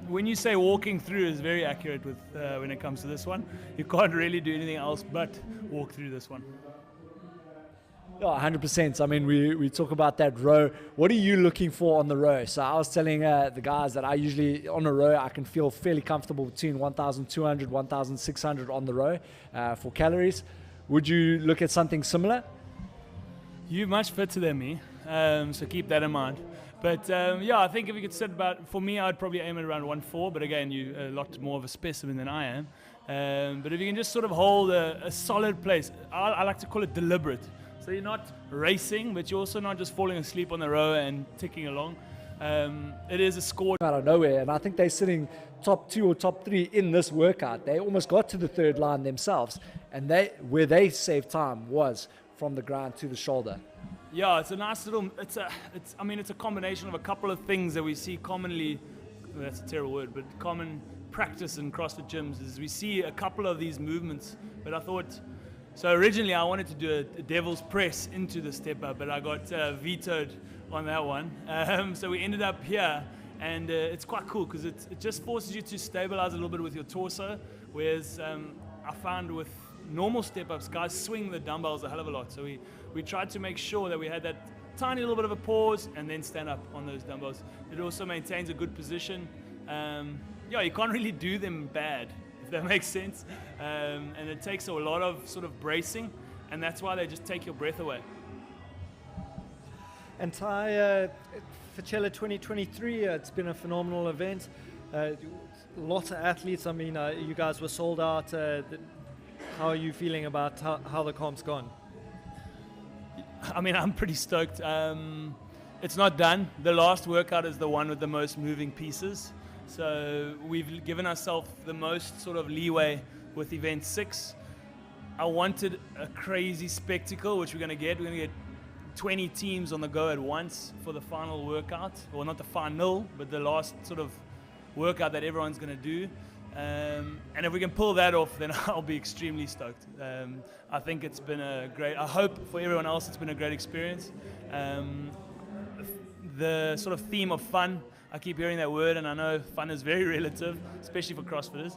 D: When you say walking through is very accurate with when it comes to this one. You can't really do anything else but walk through this one.
A: Yeah, 100%. I mean, we talk about that row. What are you looking for on the row? So I was telling the guys that I usually, on a row, I can feel fairly comfortable between 1,200, 1,600 on the row for calories. Would you look at something similar?
D: You're much fitter than me. so keep that in mind. But yeah, I think if you could set about, for me, I'd probably aim at around 1.4, but again, you're a lot more of a specimen than I am. But if you can just sort of hold a solid place, I like to call it deliberate. So you're not racing, but you're also not just falling asleep on the row and ticking along. It is a score
A: out of nowhere, and I think they're sitting top 2 or top 3 in this workout. They almost got to the third line themselves, and where they saved time was from the ground to the shoulder.
D: Yeah, it's a nice little. I mean, it's a combination of a couple of things that we see commonly. Well, that's a terrible word, but common practice in CrossFit gyms is we see a couple of these movements. But I thought, so originally I wanted to do a devil's press into the step up, but I got vetoed on that one. So we ended up here, and it's quite cool because it just forces you to stabilize a little bit with your torso. Whereas I found with normal step-ups, guys swing the dumbbells a hell of a lot. So we tried to make sure that we had that tiny little bit of a pause and then stand up on those dumbbells. It also maintains a good position. Yeah, you can't really do them bad, if that makes sense. And it takes a lot of sort of bracing, and that's why they just take your breath away.
C: And Ty, Fitchella 2023, it's been a phenomenal event. Lots of athletes. I mean, you guys were sold out. How are you feeling about how the comp's gone?
D: I mean, I'm pretty stoked. It's not done. The last workout is the one with the most moving pieces. So we've given ourselves the most sort of leeway with event 6. I wanted a crazy spectacle, which we're going to get. We're going to get 20 teams on the go at once for the final workout. Well, not the final, but the last sort of workout that everyone's going to do. And if we can pull that off, then I'll be extremely stoked. I think it's been I hope for everyone else it's been a great experience. The sort of theme of fun, I keep hearing that word, and I know fun is very relative, especially for CrossFitters.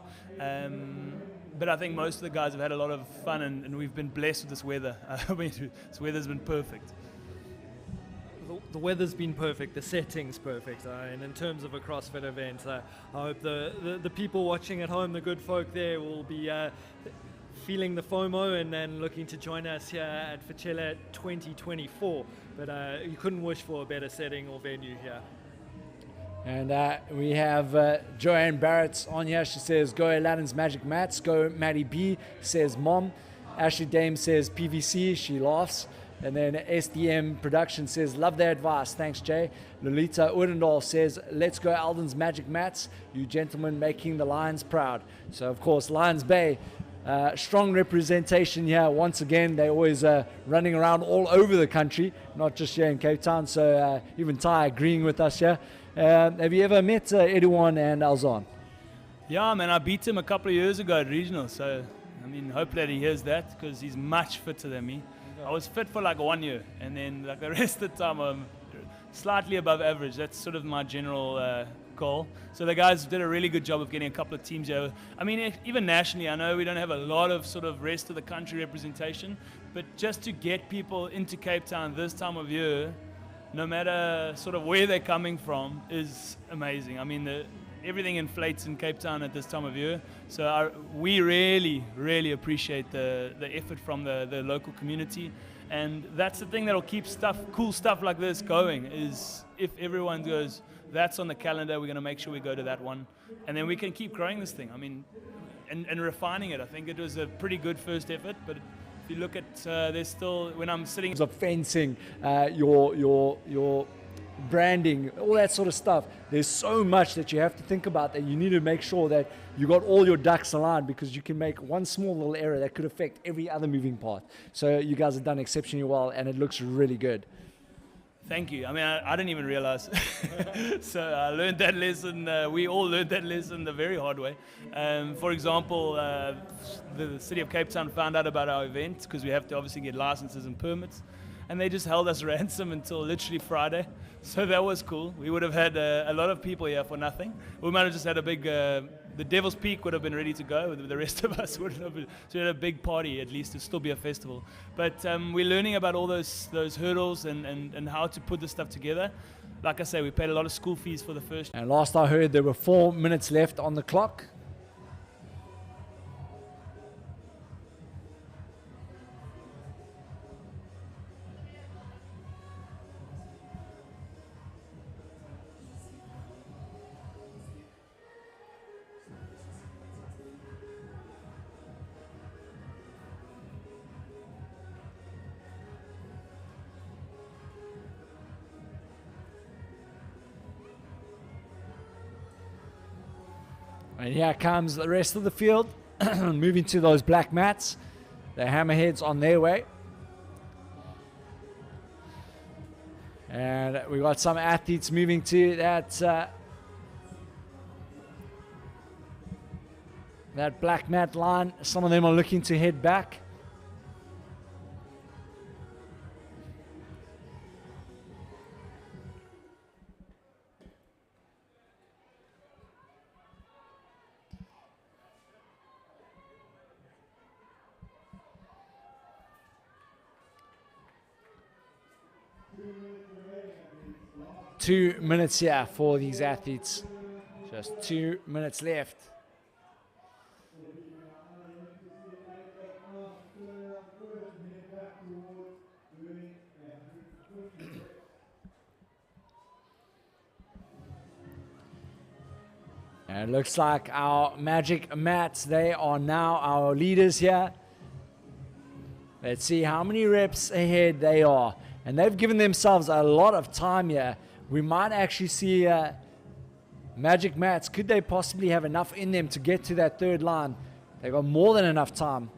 D: But I think most of the guys have had a lot of fun, and we've been blessed with this weather. I mean, this weather's been perfect.
C: The weather's been perfect, the setting's perfect, and in terms of a CrossFit event, I hope the people watching at home, the good folk there, will be feeling the FOMO and then looking to join us here at Fitchella 2024. But you couldn't wish for a better setting or venue here.
A: And we have Joanne Barrett on here. She says, go Aladdin's Magic Mats. Go Maddie B says Mom. Ashley Dame says PVC. She laughs. And then SDM Production says, love their advice. Thanks, Jay. Lolita Oudendal says, let's go Alden's Magic Mats. You gentlemen making the Lions proud. So, of course, Lions Bay, strong representation here. Once again, they're always running around all over the country, not just here in Cape Town. So even Ty agreeing with us here. Have you ever met Edouard and Alzon?
D: Yeah, man, I beat him a couple of years ago at regional. So, I mean, hope that he hears that because he's much fitter than me. I was fit for like 1 year, and then like the rest of the time I'm slightly above average. That's sort of my general goal. So the guys did a really good job of getting a couple of teams here. I mean, even nationally, I know we don't have a lot of sort of rest of the country representation, but just to get people into Cape Town this time of year, no matter sort of where they're coming from, is amazing. I mean, everything inflates in Cape Town at this time of year. So we really, really appreciate the effort from the local community. And that's the thing that'll keep cool stuff like this going, is if everyone goes, that's on the calendar, we're going to make sure we go to that one. And then we can keep growing this thing. I mean, and refining it. I think it was a pretty good first effort, but if you look at, there's still, when I'm sitting...
A: Of fencing, your branding, all that sort of stuff. There's so much that you have to think about that you need to make sure that you got all your ducks aligned, because you can make one small little error that could affect every other moving part. So you guys have done exceptionally well, and it looks really good.
D: Thank you. I mean, I didn't even realize. So I learned that lesson. We all learned that lesson the very hard way. For example, the city of Cape Town found out about our event because we have to obviously get licenses and permits. And they just held us ransom until literally Friday. So that was cool. We would have had a lot of people here for nothing. We might have just had a big, the Devil's Peak would have been ready to go. The rest of us wouldn't have been. So we had a big party, at least. It'd still be a festival. But we're learning about all those hurdles and how to put this stuff together. Like I say, we paid a lot of school fees for the first.
A: And last I heard, there were 4 minutes left on the clock. And here comes the rest of the field, moving to those black mats. The hammerheads on their way. And we got some athletes moving to that black mat line. Some of them are looking to head back. Two minutes here for these athletes. Just 2 minutes left. And it looks like our magic mats, they are now our leaders here. Let's see how many reps ahead they are. And they've given themselves a lot of time here. We might actually see magic mats. Could they possibly have enough in them to get to that third line? They've got more than enough time.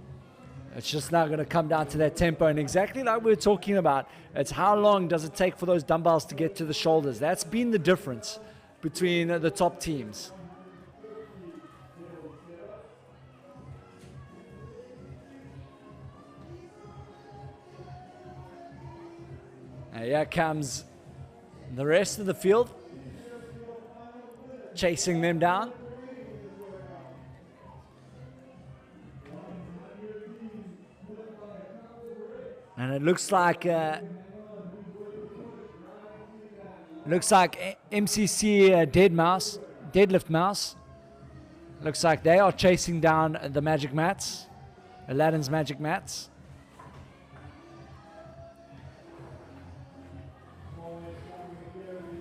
A: It's just now going to come down to that tempo. And exactly like we were talking about, it's how long does it take for those dumbbells to get to the shoulders. That's been the difference between the top teams. And here comes the rest of the field, chasing them down. And it looks like MCC deadlift mouse. Looks like they are chasing down the magic mats, Aladdin's magic mats.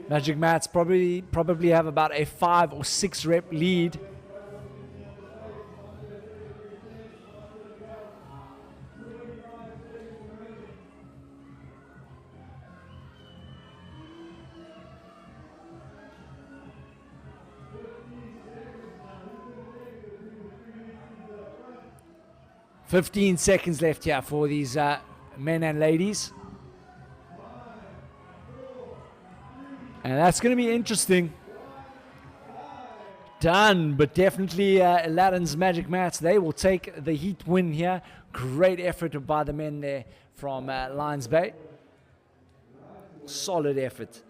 A: Magic mats probably have about a 5 or 6 rep lead. "15 seconds left here for these men and ladies. And that's going to be interesting. Done, but definitely Aladdin's magic mats, they will take the heat win here. Great effort by the men there from Lions Bay. Solid effort.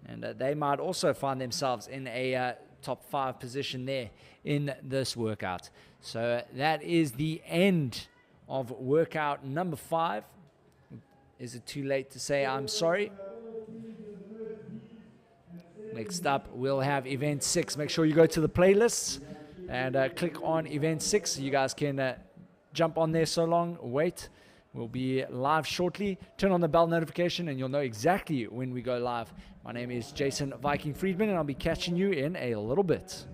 A: And they might also find themselves in a top 5 position there in this workout. So that is the end of workout number 5. Is it too late to say I'm sorry? Next up, we'll have event 6. Make sure you go to the playlists and click on event 6. You guys can jump on there so long. Wait. We'll be live shortly. Turn on the bell notification and you'll know exactly when we go live. My name is Jason Viking Friedman and I'll be catching you in a little bit.